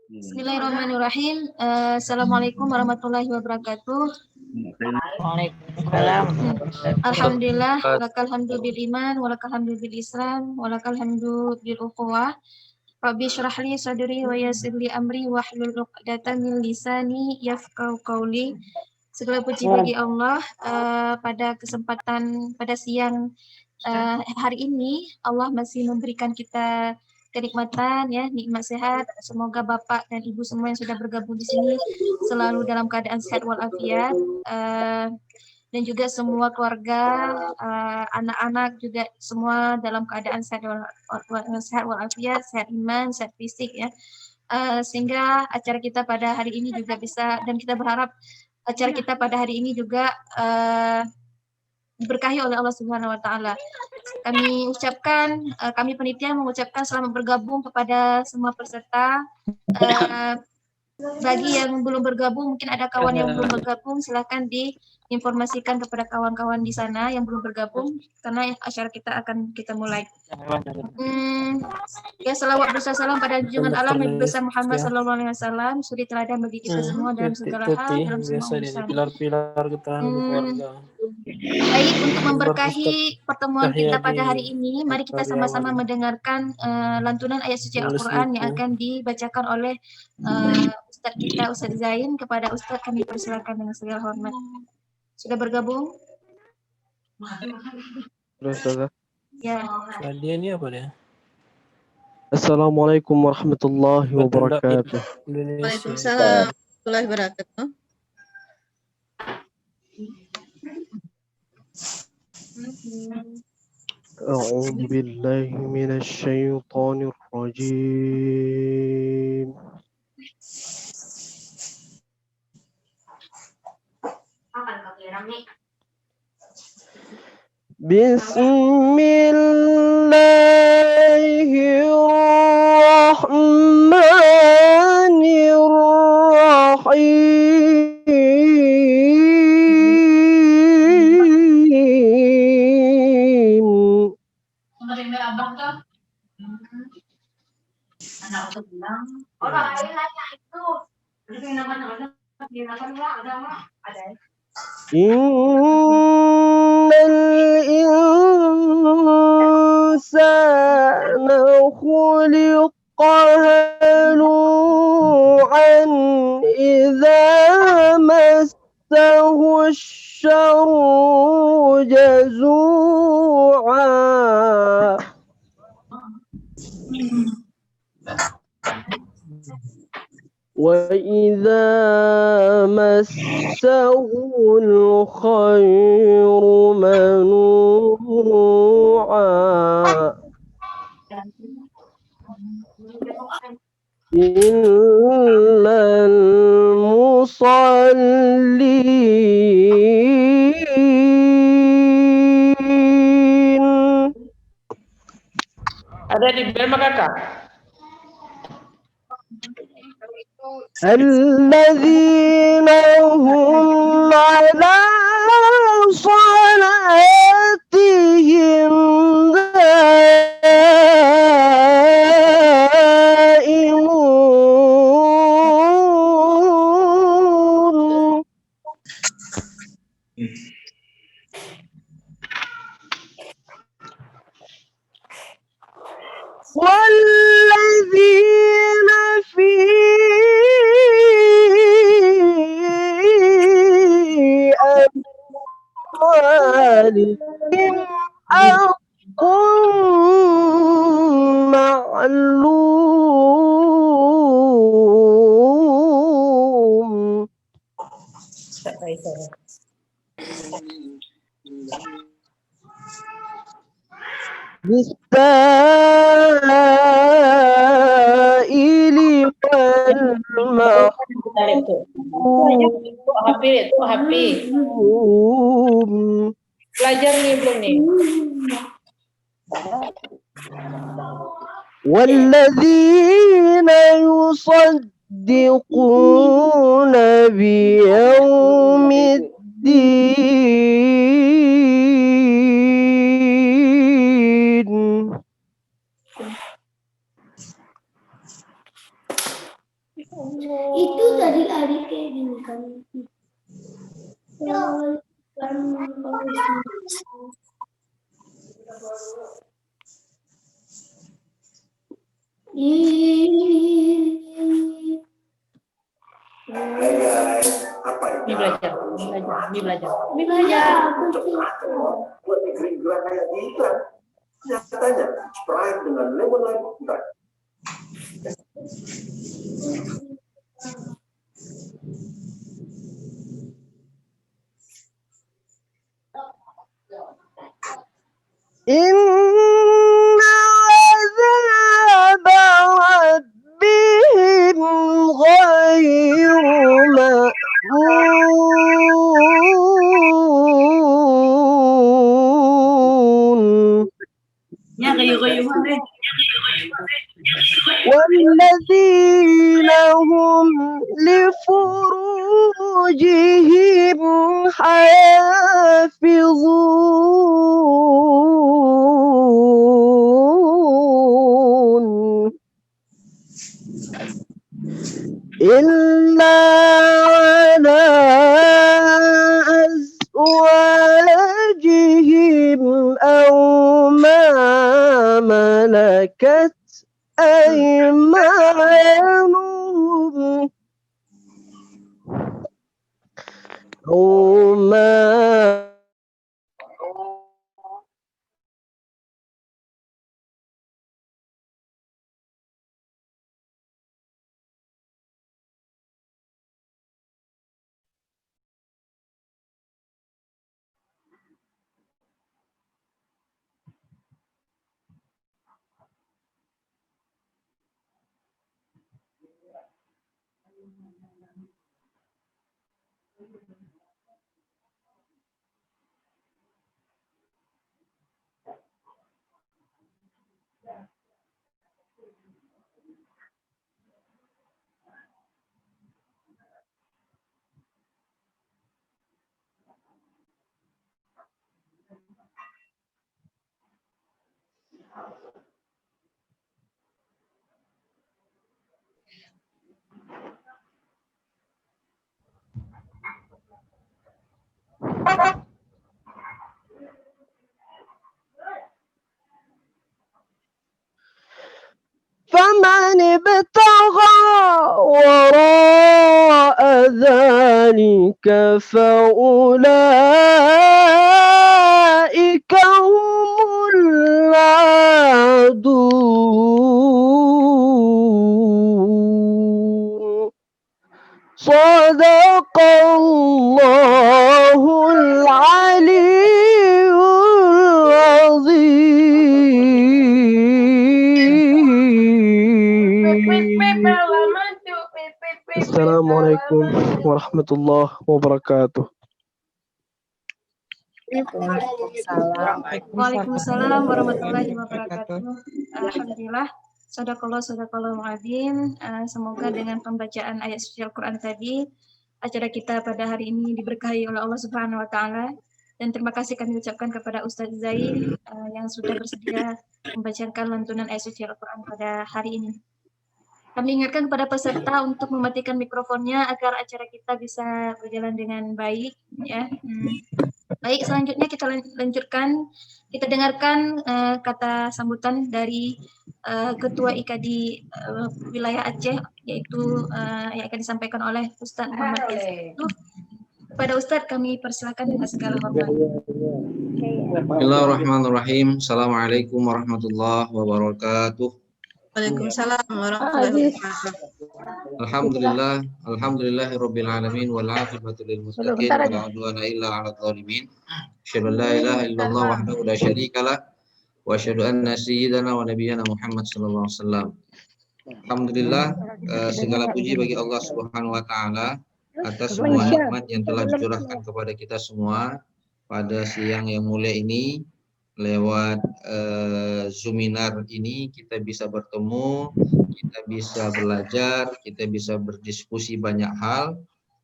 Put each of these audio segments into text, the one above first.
Bismillahirrahmanirrahim. Assalamualaikum warahmatullahi wabarakatuh. Waalaikumsalam. Alhamdulillah, lakal hamdu bil iman, walakal hamdu bil islam, walakal hamdu bil ukhuwah. Rabbi syrah li sadri wa yassir li amri wahlul 'uqdatam min lisani yafqahu qawli. Segala puji bagi Allah. Pada siang hari ini Allah masih memberikan kita kenikmatan, ya, nikmat sehat. Semoga Bapak dan Ibu semua yang sudah bergabung di sini selalu dalam keadaan sehat walafiat, dan juga semua keluarga, anak-anak juga semua dalam keadaan sehat walafiat, sehat iman, sehat fisik, ya. Sehingga acara kita pada hari ini juga bisa, dan kita berharap acara kita pada hari ini juga diberkahi oleh Allah Subhanahu wa taala. Kami penitia mengucapkan selamat bergabung kepada semua peserta. Bagi yang belum bergabung, mungkin ada kawan yang belum bergabung, silahkan diinformasikan kepada kawan-kawan di sana yang belum bergabung, karena acara kita mulai. Ya, salawat bersalam pada junjungan Allah Nabi besar Muhammad SAW, suri teladan bagi kita semua dalam segala hal, dalam semua urusan. Pilar-pilar keluarga. Baik, untuk memberkahi pertemuan kita pada hari ini, mari kita sama-sama mendengarkan lantunan ayat suci Al-Quran yang akan dibacakan oleh Ustadz kita, Ustadz Zain. Kepada Ustadz kami persilakan dengan segala hormat. Sudah bergabung? Ustazah. Ya. Dia ini apa dia? Assalamualaikum warahmatullahi wabarakatuh. Waalaikumsalam warahmatullahi wabarakatuh. أعوذ بالله من الشيطان الرجيم. بسم الله الرحمن الرحيم. إن الإنسان خلق هلوعا إذا مسه الشر جزوعا وإذا مسه الخير منوعا إلا المصلين. Ada di Belma kakak. الذين هم على صلاتهم دائمون والذين في أموالهم حق معلوم للسائل والمحروم. Belajar nih belum nih? والذين يصدقون بيوم الدين Itu tadi adik kayak gini kan. Ini belajar. Buat bikin gerak kayak iklan. Nyatanya, Sprite dengan lemon lime enggak. إن عذاب ربهم غير مأمون والذين هم لفروجهم حافظون إلا على أزواجهم أو ما ملكت أيمانهم أو ما فمن ابتغى وراء ذلك فأولئك هم العادون صدق الله العلي العظيم. السلام عليكم ورحمة الله وبركاته. Waalaikumsalam warahmatullahi wabarakatuh. Alhamdulillah. Sadaqallah muadzin. Semoga dengan pembacaan ayat suci Al-Quran tadi, acara kita pada hari ini diberkahi oleh Allah Subhanahu wa taala. Dan terima kasih kami ucapkan kepada Ustadz Zain yang sudah bersedia membacakan lantunan ayat suci Al-Quran pada hari ini. Kami ingatkan kepada peserta untuk mematikan mikrofonnya agar acara kita bisa berjalan dengan baik, ya. Baik, selanjutnya kita lanjutkan. Kita dengarkan kata sambutan dari Ketua IKD wilayah Aceh, yaitu yang akan disampaikan oleh Ustadz Muhammad Yusuf. Kepada Ustadz kami persilakan dengan segala hormat. Bismillahirrahmanirrahim. Assalamualaikum warahmatullahi wabarakatuh. Waalaikumsalam warahmatullahi wabarakatuh. Alhamdulillahirabbil alamin wal 'aqibatu lil muttaqin wa la 'udwana illa 'alal zalimin. Asyhadu an la ilaha illallah wahdahu la syarikalah wa asyhadu anna sayyidana wa nabiyyana Muhammad sallallahu alaihi wasallam. Alhamdulillah, segala puji bagi Allah Subhanahu wa taala atas semua nikmat yang telah dicurahkan kepada kita semua pada siang yang mulia ini. Lewat Zoominar ini kita bisa bertemu, kita bisa belajar, kita bisa berdiskusi banyak hal.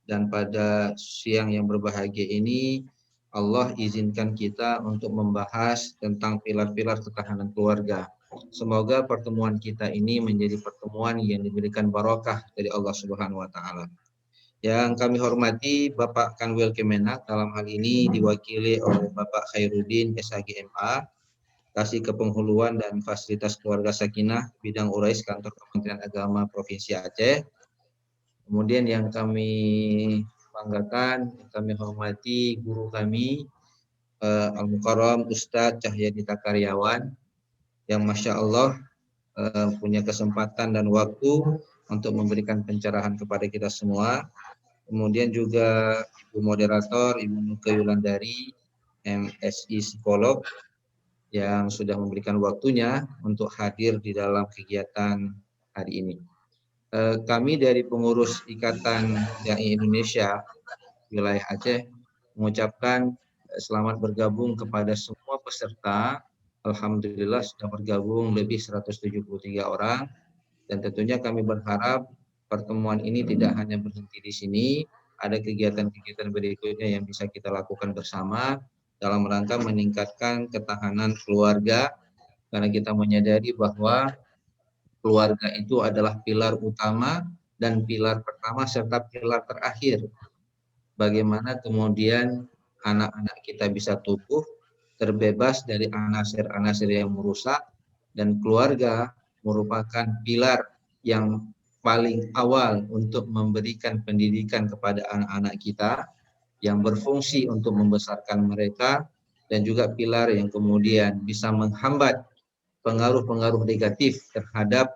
Dan pada siang yang berbahagia ini Allah izinkan kita untuk membahas tentang pilar-pilar ketahanan keluarga. Semoga pertemuan kita ini menjadi pertemuan yang diberikan barokah dari Allah Subhanahu wa taala. Yang kami hormati Bapak Kanwil Kemenak, dalam hal ini diwakili oleh Bapak Khairuddin SHGMA, Kasih Kepenghuluan dan Fasilitas Keluarga Sakinah, Bidang Urais Kantor Kementerian Agama Provinsi Aceh. Kemudian yang kami banggakan, kami hormati guru kami, Al-Mukarram Ustadz Cahyadita Karyawan, yang Masya Allah punya kesempatan dan waktu untuk memberikan pencerahan kepada kita semua. Kemudian juga Ibu Moderator, Ibu Nuke Yulandari, MSI Psikolog, yang sudah memberikan waktunya untuk hadir di dalam kegiatan hari ini. Kami dari pengurus Ikatan Dai Indonesia Wilayah Aceh mengucapkan selamat bergabung kepada semua peserta. Alhamdulillah sudah bergabung lebih 173 orang, dan tentunya kami berharap pertemuan ini tidak hanya berhenti di sini, ada kegiatan-kegiatan berikutnya yang bisa kita lakukan bersama dalam rangka meningkatkan ketahanan keluarga, karena kita menyadari bahwa keluarga itu adalah pilar utama dan pilar pertama serta pilar terakhir. Bagaimana kemudian anak-anak kita bisa tumbuh terbebas dari anasir-anasir yang merusak, dan keluarga merupakan pilar yang paling awal untuk memberikan pendidikan kepada anak-anak kita, yang berfungsi untuk membesarkan mereka, dan juga pilar yang kemudian bisa menghambat pengaruh-pengaruh negatif terhadap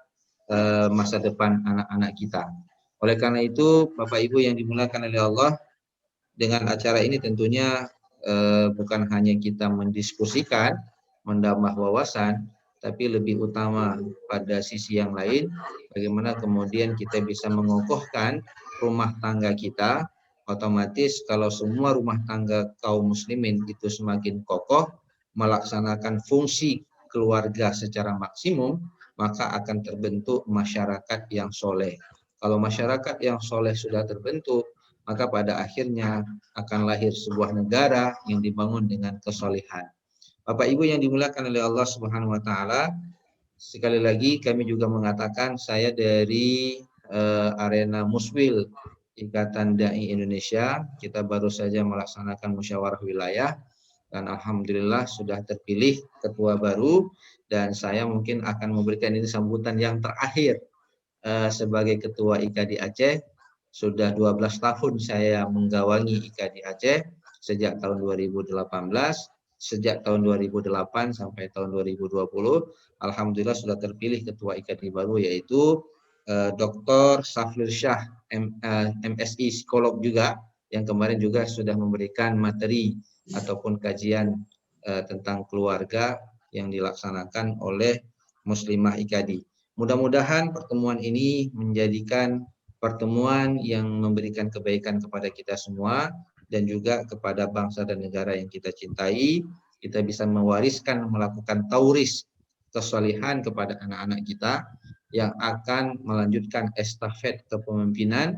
masa depan anak-anak kita. Oleh karena itu, Bapak Ibu yang dimuliakan oleh Allah, dengan acara ini tentunya bukan hanya kita mendiskusikan, menambah wawasan, tapi lebih utama pada sisi yang lain, bagaimana kemudian kita bisa mengokohkan rumah tangga kita. Otomatis kalau semua rumah tangga kaum muslimin itu semakin kokoh, melaksanakan fungsi keluarga secara maksimum, maka akan terbentuk masyarakat yang soleh. Kalau masyarakat yang soleh sudah terbentuk, maka pada akhirnya akan lahir sebuah negara yang dibangun dengan kesolehan. Bapak Ibu yang dimuliakan oleh Allah Subhanahu wa taala, sekali lagi kami juga mengatakan saya dari arena Muswil Ikatan Dai Indonesia, kita baru saja melaksanakan musyawarah wilayah dan alhamdulillah sudah terpilih ketua baru, dan saya mungkin akan memberikan ini sambutan yang terakhir sebagai ketua IKADI Aceh. Sudah 12 tahun saya menggawangi IKADI Aceh sejak tahun 2018, sejak tahun 2008 sampai tahun 2020. Alhamdulillah sudah terpilih ketua IKADI baru, yaitu Dr. Saflir Syah, MSI Psikolog juga, yang kemarin juga sudah memberikan materi ataupun kajian tentang keluarga yang dilaksanakan oleh Muslimah IKADI. Mudah-mudahan pertemuan ini menjadikan pertemuan yang memberikan kebaikan kepada kita semua dan juga kepada bangsa dan negara yang kita cintai. Kita bisa mewariskan, melakukan tauris kesalihan kepada anak-anak kita yang akan melanjutkan estafet kepemimpinan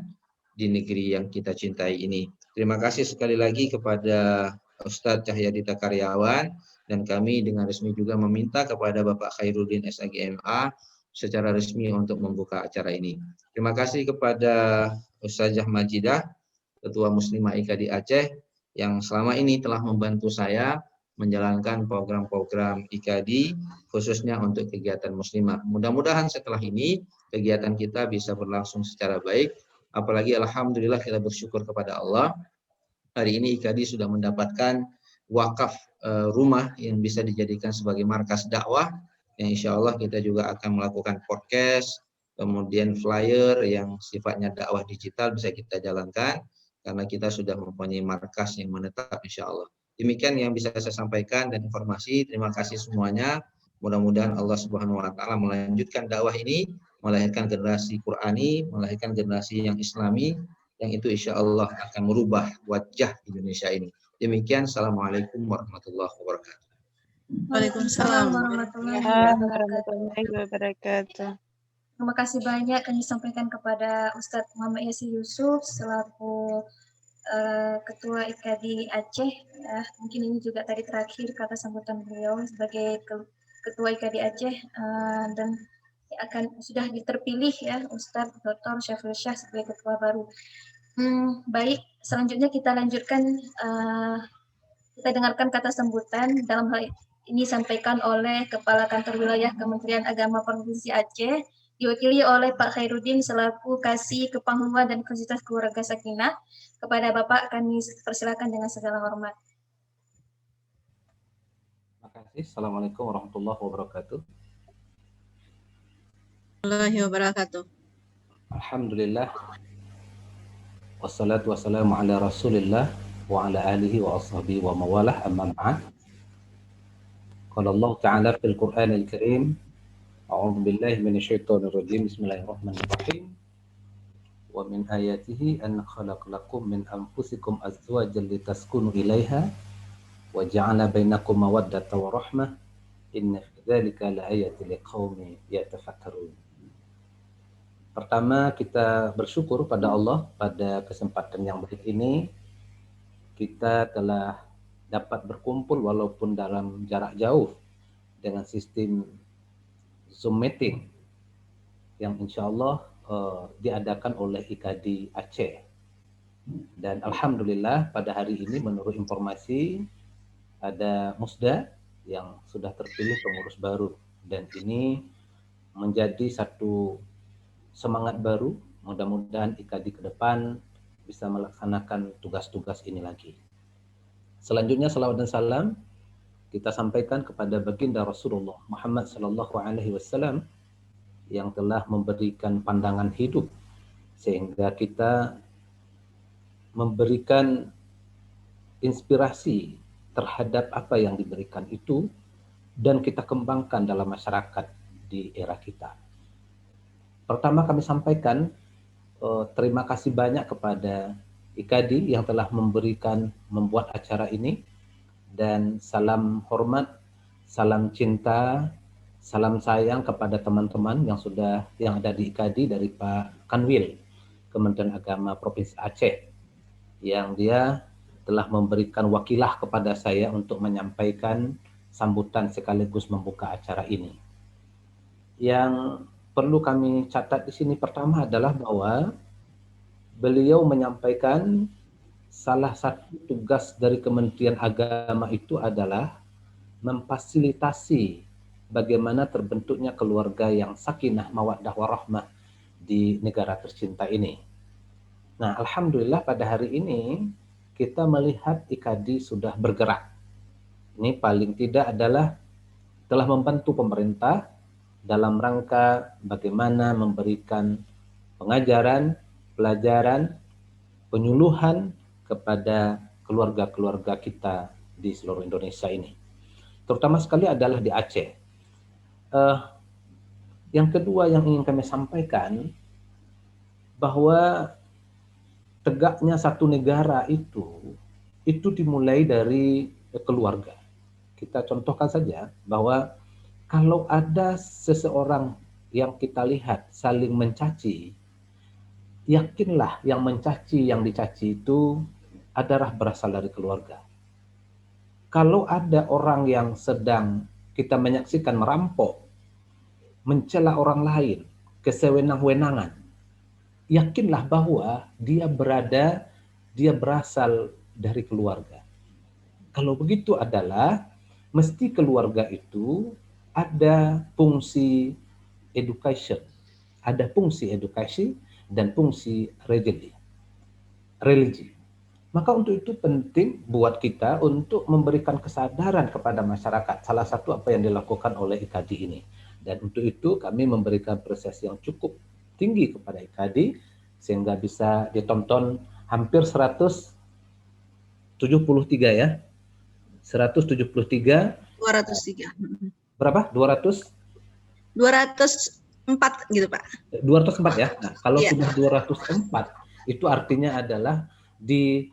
di negeri yang kita cintai ini. Terima kasih sekali lagi kepada Ustadz Cahyadita Karyawan, dan kami dengan resmi juga meminta kepada Bapak Khairuddin SHGMA secara resmi untuk membuka acara ini. Terima kasih kepada Ustazah Majidah, Ketua Muslimah IKADI Aceh, yang selama ini telah membantu saya menjalankan program-program IKADI, khususnya untuk kegiatan muslimah. Mudah-mudahan setelah ini kegiatan kita bisa berlangsung secara baik. Apalagi alhamdulillah kita bersyukur kepada Allah, hari ini IKADI sudah mendapatkan wakaf rumah yang bisa dijadikan sebagai markas dakwah, yang insya Allah kita juga akan melakukan podcast, kemudian flyer yang sifatnya dakwah digital bisa kita jalankan, karena kita sudah mempunyai markas yang menetap insya Allah. Demikian yang bisa saya sampaikan dan informasi. Terima kasih semuanya. Mudah-mudahan Allah Subhanahu wa taala melanjutkan dakwah ini, melahirkan generasi Qurani, melahirkan generasi yang Islami, yang itu insya Allah akan merubah wajah Indonesia ini. Demikian, Assalamualaikum warahmatullahi wabarakatuh. Waalaikumsalam warahmatullahi wabarakatuh. Terima kasih banyak kami sampaikan kepada Ustadz Muhammad Yasin Yusuf selaku Ketua IKADI Aceh. Mungkin ini juga tadi terakhir kata sambutan beliau sebagai Ketua IKD Aceh dan akan sudah terpilih ya Ustadz Dr. Syafrul Syah sebagai ketua baru. Baik, selanjutnya kita lanjutkan, kita dengarkan kata sambutan. Dalam hal ini disampaikan oleh Kepala Kantor Wilayah Kementerian Agama Provinsi Aceh, diwakili oleh Pak Khairuddin selaku Kasih Kepangluan dan Universitas Keluarga Sakinah. Kepada Bapak kami persilakan dengan segala hormat. Terima kasih. Assalamualaikum warahmatullahi wabarakatuh. Warahmatullahi wabarakatuh. Alhamdulillah. Wassalatu wassalamu ala Rasulillah wa ala alihi wa ashabihi wa mawalah, amma ba'd. Qala Allah Ta'ala fil Qur'anil Karim, a'udzu billahi minasyaitonir rajim. Bismillahirrahmanirrahim. Wa min ayatihi an khalaqalakum min anfusikum azwajan litaskunu ilaiha wa ja'ala bainakum mawaddatan wa rahmah. Inna fi dzalika laayatin liqaumin yatafakkarun. Pertama, kita bersyukur pada Allah pada kesempatan yang baik ini. Kita telah dapat berkumpul walaupun dalam jarak jauh dengan sistem Zoom meeting yang insya Allah diadakan oleh IKD Aceh. Dan Alhamdulillah pada hari ini menurut informasi ada Musda yang sudah terpilih pengurus baru. Dan ini menjadi satu semangat baru, mudah-mudahan IKD ke depan bisa melaksanakan tugas-tugas ini lagi. Selanjutnya salawat dan salam kita sampaikan kepada baginda Rasulullah Muhammad SAW yang telah memberikan pandangan hidup sehingga kita memberikan inspirasi terhadap apa yang diberikan itu dan kita kembangkan dalam masyarakat di era kita. Pertama kami sampaikan terima kasih banyak kepada IKD yang telah membuat acara ini, dan salam hormat, salam cinta, salam sayang kepada teman-teman yang ada di IKD dari Pak Kanwil Kementerian Agama Provinsi Aceh yang dia telah memberikan wakilah kepada saya untuk menyampaikan sambutan sekaligus membuka acara ini. Yang perlu kami catat di sini pertama adalah bahwa beliau menyampaikan salah satu tugas dari Kementerian Agama itu adalah memfasilitasi bagaimana terbentuknya keluarga yang sakinah, mawaddah, warahmah di negara tercinta ini. Nah, Alhamdulillah pada hari ini kita melihat IKD sudah bergerak. Ini paling tidak adalah telah membantu pemerintah dalam rangka bagaimana memberikan pengajaran, pelajaran, penyuluhan kepada keluarga-keluarga kita di seluruh Indonesia ini. Terutama sekali adalah di Aceh. Yang kedua yang ingin kami sampaikan, bahwa tegaknya satu negara itu dimulai dari keluarga. Kita contohkan saja bahwa kalau ada seseorang yang kita lihat saling mencaci, yakinlah yang mencaci, yang dicaci itu adalah berasal dari keluarga. Kalau ada orang yang sedang kita menyaksikan merampok, mencela orang lain, kesewenang-wenangan, yakinlah bahwa dia berasal dari keluarga. Kalau begitu adalah mesti keluarga itu ada fungsi education, ada fungsi edukasi dan fungsi religi. Maka untuk itu penting buat kita untuk memberikan kesadaran kepada masyarakat. Salah satu apa yang dilakukan oleh IKD ini. Dan untuk itu kami memberikan apresiasi yang cukup tinggi kepada IKD sehingga bisa ditonton hampir 173 ya. 173. 203. Berapa? 204 gitu, Pak. 204 ya. Nah, kalau Iya. sudah 204 itu artinya adalah di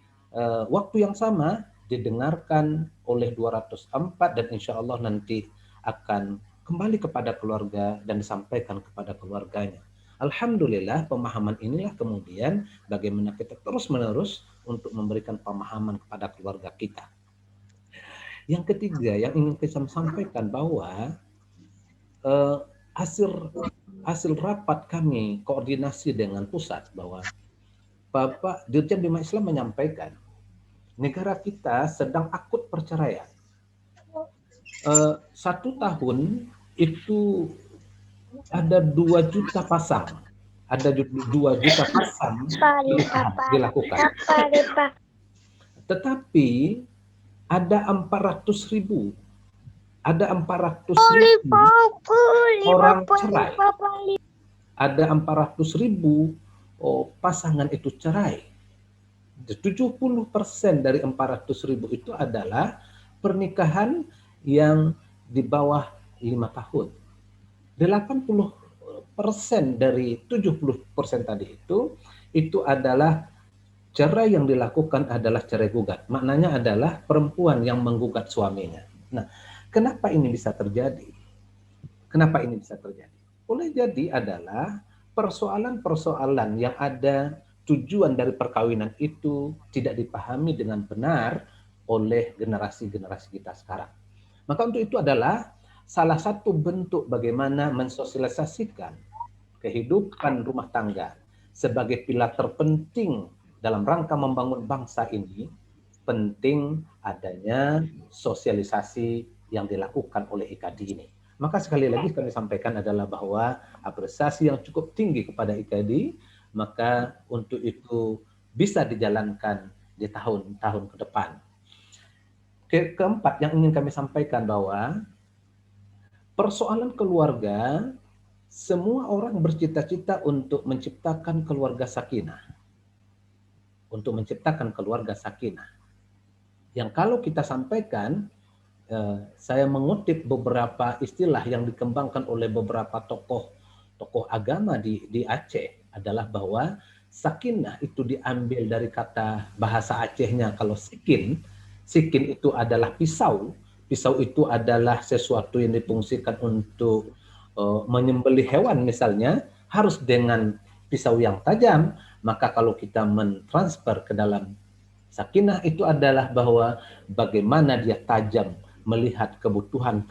waktu yang sama didengarkan oleh 204 dan insya Allah nanti akan kembali kepada keluarga dan disampaikan kepada keluarganya. Alhamdulillah pemahaman inilah kemudian bagaimana kita terus-menerus untuk memberikan pemahaman kepada keluarga kita. Yang ketiga yang ingin kita sampaikan bahwa hasil rapat kami koordinasi dengan pusat bahwa Bapak Dirjen Bima Islam menyampaikan negara kita sedang akut perceraian. 1 tahun itu ada 2 juta pasang, ada 2 juta pasang dilakukan. Tetapi ada 400.000 orang cerai. Ada 400.000 pasangan itu cerai. 70% dari 400.000 itu adalah pernikahan yang di bawah 5 tahun. 80% dari 70% tadi itu adalah cerai yang dilakukan adalah cerai gugat. Maknanya adalah perempuan yang menggugat suaminya. Nah, kenapa ini bisa terjadi? Kenapa ini bisa terjadi? Boleh jadi adalah persoalan-persoalan yang ada tujuan dari perkawinan itu tidak dipahami dengan benar oleh generasi-generasi kita sekarang. Maka untuk itu adalah salah satu bentuk bagaimana mensosialisasikan kehidupan rumah tangga sebagai pilar terpenting dalam rangka membangun bangsa ini, penting adanya sosialisasi yang dilakukan oleh IKD ini. Maka sekali lagi kami sampaikan adalah bahwa apresiasi yang cukup tinggi kepada IKD, maka untuk itu bisa dijalankan di tahun-tahun ke depan. Keempat yang ingin kami sampaikan bahwa persoalan keluarga, semua orang bercita-cita untuk menciptakan keluarga sakinah. Untuk menciptakan keluarga sakinah. Yang kalau kita sampaikan, saya mengutip beberapa istilah yang dikembangkan oleh beberapa tokoh agama di Aceh adalah bahwa sakinah itu diambil dari kata bahasa Acehnya kalau sikin itu adalah pisau itu adalah sesuatu yang difungsikan untuk menyembelih hewan misalnya, harus dengan pisau yang tajam. Maka kalau kita mentransfer ke dalam sakinah itu adalah bahwa bagaimana dia tajam melihat kebutuhan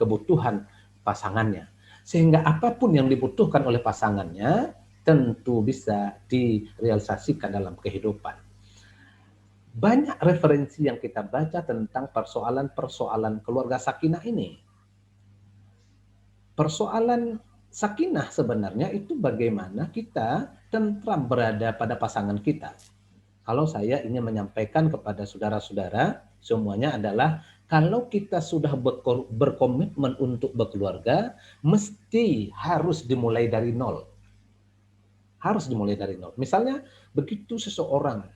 pasangannya. Sehingga apapun yang dibutuhkan oleh pasangannya tentu bisa direalisasikan dalam kehidupan. Banyak referensi yang kita baca tentang persoalan-persoalan keluarga sakinah ini. Persoalan sakinah sebenarnya itu bagaimana kita tentram berada pada pasangan kita. Kalau saya ingin menyampaikan kepada saudara-saudara semuanya adalah kalau kita sudah berkomitmen untuk berkeluarga, mesti harus dimulai dari nol. Harus dimulai dari nol. Misalnya begitu seseorang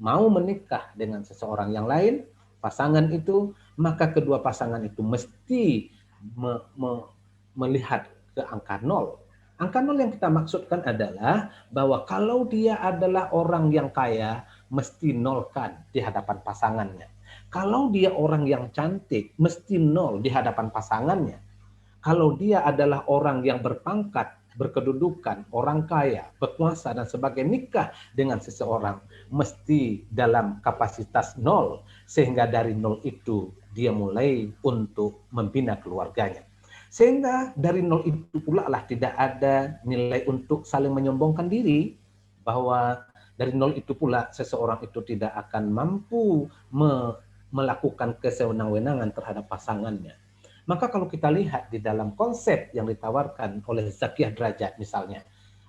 mau menikah dengan seseorang yang lain, pasangan itu, maka kedua pasangan itu mesti melihat ke angka nol. Angka nol yang kita maksudkan adalah bahwa kalau dia adalah orang yang kaya, mesti nolkan di hadapan pasangannya. Kalau dia orang yang cantik, mesti nol di hadapan pasangannya. Kalau dia adalah orang yang berpangkat, berkedudukan, orang kaya, berkuasa dan sebagainya, nikah dengan seseorang mesti dalam kapasitas nol, sehingga dari nol itu dia mulai untuk membina keluarganya. Sehingga dari nol itu pula lah tidak ada nilai untuk saling menyombongkan diri, bahwa dari nol itu pula seseorang itu tidak akan mampu melakukan kesewenang-wenangan terhadap pasangannya. Maka kalau kita lihat di dalam konsep yang ditawarkan oleh Zakiyah Derajat misalnya,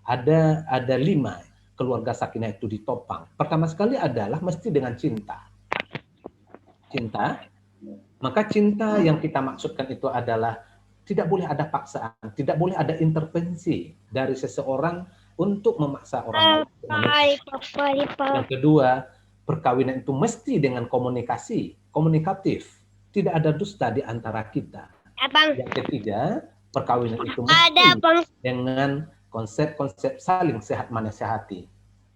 ada 5 keluarga sakinah itu ditopang. Pertama sekali adalah mesti dengan cinta. Cinta, maka cinta yang kita maksudkan itu adalah tidak boleh ada paksaan, tidak boleh ada intervensi dari seseorang untuk memaksa orang lain. Yang kedua, perkawinan itu mesti dengan komunikatif. Tidak ada dusta di antara kita. Yang ketiga, perkawinan itu mesti dengan konsep-konsep saling sehat menasihati.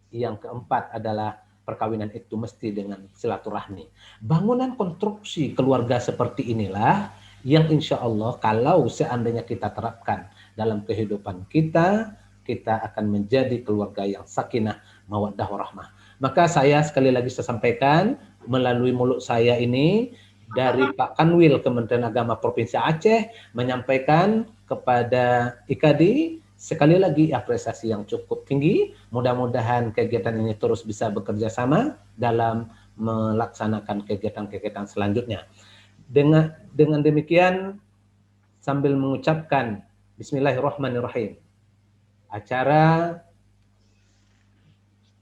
Yang keempat adalah perkawinan itu mesti dengan silaturahmi. Bangunan konstruksi keluarga seperti inilah yang insya Allah kalau seandainya kita terapkan dalam kehidupan kita, kita akan menjadi keluarga yang sakinah, mawaddah warahmah. Maka saya sekali lagi saya sampaikan melalui mulut saya ini, dari Pak Kanwil Kementerian Agama Provinsi Aceh menyampaikan kepada IKD sekali lagi apresiasi yang cukup tinggi. Mudah-mudahan kegiatan ini terus bisa bekerja sama dalam melaksanakan kegiatan-kegiatan selanjutnya. Dengan demikian, sambil mengucapkan Bismillahirrahmanirrahim, acara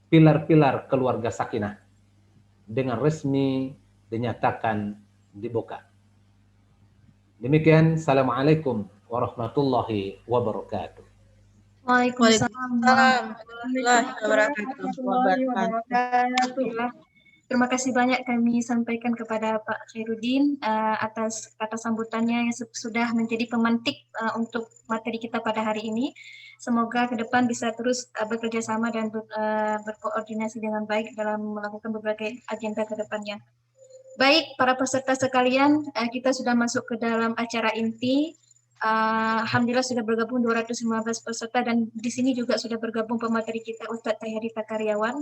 pilar-pilar keluarga sakinah dengan resmi dinyatakan dibuka. Demikian, Assalamualaikum warahmatullahi wabarakatuh. Waalaikumsalam warahmatullahi wabarakatuh. Terima kasih banyak kami sampaikan kepada Pak Khairuddin atas kata sambutannya yang sudah menjadi pemantik untuk materi kita pada hari ini. Semoga ke depan bisa terus bekerja sama dan berkoordinasi dengan baik dalam melakukan berbagai agenda ke depannya. Baik, para peserta sekalian, kita sudah masuk ke dalam acara inti. Alhamdulillah sudah bergabung 215 peserta dan di sini juga sudah bergabung pemateri kita Ustadz Tahyadi Takaryawan.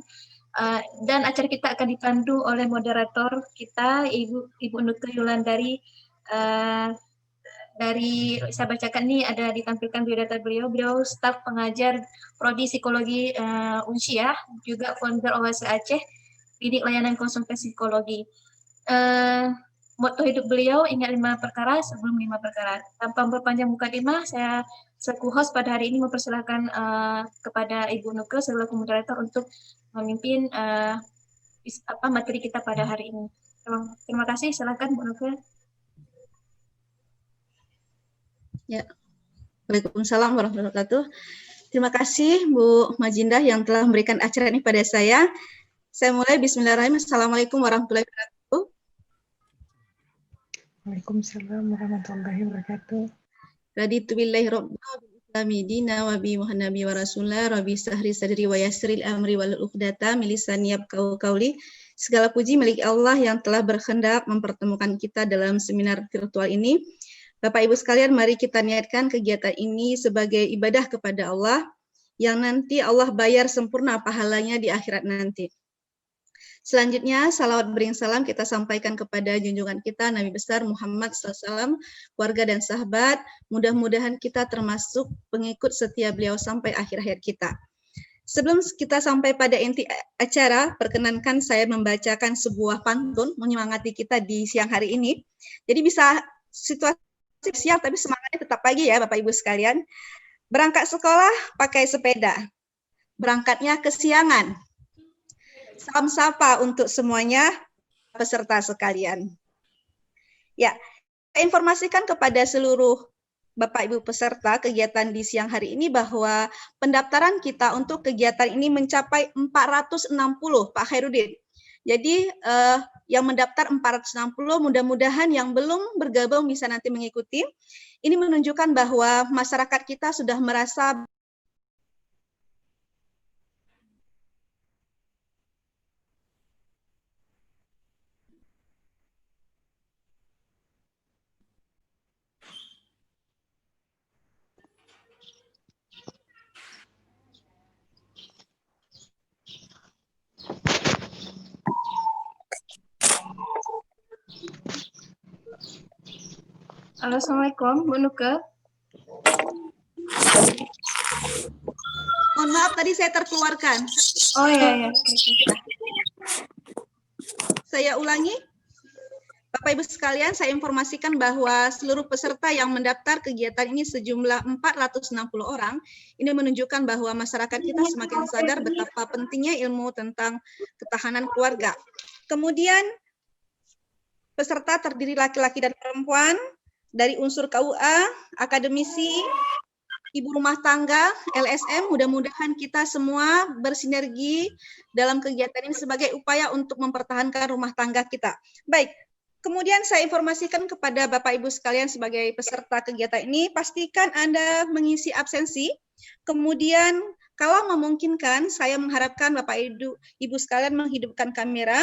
Dan acara kita akan dipandu oleh moderator kita Ibu Nuke Yulandari. Dari saya bacakan nih ada ditampilkan biodata beliau staf pengajar Prodi Psikologi Unsyah, juga founder OASE Aceh, bidik layanan konsultasi psikologi. Motto hidup beliau, ingat 5 perkara sebelum 5 perkara. Tanpa berpanjang mukadimah, saya selaku host pada hari ini mempersilahkan kepada Ibu Nuke selaku moderator untuk memimpin materi kita pada hari ini. Terima kasih, silakan Bu Nuke. Ya, Waalaikumsalam warahmatullahi wabarakatuh. Terima kasih Bu Majindah yang telah memberikan acara ini pada saya. Saya mulai, Bismillahirrahmanirrahim. Assalamualaikum warahmatullahi wabarakatuh. Waalaikumsalam warahmatullahi wabarakatuh. Raditu billahi rabbil alamin dina wa bi Muhammad nabi wa rasulullah rabbi sahri sadri wa yassiril amri wal uqdata min lisani yafqahu qawli. Segala puji milik Allah yang telah berkehendak mempertemukan kita dalam seminar virtual ini. Bapak Ibu sekalian, mari kita niatkan kegiatan ini sebagai ibadah kepada Allah yang nanti Allah bayar sempurna pahalanya di akhirat nanti. Selanjutnya, salawat bering salam kita sampaikan kepada junjungan kita Nabi besar Muhammad SAW, keluarga dan sahabat. Mudah-mudahan kita termasuk pengikut setia beliau sampai akhir hayat kita. Sebelum kita sampai pada inti acara, perkenankan saya membacakan sebuah pantun menyemangati kita di siang hari ini. Jadi bisa situasi siang tapi semangatnya tetap pagi ya Bapak Ibu sekalian. Berangkat sekolah pakai sepeda, berangkatnya kesiangan. Salam sapa untuk semuanya peserta sekalian. Ya, saya informasikan kepada seluruh Bapak Ibu peserta kegiatan di siang hari ini bahwa pendaftaran kita untuk kegiatan ini mencapai 460 Pak Khairuddin. Jadi yang mendaftar 460, mudah-mudahan yang belum bergabung bisa nanti mengikuti. Ini menunjukkan bahwa masyarakat kita sudah merasa Halo, Assalamualaikum, Bu Nuke. mohon maaf tadi saya terkeluarkan. Oh iya. Saya ulangi. Bapak Ibu sekalian, saya informasikan bahwa seluruh peserta yang mendaftar kegiatan ini sejumlah 460 orang. Ini menunjukkan bahwa masyarakat kita semakin sadar betapa pentingnya ilmu tentang ketahanan keluarga. Kemudian peserta terdiri laki-laki dan perempuan dari unsur KUA, akademisi, ibu rumah tangga, LSM. Mudah-mudahan kita semua bersinergi dalam kegiatan ini sebagai upaya untuk mempertahankan rumah tangga kita. Baik, kemudian saya informasikan kepada Bapak Ibu sekalian sebagai peserta kegiatan ini, pastikan Anda mengisi absensi. Kemudian kalau memungkinkan, saya mengharapkan Bapak Ibu sekalian menghidupkan kamera.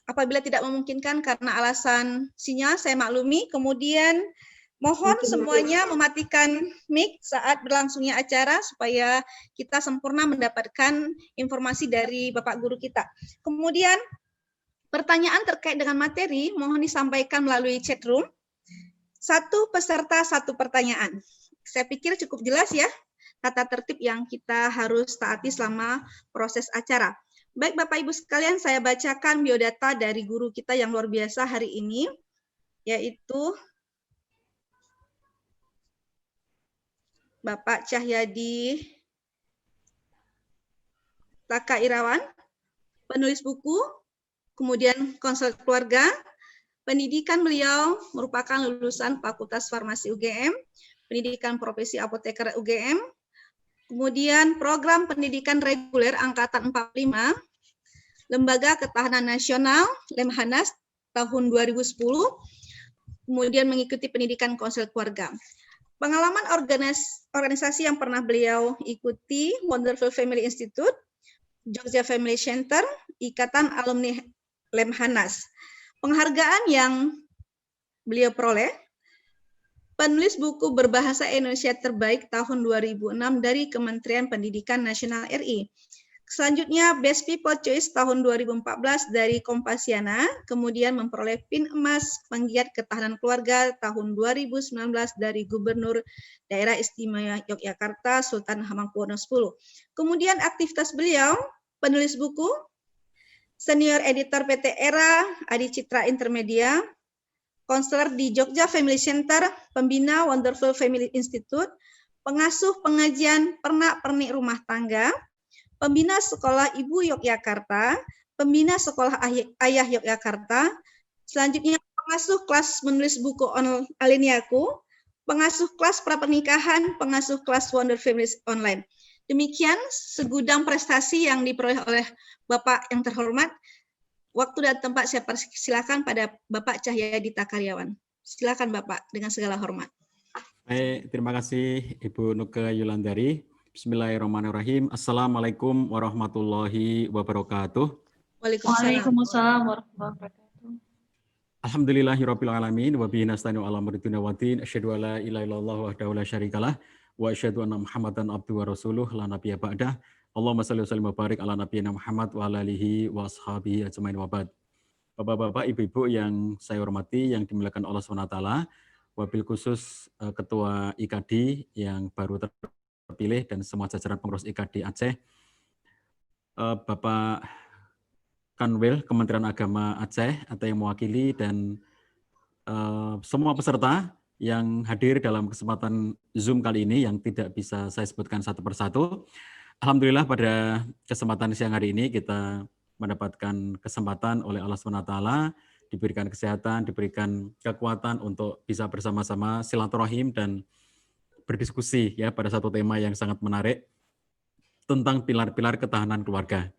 Apabila tidak memungkinkan karena alasan sinyal, saya maklumi. Kemudian mohon semuanya mematikan mic saat berlangsungnya acara supaya kita sempurna mendapatkan informasi dari Bapak Guru kita. Kemudian Pertanyaan terkait dengan materi mohon disampaikan melalui chat room. Satu peserta, satu pertanyaan. Saya pikir cukup jelas ya tata tertib yang kita harus taati selama proses acara. Baik Bapak Ibu sekalian, saya bacakan biodata dari guru kita yang luar biasa hari ini, yaitu Bapak Cahyadi Taka Irawan, penulis buku, kemudian konselor keluarga. Pendidikan beliau merupakan lulusan Fakultas Farmasi UGM, pendidikan profesi apoteker UGM, kemudian program pendidikan reguler angkatan 45, Lembaga Ketahanan Nasional Lemhanas tahun 2010, kemudian mengikuti pendidikan konselor keluarga. Pengalaman organisasi yang pernah beliau ikuti, Wonderful Family Institute, Jogja Family Center, Ikatan Alumni Lemhanas. Penghargaan yang beliau peroleh, penulis buku berbahasa Indonesia terbaik tahun 2006 dari Kementerian Pendidikan Nasional RI. Selanjutnya Best People Choice tahun 2014 dari Kompasiana, kemudian memperoleh PIN emas penggiat ketahanan keluarga tahun 2019 dari Gubernur Daerah Istimewa Yogyakarta Sultan Hamengkubuwono X. Kemudian aktivitas beliau, penulis buku, senior editor PT Era, Adi Citra Intermedia, konselor di Jogja Family Center, pembina Wonderful Family Institute, pengasuh pengajian pernak-pernik rumah tangga, pembina sekolah Ibu Yogyakarta, pembina sekolah Ayah Yogyakarta, selanjutnya pengasuh kelas menulis buku Aliniaku, pengasuh kelas pernikahan, pengasuh kelas Wonder Families Online. Demikian segudang prestasi yang diperoleh oleh Bapak yang terhormat. Waktu dan tempat saya persilakan pada Bapak Cahyadi Takaryawan. Silakan Bapak dengan segala hormat. Baik, terima kasih Ibu Nuke Yulandari. Bismillahirrahmanirrahim. Assalamualaikum warahmatullahi wabarakatuh. Waalaikumsalam warahmatullahi wabarakatuh. Alhamdulillahirabbil alamin wa bihi nasta'inu ala umuri dunya waddin. Asyhadu an la ilaha illallah wahdahu la syarikalah wa asyhadu anna Muhammadan abduhu wa rasuluh la nabiyya ba'dah. Allahumma shalli wa sallim wa barik ala nabiyyina Muhammad wa ala alihi wa ashabihi ajmain wa ba'd. Bapak-bapak, ibu-ibu yang saya hormati, yang dimuliakan Allah SWT, wabil khusus Ketua IKADI yang baru terpilih dan semua jajaran pengurus IKADI Aceh, Bapak Kanwil Kementerian Agama Aceh atau yang mewakili, dan semua peserta yang hadir dalam kesempatan Zoom kali ini yang tidak bisa saya sebutkan satu persatu. Alhamdulillah pada kesempatan siang hari ini kita mendapatkan kesempatan oleh Allah SWT, diberikan kesehatan, diberikan kekuatan untuk bisa bersama-sama silaturahim dan berdiskusi ya pada satu tema yang sangat menarik tentang pilar-pilar ketahanan keluarga.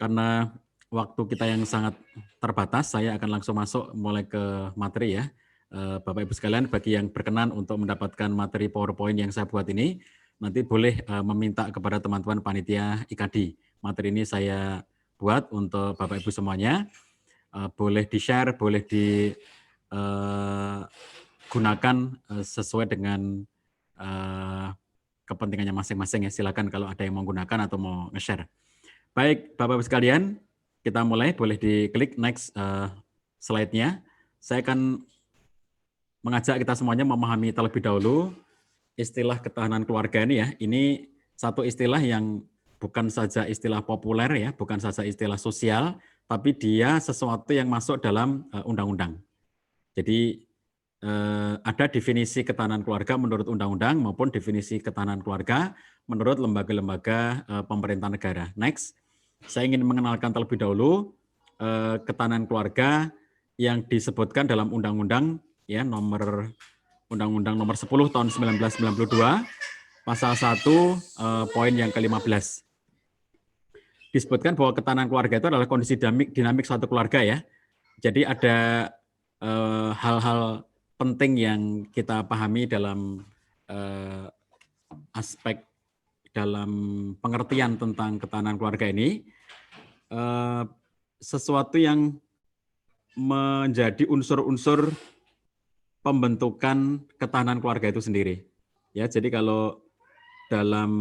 Karena waktu kita yang sangat terbatas, saya akan langsung masuk mulai ke materi ya. Bapak Ibu sekalian, bagi yang berkenan untuk mendapatkan materi PowerPoint yang saya buat ini, nanti boleh meminta kepada teman-teman panitia IKADI. Materi ini saya buat untuk Bapak Ibu semuanya. Boleh di-share, boleh digunakan sesuai dengan kepentingannya masing-masing ya. Silakan kalau ada yang mau gunakan atau mau nge-share. Baik, Bapak Ibu sekalian, kita mulai. Boleh diklik next slide-nya. Saya akan mengajak kita semuanya memahami terlebih dahulu istilah ketahanan keluarga ini ya. Ini satu istilah yang bukan saja istilah populer ya, bukan saja istilah sosial, tapi dia sesuatu yang masuk dalam undang-undang. Jadi ada definisi ketahanan keluarga menurut undang-undang maupun definisi ketahanan keluarga menurut lembaga-lembaga pemerintah negara. Next, saya ingin mengenalkan terlebih dahulu ketahanan keluarga yang disebutkan dalam undang-undang ya, Undang-Undang nomor 10 tahun 1992 pasal 1 poin yang ke-15. Disebutkan bahwa ketahanan keluarga itu adalah kondisi dinamik suatu keluarga ya. Jadi ada hal-hal penting yang kita pahami dalam aspek dalam pengertian tentang ketahanan keluarga ini, sesuatu yang menjadi unsur-unsur pembentukan ketahanan keluarga itu sendiri. Ya, jadi kalau dalam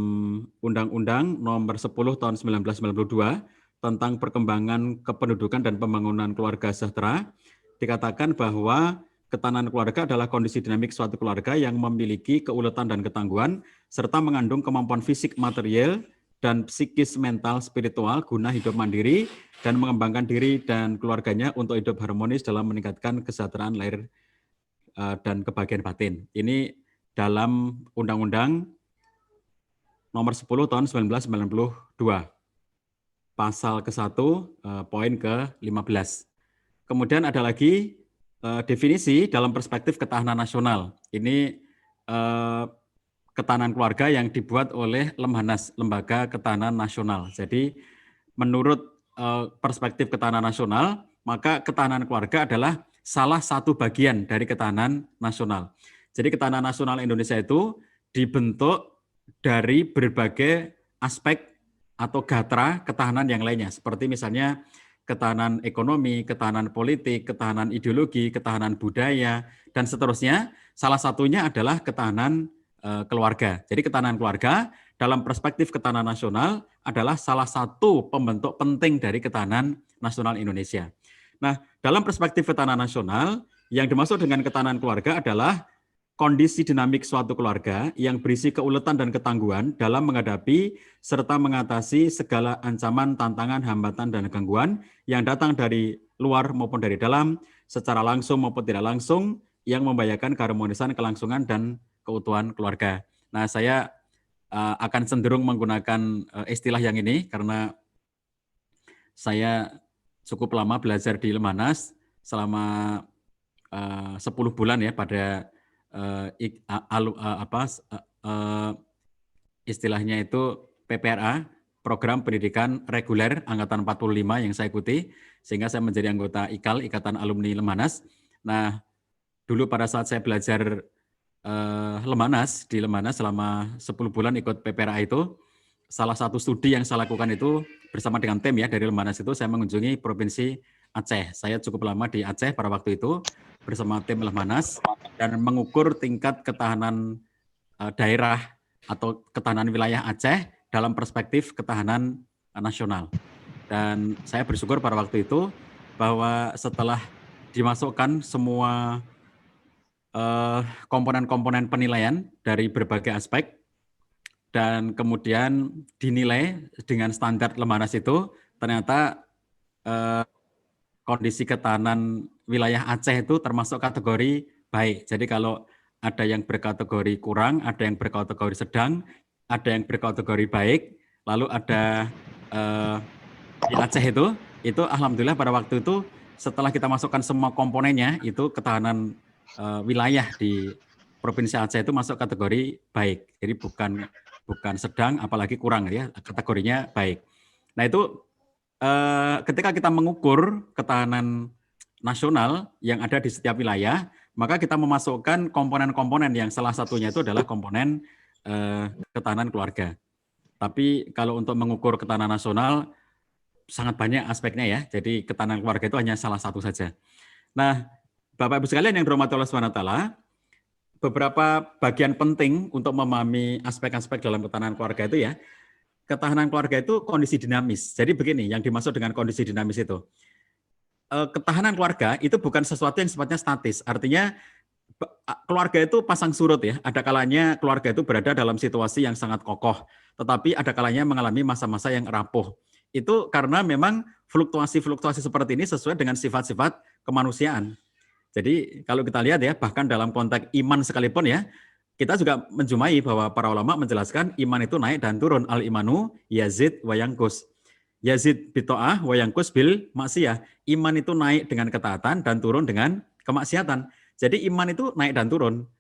Undang-Undang nomor 10 tahun 1992 tentang perkembangan kependudukan dan pembangunan keluarga sejahtera, dikatakan bahwa ketahanan keluarga adalah kondisi dinamik suatu keluarga yang memiliki keuletan dan ketangguhan, serta mengandung kemampuan fisik, material, dan psikis, mental, spiritual, guna hidup mandiri, dan mengembangkan diri dan keluarganya untuk hidup harmonis dalam meningkatkan kesejahteraan lahir dan kebahagiaan batin. Ini dalam Undang-Undang nomor 10 tahun 1992, pasal ke-1, poin ke-15. Kemudian ada lagi definisi dalam perspektif ketahanan nasional. Ini ketahanan keluarga yang dibuat oleh Lemhanas, Lembaga Ketahanan Nasional. Jadi menurut perspektif ketahanan nasional, maka ketahanan keluarga adalah salah satu bagian dari ketahanan nasional. Jadi ketahanan nasional Indonesia itu dibentuk dari berbagai aspek atau gatra ketahanan yang lainnya, seperti misalnya ketahanan ekonomi, ketahanan politik, ketahanan ideologi, ketahanan budaya, dan seterusnya. Salah satunya adalah ketahanan keluarga. Jadi ketahanan keluarga dalam perspektif ketahanan nasional adalah salah satu pembentuk penting dari ketahanan nasional Indonesia. Nah, dalam perspektif ketahanan nasional, yang dimaksud dengan ketahanan keluarga adalah kondisi dinamik suatu keluarga yang berisi keuletan dan ketangguhan dalam menghadapi serta mengatasi segala ancaman, tantangan, hambatan, dan gangguan yang datang dari luar maupun dari dalam, secara langsung maupun tidak langsung, yang membahayakan keharmonisan, kelangsungan, dan keutuhan keluarga. Nah, saya akan cenderung menggunakan istilah yang ini karena saya cukup lama belajar di Lemhanas selama 10 bulan ya pada istilahnya itu PPRA, Program Pendidikan Reguler Angkatan 45 yang saya ikuti, sehingga saya menjadi anggota IKAL, Ikatan Alumni Lemhanas. Nah, dulu pada saat saya belajar Lemhanas, di Lemhanas selama 10 bulan ikut PPRA itu, salah satu studi yang saya lakukan itu bersama dengan tim ya dari Lemhanas itu, saya mengunjungi Provinsi Aceh. Saya cukup lama di Aceh pada waktu itu bersama tim Lemhanas dan mengukur tingkat ketahanan daerah atau ketahanan wilayah Aceh dalam perspektif ketahanan nasional. Dan saya bersyukur pada waktu itu bahwa setelah dimasukkan semua komponen-komponen penilaian dari berbagai aspek dan kemudian dinilai dengan standar Lemhanas itu, ternyata kondisi ketahanan wilayah Aceh itu termasuk kategori baik. Jadi kalau ada yang berkategori kurang, ada yang berkategori sedang, ada yang berkategori baik, lalu ada di Aceh itu alhamdulillah pada waktu itu setelah kita masukkan semua komponennya, itu ketahanan wilayah di Provinsi Aceh itu masuk kategori baik. Jadi bukan sedang, apalagi kurang ya, kategorinya baik. Nah itu ketika kita mengukur ketahanan nasional yang ada di setiap wilayah, maka kita memasukkan komponen-komponen yang salah satunya itu adalah komponen ketahanan keluarga. Tapi kalau untuk mengukur ketahanan nasional, sangat banyak aspeknya ya. Jadi ketahanan keluarga itu hanya salah satu saja. Nah, Bapak Ibu sekalian yang dirahmati Allah SWT, beberapa bagian penting untuk memahami aspek-aspek dalam ketahanan keluarga itu ya, ketahanan keluarga itu kondisi dinamis. Jadi begini, yang dimaksud dengan kondisi dinamis itu, ketahanan keluarga itu bukan sesuatu yang sifatnya statis. Artinya keluarga itu pasang surut ya. Ada kalanya keluarga itu berada dalam situasi yang sangat kokoh, tetapi ada kalanya mengalami masa-masa yang rapuh. Itu karena memang fluktuasi-fluktuasi seperti ini sesuai dengan sifat-sifat kemanusiaan. Jadi kalau kita lihat ya, bahkan dalam konteks iman sekalipun ya, kita juga menjumpai bahwa para ulama menjelaskan iman itu naik dan turun. Al-imanu yazid wa yanqus. Yazid bito'ah wa yanqus bil maksiyah. Iman itu naik dengan ketaatan dan turun dengan kemaksiatan. Jadi iman itu naik dan turun.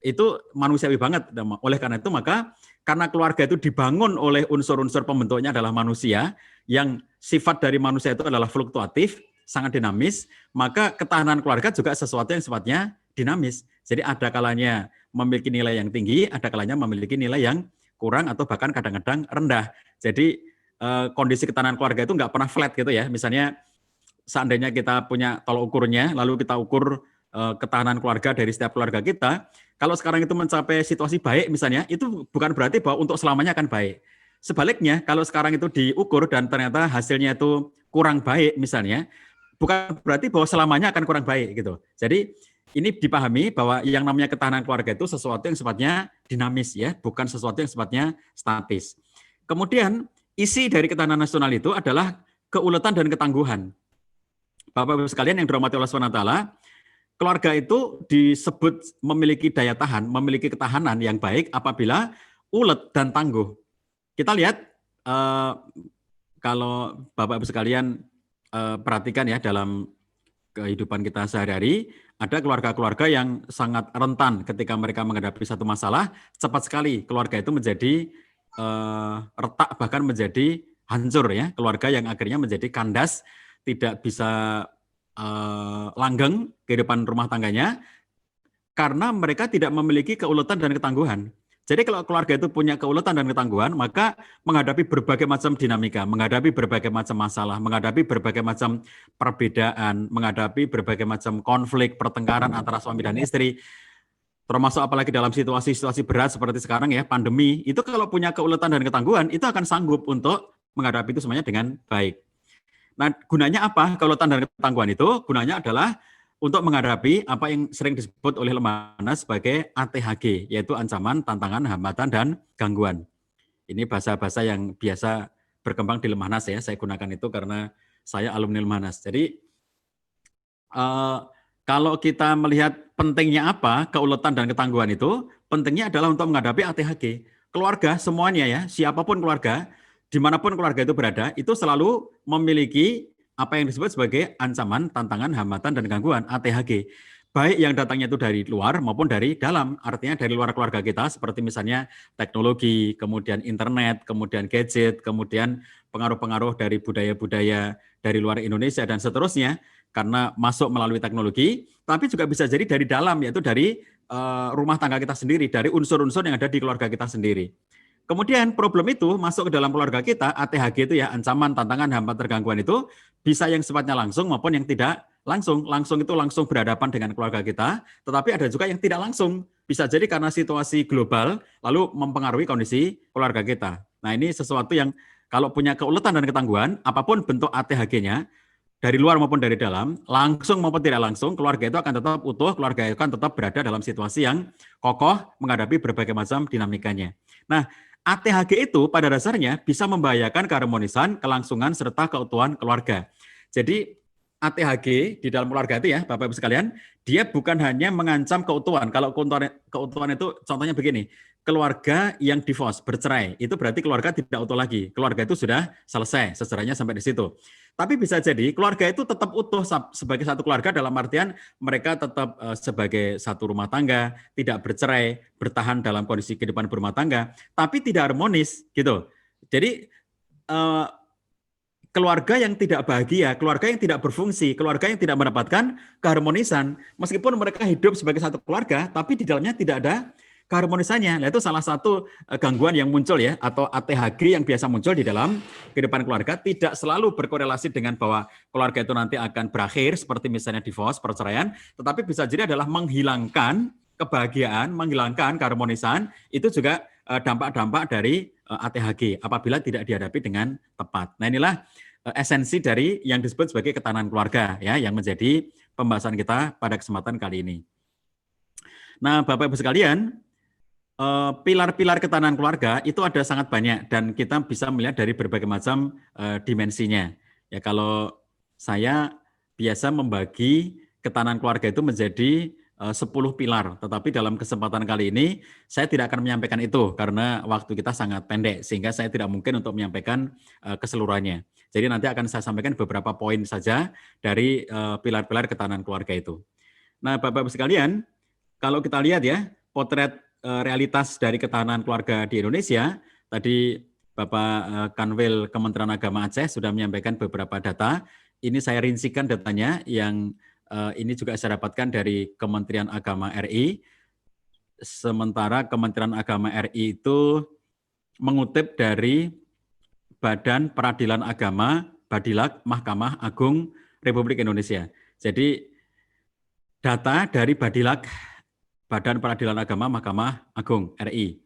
Itu manusiawi banget. Oleh karena itu maka karena keluarga itu dibangun oleh unsur-unsur pembentuknya adalah manusia, yang sifat dari manusia itu adalah fluktuatif, sangat dinamis, maka ketahanan keluarga juga sesuatu yang sifatnya dinamis. Jadi ada kalanya memiliki nilai yang tinggi, ada kalanya memiliki nilai yang kurang atau bahkan kadang-kadang rendah. Jadi kondisi ketahanan keluarga itu nggak pernah flat gitu ya. Misalnya seandainya kita punya tolok ukurnya, lalu kita ukur ketahanan keluarga dari setiap keluarga kita, kalau sekarang itu mencapai situasi baik misalnya, itu bukan berarti bahwa untuk selamanya akan baik. sebaliknya, kalau sekarang itu diukur dan ternyata hasilnya itu kurang baik misalnya, bukan berarti bahwa selamanya akan kurang baik gitu. Jadi ini dipahami bahwa yang namanya ketahanan keluarga itu sesuatu yang sifatnya dinamis ya, bukan sesuatu yang sifatnya statis. Kemudian isi dari ketahanan nasional itu adalah keuletan dan ketangguhan. Bapak-Ibu sekalian yang dirahmati Allah SWT, keluarga itu disebut memiliki daya tahan, memiliki ketahanan yang baik apabila ulet dan tangguh. Kita lihat kalau Bapak-Ibu sekalian perhatikan ya dalam kehidupan kita sehari-hari, ada keluarga-keluarga yang sangat rentan ketika mereka menghadapi satu masalah, cepat sekali keluarga itu menjadi retak, bahkan menjadi hancur ya. Keluarga yang akhirnya menjadi kandas, tidak bisa langgeng kehidupan rumah tangganya, karena mereka tidak memiliki keuletan dan ketangguhan. Jadi kalau keluarga itu punya keuletan dan ketangguhan, maka menghadapi berbagai macam dinamika, menghadapi berbagai macam masalah, menghadapi berbagai macam perbedaan, menghadapi berbagai macam konflik, pertengkaran antara suami dan istri, termasuk apalagi dalam situasi-situasi berat seperti sekarang ya, pandemi, itu kalau punya keuletan dan ketangguhan, itu akan sanggup untuk menghadapi itu semuanya dengan baik. Nah, gunanya apa? Keuletan dan ketangguhan itu gunanya adalah untuk menghadapi apa yang sering disebut oleh Lemhanas sebagai ATHG, yaitu ancaman, tantangan, hambatan, dan gangguan. Ini bahasa-bahasa yang biasa berkembang di Lemhanas ya, saya gunakan itu karena saya alumni Lemhanas. Jadi kalau kita melihat pentingnya apa, keuletan dan ketangguhan itu, pentingnya adalah untuk menghadapi ATHG. Keluarga semuanya ya, siapapun keluarga, dimanapun keluarga itu berada, itu selalu memiliki apa yang disebut sebagai ancaman, tantangan, hambatan, dan gangguan ATHG. Baik yang datangnya itu dari luar maupun dari dalam, artinya dari luar keluarga kita, seperti misalnya teknologi, kemudian internet, kemudian gadget, kemudian pengaruh-pengaruh dari budaya-budaya dari luar Indonesia, dan seterusnya, karena masuk melalui teknologi, tapi juga bisa jadi dari dalam, yaitu dari rumah tangga kita sendiri, dari unsur-unsur yang ada di keluarga kita sendiri. Kemudian problem itu masuk ke dalam keluarga kita, ATHG itu ya, ancaman, tantangan, hambatan, gangguan itu bisa yang sifatnya langsung maupun yang tidak langsung. Langsung itu langsung berhadapan dengan keluarga kita, tetapi ada juga yang tidak langsung. Bisa jadi karena situasi global lalu mempengaruhi kondisi keluarga kita. Nah, ini sesuatu yang kalau punya keuletan dan ketangguhan, apapun bentuk ATHG-nya, dari luar maupun dari dalam, langsung maupun tidak langsung, keluarga itu akan tetap utuh, keluarga itu akan tetap berada dalam situasi yang kokoh menghadapi berbagai macam dinamikanya. Nah, ATHG itu pada dasarnya bisa membahayakan keharmonisan, kelangsungan, serta keutuhan keluarga. Jadi ATHG di dalam keluarga itu ya, Bapak-Ibu sekalian, dia bukan hanya mengancam keutuhan. Kalau keutuhan itu contohnya begini, keluarga yang divorce, bercerai, itu berarti keluarga tidak utuh lagi. Keluarga itu sudah selesai, sejarahnya sampai di situ. Tapi bisa jadi keluarga itu tetap utuh sebagai satu keluarga dalam artian mereka tetap sebagai satu rumah tangga, tidak bercerai, bertahan dalam kondisi kehidupan berumah tangga, tapi tidak harmonis gitu. Jadi keluarga yang tidak bahagia, keluarga yang tidak berfungsi, keluarga yang tidak mendapatkan keharmonisan, meskipun mereka hidup sebagai satu keluarga, tapi di dalamnya tidak ada keharmonisannya. Nah, itu salah satu gangguan yang muncul ya, atau ATHG yang biasa muncul di dalam kehidupan keluarga, tidak selalu berkorelasi dengan bahwa keluarga itu nanti akan berakhir seperti misalnya divorce, perceraian, tetapi bisa jadi adalah menghilangkan kebahagiaan, menghilangkan keharmonisan, itu juga dampak-dampak dari ATHG apabila tidak dihadapi dengan tepat. Nah, inilah esensi dari yang disebut sebagai ketahanan keluarga ya, yang menjadi pembahasan kita pada kesempatan kali ini. Nah, Bapak-Ibu sekalian, pilar-pilar ketahanan keluarga itu ada sangat banyak dan kita bisa melihat dari berbagai macam dimensinya. Ya, kalau saya biasa membagi ketahanan keluarga itu menjadi 10 pilar, tetapi dalam kesempatan kali ini saya tidak akan menyampaikan itu karena waktu kita sangat pendek sehingga saya tidak mungkin untuk menyampaikan keseluruhannya. Jadi nanti akan saya sampaikan beberapa poin saja dari pilar-pilar ketahanan keluarga itu. Nah, Bapak-Ibu sekalian, kalau kita lihat ya, potret realitas dari ketahanan keluarga di Indonesia, tadi Bapak Kanwil Kementerian Agama Aceh sudah menyampaikan beberapa data. Ini saya rincikan datanya yang ini juga saya dapatkan dari Kementerian Agama RI. Sementara Kementerian Agama RI itu mengutip dari Badan Peradilan Agama, Badilak, Mahkamah Agung Republik Indonesia. Jadi data dari Badilak, Badan Peradilan Agama Mahkamah Agung RI,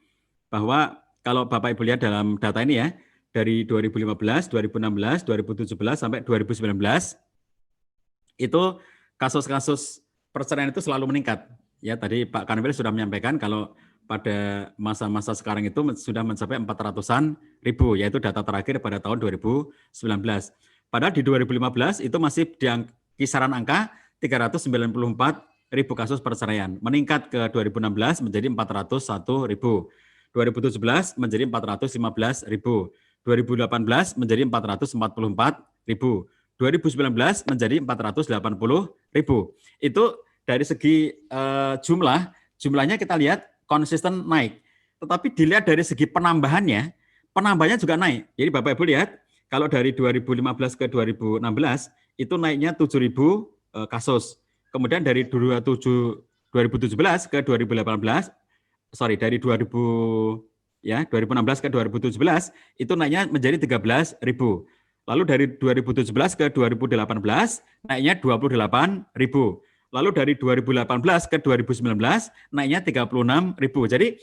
bahwa kalau Bapak Ibu lihat dalam data ini ya, dari 2015, 2016, 2017 sampai 2019 itu kasus-kasus perceraian itu selalu meningkat. Ya, tadi Pak Kanwil sudah menyampaikan kalau pada masa-masa sekarang itu sudah mencapai 400-an ribu, yaitu data terakhir pada tahun 2019. Padahal di 2015 itu masih di kisaran angka 394 ribu kasus perceraian, meningkat ke 2016 menjadi 401 ribu, 2017 menjadi 415 ribu, 2018 menjadi 444 ribu, 2019 menjadi 480 ribu. Itu dari segi jumlahnya kita lihat konsisten naik. Tetapi dilihat dari segi penambahannya juga naik. Jadi Bapak Ibu lihat, kalau dari 2015 ke 2016 itu naiknya 7.000 kasus. Kemudian dari 2017 ke 2018, dari 2016 ke 2017 itu naiknya menjadi 13.000. Lalu dari 2017 ke 2018 naiknya 28.000. Lalu dari 2018 ke 2019 naiknya 36.000. Jadi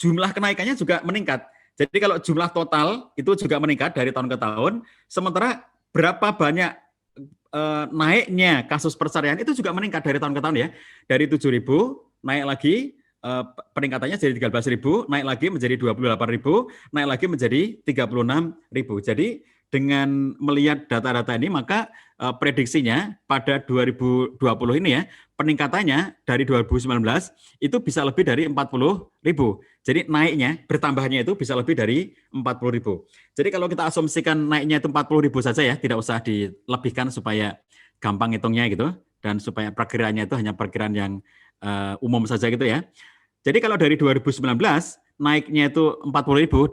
jumlah kenaikannya juga meningkat. Jadi kalau jumlah total itu juga meningkat dari tahun ke tahun, sementara berapa banyak naiknya kasus perceraian itu juga meningkat dari tahun ke tahun ya. Dari 7.000 naik lagi, peningkatannya jadi 13.000, naik lagi menjadi 28.000, naik lagi menjadi 36.000. Jadi dengan melihat data-data ini, maka prediksinya pada 2020 ini ya, peningkatannya dari 2019 itu bisa lebih dari 40.000. Jadi naiknya, bertambahnya itu bisa lebih dari 40.000. Jadi kalau kita asumsikan naiknya itu 40.000 saja ya, tidak usah dilebihkan supaya gampang hitungnya gitu, dan supaya perkiraannya itu hanya perkiraan yang umum saja gitu ya. Jadi kalau dari 2019 naiknya itu 40.000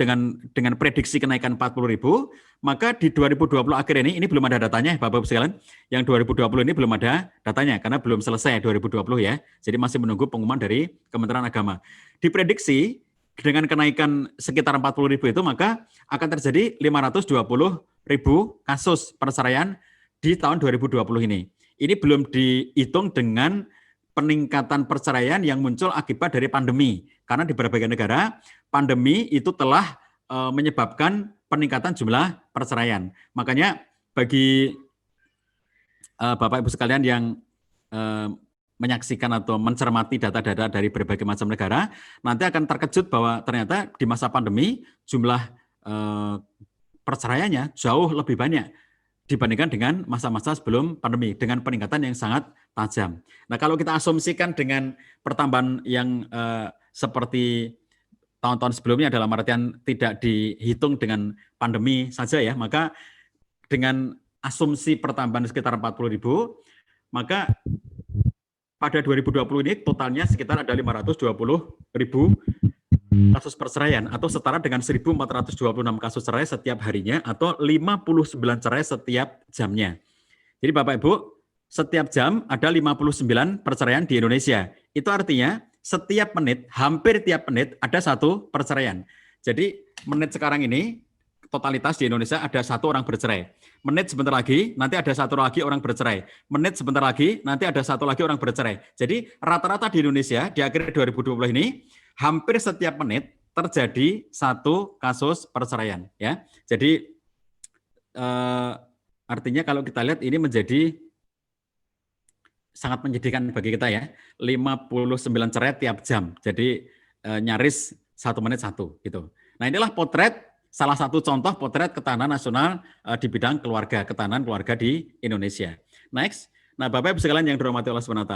dengan prediksi kenaikan 40.000, maka di 2020 akhir ini belum ada datanya Bapak-Ibu sekalian. Yang 2020 ini belum ada datanya karena belum selesai 2020 ya. Jadi masih menunggu pengumuman dari Kementerian Agama. Diprediksi dengan kenaikan sekitar 40.000 itu maka akan terjadi 520.000 kasus perceraian di tahun 2020 ini. Ini belum dihitung dengan peningkatan perceraian yang muncul akibat dari pandemi. Karena di berbagai negara, pandemi itu telah menyebabkan peningkatan jumlah perceraian. Makanya bagi Bapak Ibu sekalian yang menyaksikan atau mencermati data-data dari berbagai macam negara, nanti akan terkejut bahwa ternyata di masa pandemi jumlah perceraiannya jauh lebih banyak dibandingkan dengan masa-masa sebelum pandemi, dengan peningkatan yang sangat tajam. Nah, kalau kita asumsikan dengan pertambahan yang seperti tahun-tahun sebelumnya dalam artian tidak dihitung dengan pandemi saja ya, maka dengan asumsi pertambahan sekitar 40.000, maka pada 2020 ini totalnya sekitar ada 520.000 kasus perceraian atau setara dengan 1.426 kasus cerai setiap harinya atau 59 cerai setiap jamnya. Jadi Bapak Ibu, setiap jam ada 59 perceraian di Indonesia. Itu artinya setiap menit, hampir tiap menit ada satu perceraian. Jadi menit sekarang ini totalitas di Indonesia ada satu orang bercerai. Menit sebentar lagi nanti ada satu lagi orang bercerai. Menit sebentar lagi nanti ada satu lagi orang bercerai. Jadi rata-rata di Indonesia di akhir 2020 ini hampir setiap menit terjadi satu kasus perceraian ya. Jadi artinya kalau kita lihat ini menjadi sangat menyedihkan bagi kita ya. 59 cerai tiap jam. Jadi nyaris 1 menit 1 gitu. Nah, inilah potret, salah satu contoh potret ketahanan nasional di bidang keluarga, ketahanan keluarga di Indonesia. Next. Nah, Bapak Ibu sekalian yang dirahmati Allah SWT,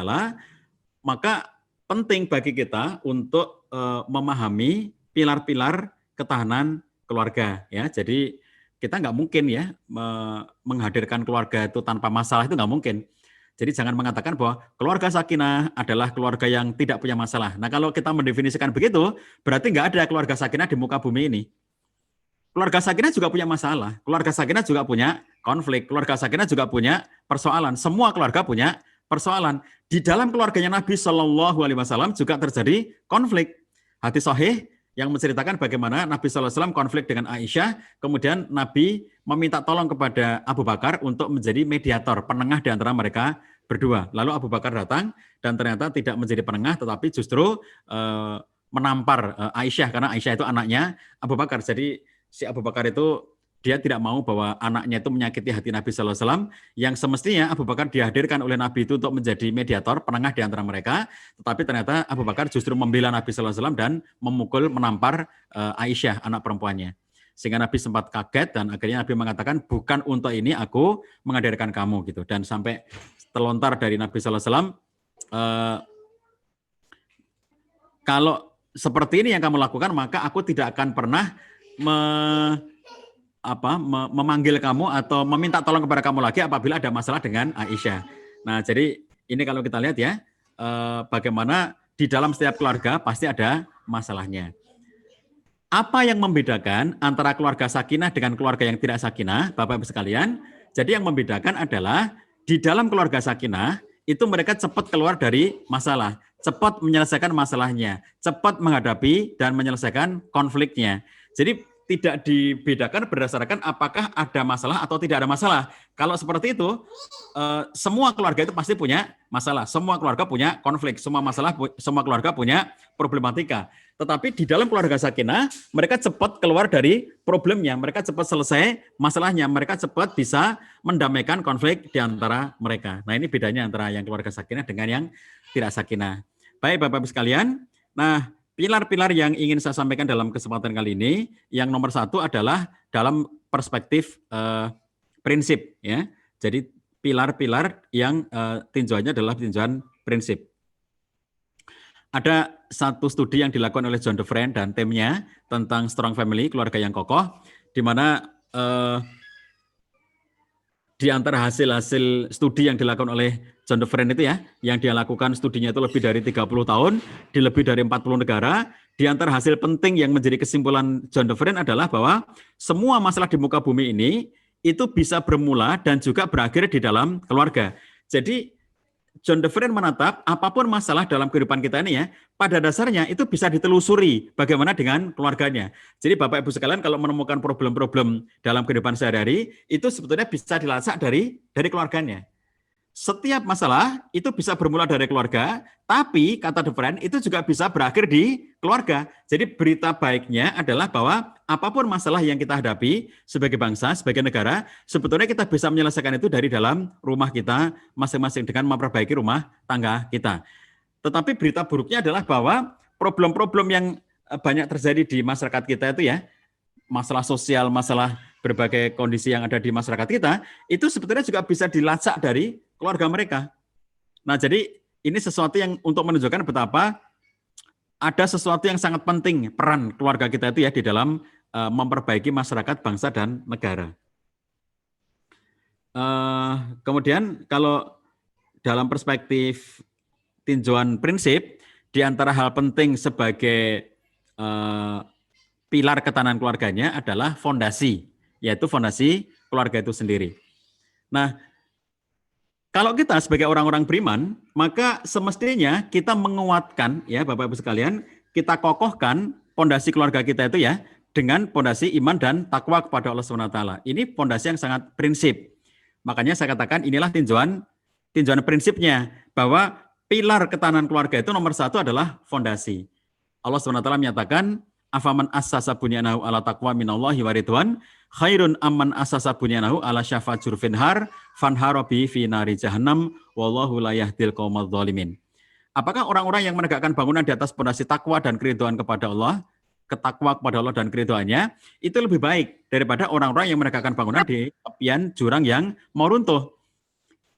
maka penting bagi kita untuk memahami pilar-pilar ketahanan keluarga ya. Jadi kita nggak mungkin ya menghadirkan keluarga itu tanpa masalah, itu nggak mungkin. Jadi jangan mengatakan bahwa keluarga sakinah adalah keluarga yang tidak punya masalah. Nah, kalau kita mendefinisikan begitu, berarti nggak ada keluarga sakinah di muka bumi ini. Keluarga sakinah juga punya masalah. Keluarga sakinah juga punya konflik. Keluarga sakinah juga punya persoalan. Semua keluarga punya persoalan. Di dalam keluarganya Nabi Shallallahu Alaihi Wasallam juga terjadi konflik. Hadis sahih yang menceritakan bagaimana Nabi Sallallahu Alaihi Wasallam konflik dengan Aisyah, kemudian Nabi meminta tolong kepada Abu Bakar untuk menjadi mediator, penengah di antara mereka berdua. Lalu Abu Bakar datang dan ternyata tidak menjadi penengah, tetapi justru menampar Aisyah, karena Aisyah itu anaknya Abu Bakar. Jadi si Abu Bakar itu dia tidak mau bahwa anaknya itu menyakiti hati Nabi Sallallahu Alaihi Wasallam, yang semestinya Abu Bakar dihadirkan oleh Nabi itu untuk menjadi mediator, penengah di antara mereka. Tetapi ternyata Abu Bakar justru membela Nabi Sallallahu Alaihi Wasallam dan memukul, menampar Aisyah, anak perempuannya. Sehingga Nabi sempat kaget dan akhirnya Nabi mengatakan, bukan untuk ini aku menghadirkan kamu gitu. Dan sampai terlontar dari Nabi Sallallahu Alaihi Wasallam, kalau seperti ini yang kamu lakukan, maka aku tidak akan pernah memanggil kamu atau meminta tolong kepada kamu lagi apabila ada masalah dengan Aisyah. Nah, jadi ini kalau kita lihat ya, bagaimana di dalam setiap keluarga pasti ada masalahnya. Apa yang membedakan antara keluarga sakinah dengan keluarga yang tidak sakinah, Bapak-Ibu sekalian? Jadi yang membedakan adalah di dalam keluarga sakinah itu mereka cepat keluar dari masalah, cepat menyelesaikan masalahnya, cepat menghadapi dan menyelesaikan konfliknya. Jadi tidak dibedakan berdasarkan apakah ada masalah atau tidak ada masalah. Kalau seperti itu, semua keluarga itu pasti punya masalah, semua keluarga punya konflik, semua keluarga punya problematika. Tetapi di dalam keluarga sakinah, mereka cepat keluar dari problemnya, mereka cepat selesai masalahnya, mereka cepat bisa mendamaikan konflik di antara mereka. Nah, ini bedanya antara yang keluarga sakinah dengan yang tidak sakinah. Baik, Bapak-Ibu sekalian. Nah, pilar-pilar yang ingin saya sampaikan dalam kesempatan kali ini, yang nomor satu adalah dalam perspektif prinsip, ya. Jadi pilar-pilar yang tinjauannya adalah tinjauan prinsip. Ada satu studi yang dilakukan oleh John DeFriend dan timnya tentang strong family, keluarga yang kokoh, di mana di antara hasil-hasil studi yang dilakukan oleh John DeFriend itu ya, yang dia lakukan studinya itu lebih dari 30 tahun, di lebih dari 40 negara, di antara hasil penting yang menjadi kesimpulan John DeFriend adalah bahwa semua masalah di muka bumi ini itu bisa bermula dan juga berakhir di dalam keluarga. Jadi John DeFriend menatap apapun masalah dalam kehidupan kita ini ya, pada dasarnya itu bisa ditelusuri bagaimana dengan keluarganya. Jadi Bapak Ibu sekalian kalau menemukan problem-problem dalam kehidupan sehari-hari, itu sebetulnya bisa dilacak dari keluarganya. Setiap masalah itu bisa bermula dari keluarga, tapi kata DeFriend itu juga bisa berakhir di keluarga. Jadi berita baiknya adalah bahwa apapun masalah yang kita hadapi sebagai bangsa, sebagai negara, sebetulnya kita bisa menyelesaikan itu dari dalam rumah kita masing-masing dengan memperbaiki rumah tangga kita. Tetapi berita buruknya adalah bahwa problem-problem yang banyak terjadi di masyarakat kita itu ya, masalah sosial, masalah berbagai kondisi yang ada di masyarakat kita, itu sebetulnya juga bisa dilacak dari keluarga mereka. Nah, jadi ini sesuatu yang untuk menunjukkan betapa ada sesuatu yang sangat penting peran keluarga kita itu ya di dalam memperbaiki masyarakat, bangsa, dan negara. Kemudian kalau dalam perspektif tinjauan prinsip, di antara hal penting sebagai pilar ketahanan keluarganya adalah fondasi, yaitu fondasi keluarga itu sendiri. Nah, kalau kita sebagai orang-orang beriman, maka semestinya kita menguatkan, ya Bapak-Ibu sekalian, kita kokohkan fondasi keluarga kita itu ya, dengan fondasi iman dan takwa kepada Allah SWT. Ini fondasi yang sangat prinsip. Makanya saya katakan inilah tinjauan prinsipnya, bahwa pilar ketahanan keluarga itu nomor satu adalah fondasi. Allah SWT menyatakan, afaman assasa bunyanahu ala taqwa minallahi wa ridwan khairun amman assasa bunyanahu ala syafa jurfin har fanharobi fi nari jahannam wallahu la yahdil qaumadz zalimin. Apakah orang-orang yang menegakkan bangunan di atas fondasi takwa dan keridhaan kepada Allah, ketakwa kepada Allah dan keridhaannya, itu lebih baik daripada orang-orang yang menegakkan bangunan di tepian jurang yang mau runtuh.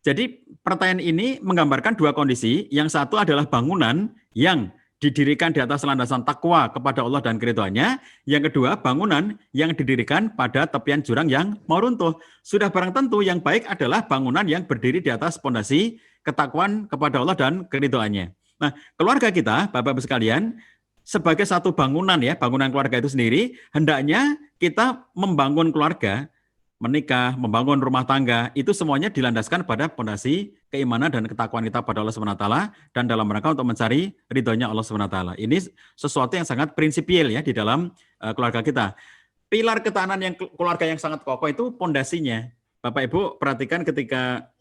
Jadi pertanyaan ini menggambarkan dua kondisi. Yang satu adalah bangunan yang didirikan di atas landasan takwa kepada Allah dan keridhaannya. Yang kedua, bangunan yang didirikan pada tepian jurang yang mau runtuh. Sudah barang tentu yang baik adalah bangunan yang berdiri di atas fondasi ketakwaan kepada Allah dan keridhaannya. Nah, keluarga kita, Bapak-Ibu sekalian, sebagai satu bangunan ya, bangunan keluarga itu sendiri, hendaknya kita membangun keluarga, menikah, membangun rumah tangga, itu semuanya dilandaskan pada fondasi keimanan dan ketakwaan kita pada Allah SWT dan dalam rangka untuk mencari ridhonya Allah SWT. Ini sesuatu yang sangat prinsipil ya di dalam keluarga kita. Pilar ketahanan yang keluarga yang sangat kokoh itu fondasinya. Bapak Ibu perhatikan ketika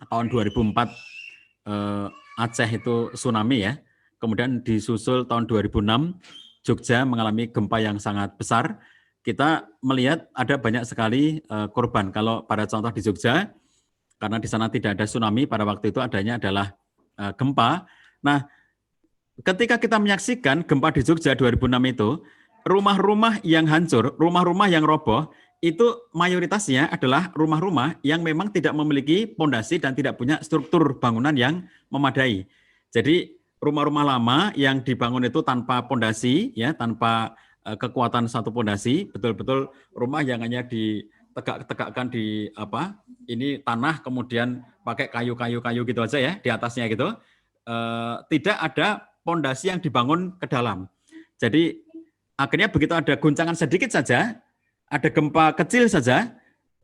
tahun 2004 Aceh itu tsunami ya, kemudian disusul tahun 2006 Jogja mengalami gempa yang sangat besar. Kita melihat ada banyak sekali korban. Kalau pada contoh di Jogja, karena di sana tidak ada tsunami, pada waktu itu adanya adalah gempa. Nah, ketika kita menyaksikan gempa di Jogja 2006 itu, rumah-rumah yang hancur, rumah-rumah yang roboh, itu mayoritasnya adalah rumah-rumah yang memang tidak memiliki pondasi dan tidak punya struktur bangunan yang memadai. Jadi rumah-rumah lama yang dibangun itu tanpa pondasi, ya, tanpa kekuatan satu pondasi, betul-betul rumah yang hanya ditegakkan di ini tanah, kemudian pakai kayu-kayu gitu aja ya di atasnya gitu, tidak ada pondasi yang dibangun ke dalam. Jadi akhirnya begitu ada guncangan sedikit saja, ada gempa kecil saja,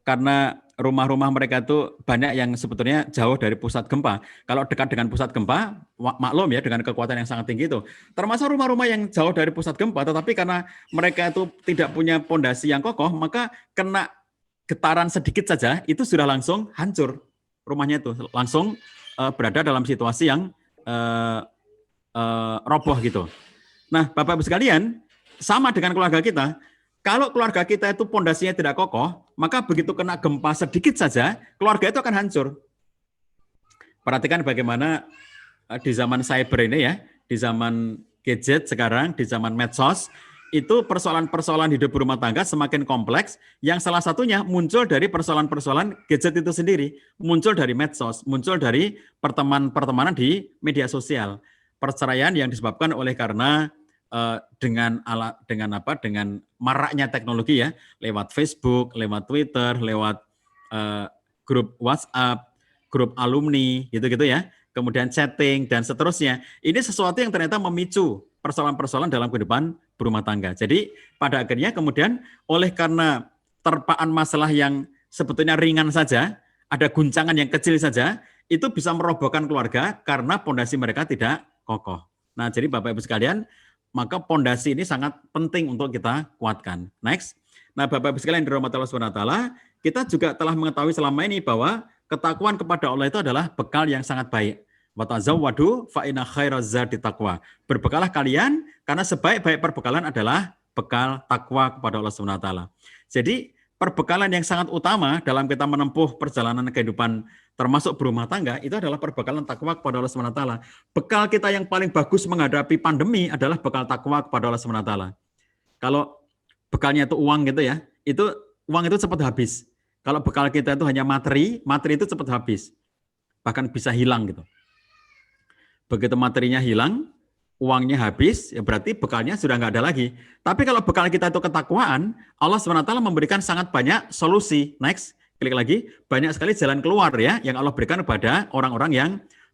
karena rumah-rumah mereka itu banyak yang sebetulnya jauh dari pusat gempa. Kalau dekat dengan pusat gempa, maklum ya dengan kekuatan yang sangat tinggi itu. Termasuk rumah-rumah yang jauh dari pusat gempa, tetapi karena mereka itu tidak punya pondasi yang kokoh, maka kena getaran sedikit saja, itu sudah langsung hancur rumahnya itu. Langsung berada dalam situasi yang roboh gitu. Nah, Bapak-Ibu sekalian, sama dengan keluarga kita. Kalau keluarga kita itu pondasinya tidak kokoh, maka begitu kena gempa sedikit saja, keluarga itu akan hancur. Perhatikan bagaimana di zaman cyber ini ya, di zaman gadget sekarang, di zaman medsos, itu persoalan-persoalan hidup berumah tangga semakin kompleks, yang salah satunya muncul dari persoalan-persoalan gadget itu sendiri, muncul dari medsos, muncul dari pertemanan di media sosial. Perceraian yang disebabkan oleh karena dengan maraknya teknologi ya, lewat Facebook, lewat Twitter, lewat grup WhatsApp, grup alumni, gitu-gitu ya, kemudian chatting dan seterusnya. Ini sesuatu yang ternyata memicu persoalan-persoalan dalam kehidupan berumah tangga. Jadi pada akhirnya kemudian oleh karena terpaan masalah yang sebetulnya ringan saja, ada guncangan yang kecil saja, itu bisa merobohkan keluarga karena pondasi mereka tidak kokoh. Nah, jadi Bapak Ibu sekalian, maka pondasi ini sangat penting untuk kita kuatkan. Next. Nah, Bapak-Ibu sekalian dirahmati Allah SWT, kita juga telah mengetahui selama ini bahwa ketakwaan kepada Allah itu adalah bekal yang sangat baik. Wa tazawwadu fa inna khairaz zadi taqwa. Berbekalah kalian karena sebaik-baik perbekalan adalah bekal takwa kepada Allah SWT. Jadi, perbekalan yang sangat utama dalam kita menempuh perjalanan kehidupan termasuk berumah tangga, itu adalah perbekalan takwa kepada Allah SWT. Bekal kita yang paling bagus menghadapi pandemi adalah bekal takwa kepada Allah SWT. Kalau bekalnya itu uang gitu ya, uang itu cepat habis. Kalau bekal kita itu hanya materi itu cepat habis. Bahkan bisa hilang gitu. Begitu materinya hilang, uangnya habis, ya berarti bekalnya sudah nggak ada lagi. Tapi kalau bekal kita itu ketakwaan, Allah SWT memberikan sangat banyak solusi. Next. Klik lagi, banyak sekali jalan keluar ya yang Allah berikan kepada orang-orang yang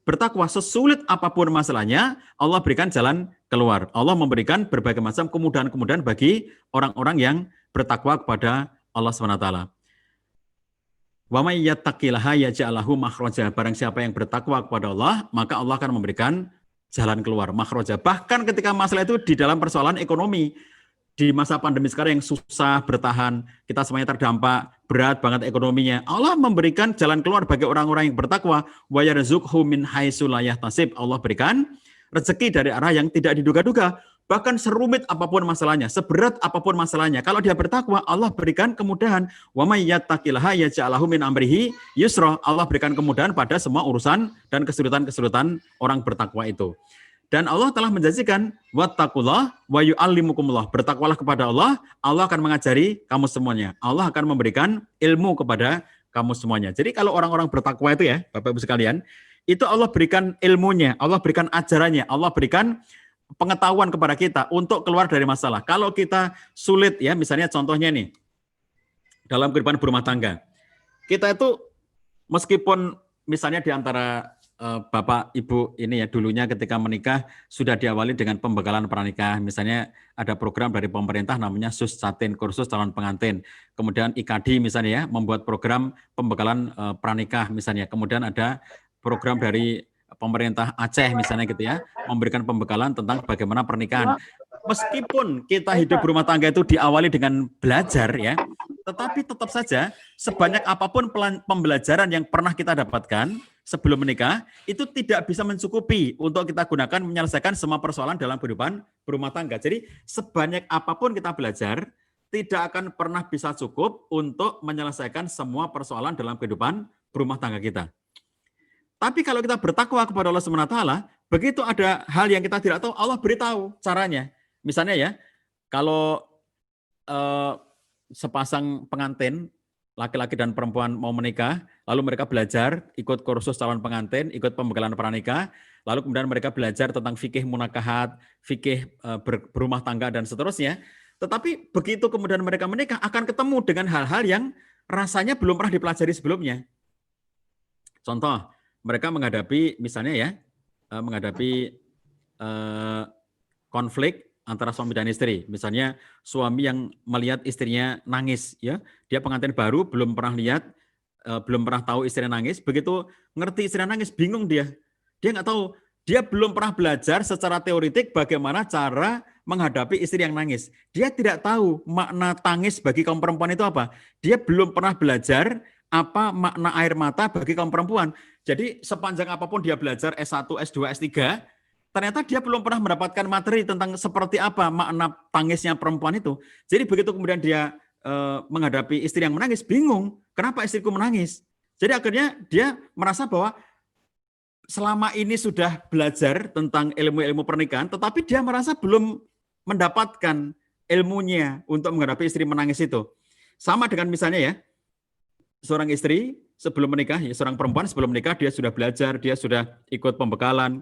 bertakwa. Sesulit apapun masalahnya, Allah berikan jalan keluar. Allah memberikan berbagai macam kemudahan-kemudahan bagi orang-orang yang bertakwa kepada Allah SWT. Wa may yattaqillaha yaj'al lahu makhraja. Barang siapa yang bertakwa kepada Allah, maka Allah akan memberikan jalan keluar, makhraja. Bahkan ketika masalah itu di dalam persoalan ekonomi, di masa pandemi sekarang yang susah bertahan, kita semuanya terdampak, berat banget ekonominya. Allah memberikan jalan keluar bagi orang-orang yang bertakwa. Wa yarzuqhu min haitsu la yahtasib. Allah berikan rezeki dari arah yang tidak diduga-duga. Bahkan serumit apapun masalahnya, seberat apapun masalahnya, kalau dia bertakwa, Allah berikan kemudahan. Wa may yattaqillaha yaj'al lahu min amrihi yusra. Allah berikan kemudahan pada semua urusan dan kesulitan-kesulitan orang bertakwa itu. Dan Allah telah menjanjikan wattaqullah wa yu'allimukumullah. Bertakwalah kepada Allah, Allah akan mengajari kamu semuanya. Allah akan memberikan ilmu kepada kamu semuanya. Jadi kalau orang-orang bertakwa itu ya, Bapak Ibu sekalian, itu Allah berikan ilmunya, Allah berikan ajarannya, Allah berikan pengetahuan kepada kita untuk keluar dari masalah. Kalau kita sulit ya, misalnya contohnya nih, dalam kehidupan berumah tangga, kita itu meskipun misalnya di antara Bapak Ibu ini ya dulunya ketika menikah sudah diawali dengan pembekalan pranikah. Misalnya ada program dari pemerintah namanya Suscatin, kursus calon pengantin. Kemudian IKD misalnya ya membuat program pembekalan pranikah misalnya. Kemudian ada program dari pemerintah Aceh misalnya gitu ya, memberikan pembekalan tentang bagaimana pernikahan. Meskipun kita hidup berumah tangga itu diawali dengan belajar ya, tetapi tetap saja sebanyak apapun pembelajaran yang pernah kita dapatkan, sebelum menikah itu tidak bisa mencukupi untuk kita gunakan menyelesaikan semua persoalan dalam kehidupan berumah tangga. Jadi sebanyak apapun kita belajar, tidak akan pernah bisa cukup untuk menyelesaikan semua persoalan dalam kehidupan berumah tangga kita. Tapi kalau kita bertakwa kepada Allah SWT, begitu ada hal yang kita tidak tahu, Allah beritahu caranya. Misalnya ya, kalau sepasang pengantin, laki-laki dan perempuan mau menikah, lalu mereka belajar, ikut kursus calon pengantin, ikut pembekalan pranikah, lalu kemudian mereka belajar tentang fikih munakahat, fikih berumah tangga, dan seterusnya. Tetapi begitu kemudian mereka menikah, akan ketemu dengan hal-hal yang rasanya belum pernah dipelajari sebelumnya. Contoh, mereka menghadapi, misalnya ya, menghadapi konflik antara suami dan istri. Misalnya suami yang melihat istrinya nangis, ya, dia pengantin baru, belum pernah lihat, belum pernah tahu istrinya nangis. Begitu ngerti istrinya nangis, bingung dia. Dia nggak tahu, dia belum pernah belajar secara teoritik bagaimana cara menghadapi istri yang nangis. Dia tidak tahu makna tangis bagi kaum perempuan itu apa. Dia belum pernah belajar apa makna air mata bagi kaum perempuan. Jadi sepanjang apapun dia belajar S1, S2, S3, ternyata dia belum pernah mendapatkan materi tentang seperti apa makna tangisnya perempuan itu. Jadi begitu kemudian dia menghadapi istri yang menangis, bingung, kenapa istriku menangis? Jadi akhirnya dia merasa bahwa selama ini sudah belajar tentang ilmu-ilmu pernikahan, tetapi dia merasa belum mendapatkan ilmunya untuk menghadapi istri menangis itu. Sama dengan misalnya ya, seorang istri sebelum menikah, ya, seorang perempuan sebelum menikah, dia sudah belajar, dia sudah ikut pembekalan,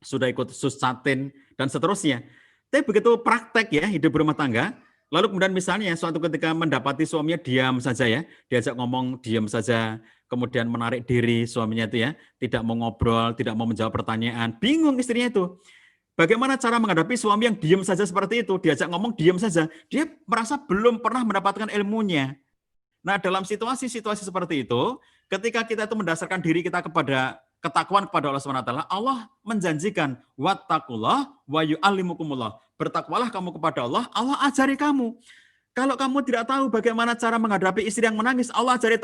sudah ikut susatin, dan seterusnya. Tapi begitu praktek ya, hidup berumah tangga, lalu kemudian misalnya suatu ketika mendapati suaminya diam saja ya, diajak ngomong diam saja, kemudian menarik diri suaminya itu ya, tidak mau ngobrol, tidak mau menjawab pertanyaan, bingung istrinya itu. Bagaimana cara menghadapi suami yang diam saja seperti itu, diajak ngomong diam saja, dia merasa belum pernah mendapatkan ilmunya. Nah, dalam situasi-situasi seperti itu, ketika kita itu mendasarkan diri kita kepada ketakwaan kepada Allah SWT, Allah menjanjikan wattaqullah wa yu'allimukumullah. Bertakwalah kamu kepada Allah, Allah ajari kamu. Kalau kamu tidak tahu bagaimana cara menghadapi istri yang menangis, Allah ajari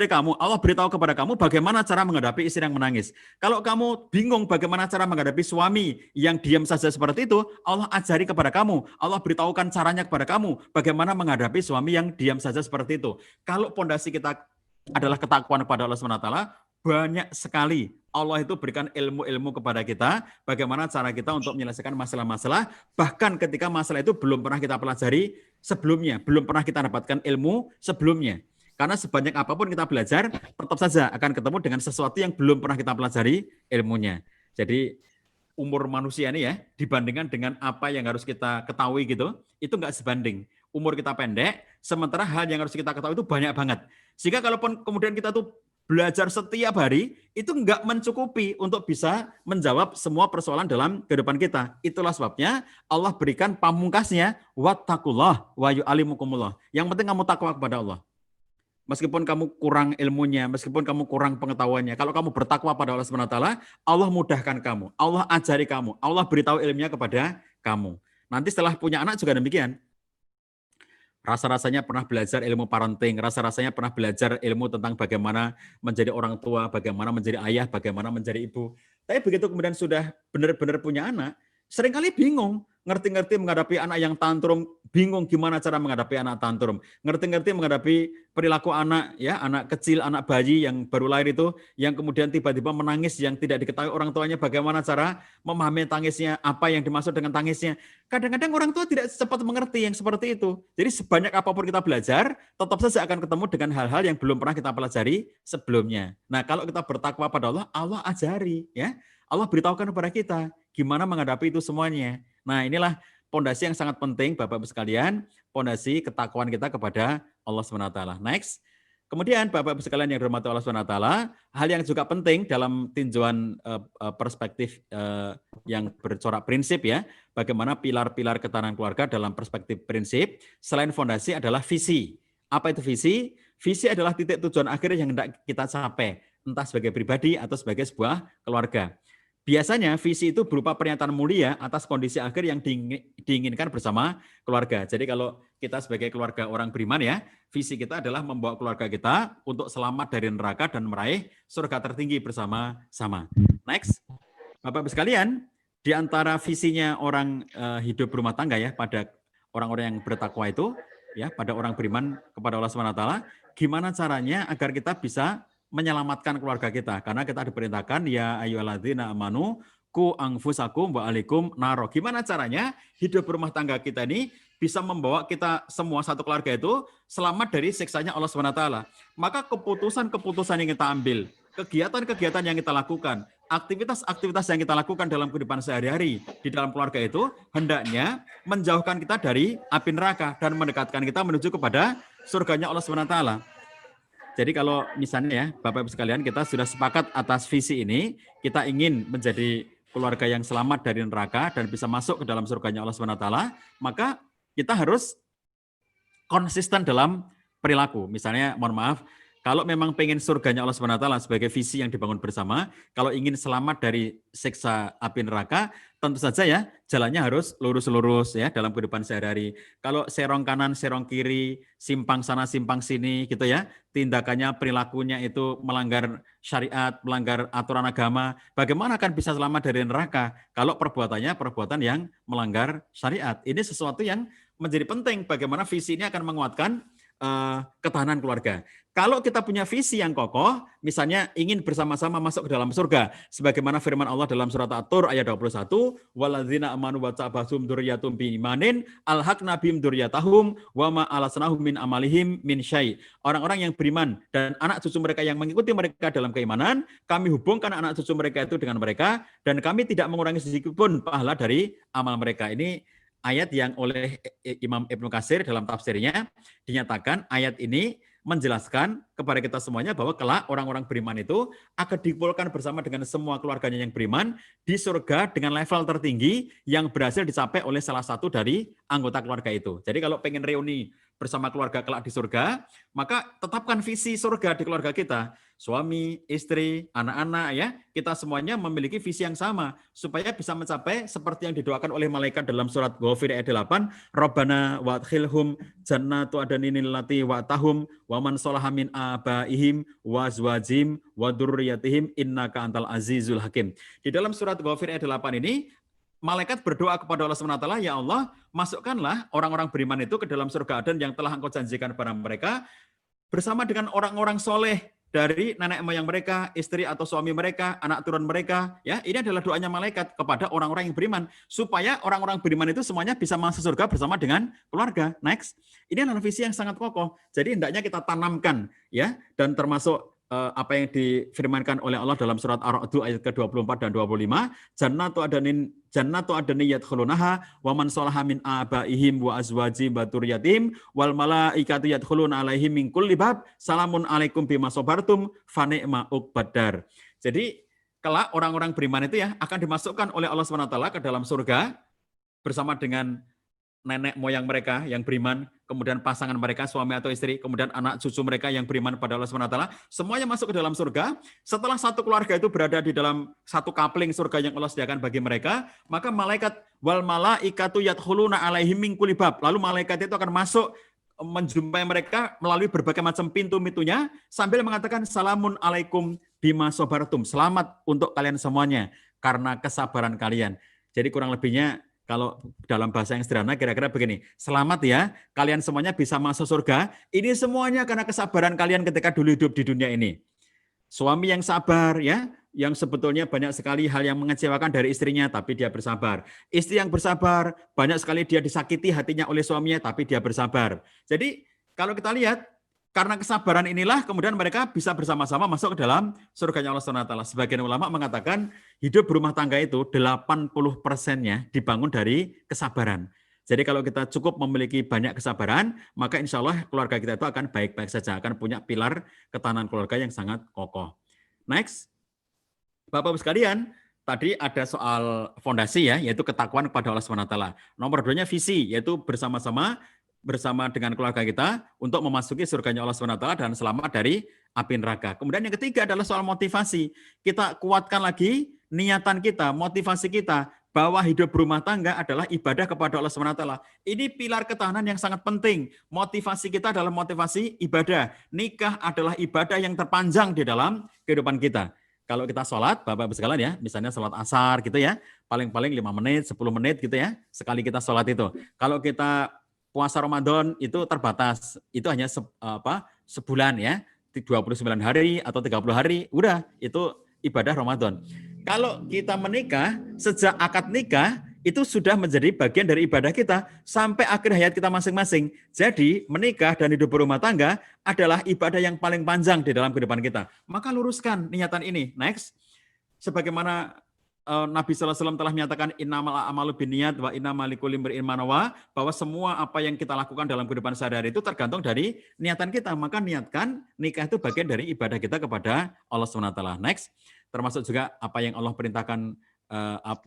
kamu, Allah beritahu kepada kamu bagaimana cara menghadapi istri yang menangis. Kalau kamu bingung bagaimana cara menghadapi suami yang diam saja seperti itu, Allah ajari kepada kamu, Allah beritahukan caranya kepada kamu bagaimana menghadapi suami yang diam saja seperti itu. Kalau pondasi kita adalah ketakwaan kepada Allah SWT, banyak sekali Allah itu berikan ilmu-ilmu kepada kita, bagaimana cara kita untuk menyelesaikan masalah-masalah, bahkan ketika masalah itu belum pernah kita pelajari sebelumnya, belum pernah kita dapatkan ilmu sebelumnya. Karena sebanyak apapun kita belajar, tetap saja akan ketemu dengan sesuatu yang belum pernah kita pelajari ilmunya. Jadi umur manusia ini ya, dibandingkan dengan apa yang harus kita ketahui gitu, itu nggak sebanding. Umur kita pendek, sementara hal yang harus kita ketahui itu banyak banget. Sehingga kalaupun kemudian kita tuh belajar setiap hari, itu nggak mencukupi untuk bisa menjawab semua persoalan dalam kehidupan kita. Itulah sebabnya Allah berikan pamungkasnya, wattaqullah wa yu'allimukumullah. Yang penting kamu takwa kepada Allah. Meskipun kamu kurang ilmunya, meskipun kamu kurang pengetahuannya, kalau kamu bertakwa pada Allah SWT, Allah mudahkan kamu, Allah ajari kamu, Allah beritahu ilmunya kepada kamu. Nanti setelah punya anak juga demikian. Rasa-rasanya pernah belajar ilmu parenting, rasa-rasanya pernah belajar ilmu tentang bagaimana menjadi orang tua, bagaimana menjadi ayah, bagaimana menjadi ibu. Tapi begitu kemudian sudah benar-benar punya anak, seringkali bingung, ngerti-ngerti menghadapi anak yang tantrum, bingung gimana cara menghadapi anak tantrum, ngerti-ngerti menghadapi perilaku anak, ya, anak kecil, anak bayi yang baru lahir itu, yang kemudian tiba-tiba menangis yang tidak diketahui orang tuanya, bagaimana cara memahami tangisnya, apa yang dimaksud dengan tangisnya. Kadang-kadang orang tua tidak cepat mengerti yang seperti itu. Jadi sebanyak apapun kita belajar, tetap saja akan ketemu dengan hal-hal yang belum pernah kita pelajari sebelumnya. Nah, kalau kita bertakwa pada Allah, Allah ajari, ya. Allah beritahukan kepada kita gimana menghadapi itu semuanya. Nah, inilah pondasi yang sangat penting Bapak-Ibu sekalian, pondasi ketakwaan kita kepada Allah SWT. Next. Kemudian Bapak-Ibu sekalian yang dirahmati Allah SWT, hal yang juga penting dalam tinjauan perspektif yang bercorak prinsip ya, bagaimana pilar-pilar ketahanan keluarga dalam perspektif prinsip, selain fondasi adalah visi. Apa itu visi? Visi adalah titik tujuan akhir yang hendak kita capai, entah sebagai pribadi atau sebagai sebuah keluarga. biasanya visi itu berupa pernyataan mulia atas kondisi akhir yang diinginkan bersama keluarga. Jadi kalau kita sebagai keluarga orang beriman ya, visi kita adalah membawa keluarga kita untuk selamat dari neraka dan meraih surga tertinggi bersama-sama. Next, Bapak-Ibu sekalian, di antara visinya orang hidup berumah tangga ya pada orang-orang yang bertakwa itu, ya pada orang beriman kepada Allah SWT, gimana caranya agar kita bisa menyelamatkan keluarga kita, karena kita diperintahkan ya ayyuhalladzina amanu qu anfusakum wa alaikum naro. Gimana caranya hidup berumah tangga kita ini bisa membawa kita semua satu keluarga itu selamat dari siksanya Allah SWT. Maka keputusan-keputusan yang kita ambil, kegiatan-kegiatan yang kita lakukan, aktivitas-aktivitas yang kita lakukan dalam kehidupan sehari-hari di dalam keluarga itu hendaknya menjauhkan kita dari api neraka dan mendekatkan kita menuju kepada surganya Allah SWT. Jadi kalau misalnya ya, Bapak-Ibu sekalian, kita sudah sepakat atas visi ini, kita ingin menjadi keluarga yang selamat dari neraka dan bisa masuk ke dalam surganya Allah SWT, maka kita harus konsisten dalam perilaku. Misalnya, mohon maaf, kalau memang pengen surganya Allah SWT sebagai visi yang dibangun bersama, kalau ingin selamat dari siksa api neraka, tentu saja ya jalannya harus lurus-lurus ya dalam kehidupan sehari-hari. Kalau serong kanan, serong kiri, simpang sana, simpang sini gitu ya, tindakannya, perilakunya itu melanggar syariat, melanggar aturan agama, bagaimana akan bisa selamat dari neraka kalau perbuatannya perbuatan yang melanggar syariat? Ini sesuatu yang menjadi penting bagaimana visi ini akan menguatkan ketahanan keluarga. Kalau kita punya visi yang kokoh, misalnya ingin bersama-sama masuk ke dalam surga, sebagaimana firman Allah dalam surat At-Tur ayat 21, "Walladzina amanu wa ta'basum dzurriyyatum biimanin alhaqna bihim dzurriyyatahum wa ma alasnahum min amalihim min syai." Orang-orang yang beriman dan anak cucu mereka yang mengikuti mereka dalam keimanan, kami hubungkan anak cucu mereka itu dengan mereka dan kami tidak mengurangi sedikit pun pahala dari amal mereka. Ini ayat yang oleh Imam Ibnu Katsir dalam tafsirnya dinyatakan ayat ini menjelaskan kepada kita semuanya bahwa kelak orang-orang beriman itu akan dikumpulkan bersama dengan semua keluarganya yang beriman di surga dengan level tertinggi yang berhasil dicapai oleh salah satu dari anggota keluarga itu. Jadi kalau pengen reuni bersama keluarga kelak di surga, maka tetapkan visi surga di keluarga kita. Suami, istri, anak-anak ya, kita semuanya memiliki visi yang sama supaya bisa mencapai seperti yang didoakan oleh malaikat dalam surat Ghafir ayat 8, Rabbana wa'adkhilhum jannatu adnin allati wa'tahum wa man sholaha min abaihim wa azwajihim wa dzurriyyatihim innaka antal azizul hakim. Di dalam surat Ghafir ayat 8 ini malaikat berdoa kepada Allah SWT, ya Allah, masukkanlah orang-orang beriman itu ke dalam surga Aden yang telah Engkau janjikan kepada mereka bersama dengan orang-orang soleh dari nenek moyang mereka, istri atau suami mereka, anak turun mereka. Ya, ini adalah doanya malaikat kepada orang-orang yang beriman supaya orang-orang beriman itu semuanya bisa masuk surga bersama dengan keluarga. Next, ini adalah visi yang sangat kokoh. Jadi hendaknya kita tanamkan ya, dan termasuk apa yang difirmankan oleh Allah dalam surat Ar-Ra'd ayat ke-24 dan 25, jannatu adnin yadkhulunaha wa man sholaha min abaihim wa azwajihim wa dzurriyyatihim wal malaikatu yadkhuluna alaihim min kulli bab salamun alaikum bima sabartum fa ni'ma uqbadar. Jadi kelak orang-orang beriman itu ya akan dimasukkan oleh Allah SWT ke dalam surga bersama dengan nenek moyang mereka yang beriman, kemudian pasangan mereka, suami atau istri, kemudian anak cucu mereka yang beriman pada Allah SWT, semuanya masuk ke dalam surga. Setelah satu keluarga itu berada di dalam satu kapling surga yang Allah sediakan bagi mereka, maka malaikat wal malaikatu yadkhuluna alaihim min kulli bab. Lalu malaikat itu akan masuk menjumpai mereka melalui berbagai macam pintu-pintunya sambil mengatakan salamun alaikum bima sabartum. Selamat untuk kalian semuanya karena kesabaran kalian. Jadi kurang lebihnya kalau dalam bahasa yang sederhana kira-kira begini, selamat ya, kalian semuanya bisa masuk surga, ini semuanya karena kesabaran kalian ketika dulu hidup di dunia ini. Suami yang sabar ya, yang sebetulnya banyak sekali hal yang mengecewakan dari istrinya, tapi dia bersabar. Istri yang bersabar, banyak sekali dia disakiti hatinya oleh suaminya, tapi dia bersabar. Jadi kalau kita lihat, karena kesabaran inilah kemudian mereka bisa bersama-sama masuk ke dalam surganya Allah SWT. Sebagian ulama mengatakan hidup berumah tangga itu 80%-nya dibangun dari kesabaran. Jadi kalau kita cukup memiliki banyak kesabaran, maka insya Allah keluarga kita itu akan baik-baik saja, akan punya pilar ketahanan keluarga yang sangat kokoh. Next, Bapak-Ibu sekalian, tadi ada soal fondasi ya, yaitu ketakwaan kepada Allah SWT. Nomor 2-nya visi, yaitu bersama-sama bersama dengan keluarga kita untuk memasuki surganya Allah SWT dan selamat dari api neraka. Kemudian yang ketiga adalah soal motivasi. Kita kuatkan lagi niatan kita, motivasi kita, bahwa hidup berumah tangga adalah ibadah kepada Allah SWT. Ini pilar ketahanan yang sangat penting. Motivasi kita adalah motivasi ibadah. Nikah adalah ibadah yang terpanjang di dalam kehidupan kita. Kalau kita sholat, Bapak-Ibu sekalian ya, misalnya sholat asar gitu ya, paling-paling 5 menit, 10 menit gitu ya, sekali kita sholat itu. Kalau kita puasa Ramadan itu terbatas, itu hanya sebulan ya, 29 hari atau 30 hari, udah itu ibadah Ramadan. Kalau kita menikah, sejak akad nikah, itu sudah menjadi bagian dari ibadah kita sampai akhir hayat kita masing-masing. Jadi menikah dan hidup berumah tangga adalah ibadah yang paling panjang di dalam kehidupan kita. Maka luruskan niatan ini. Next, sebagaimana Nabi SAW telah menyatakan innamal a'malu binniyat wa innamal likulli imri'in ma nawa, bahwa semua apa yang kita lakukan dalam kehidupan sehari-hari itu tergantung dari niatan kita. Maka niatkan nikah itu bagian dari ibadah kita kepada Allah SWT. Next, termasuk juga apa yang Allah perintahkan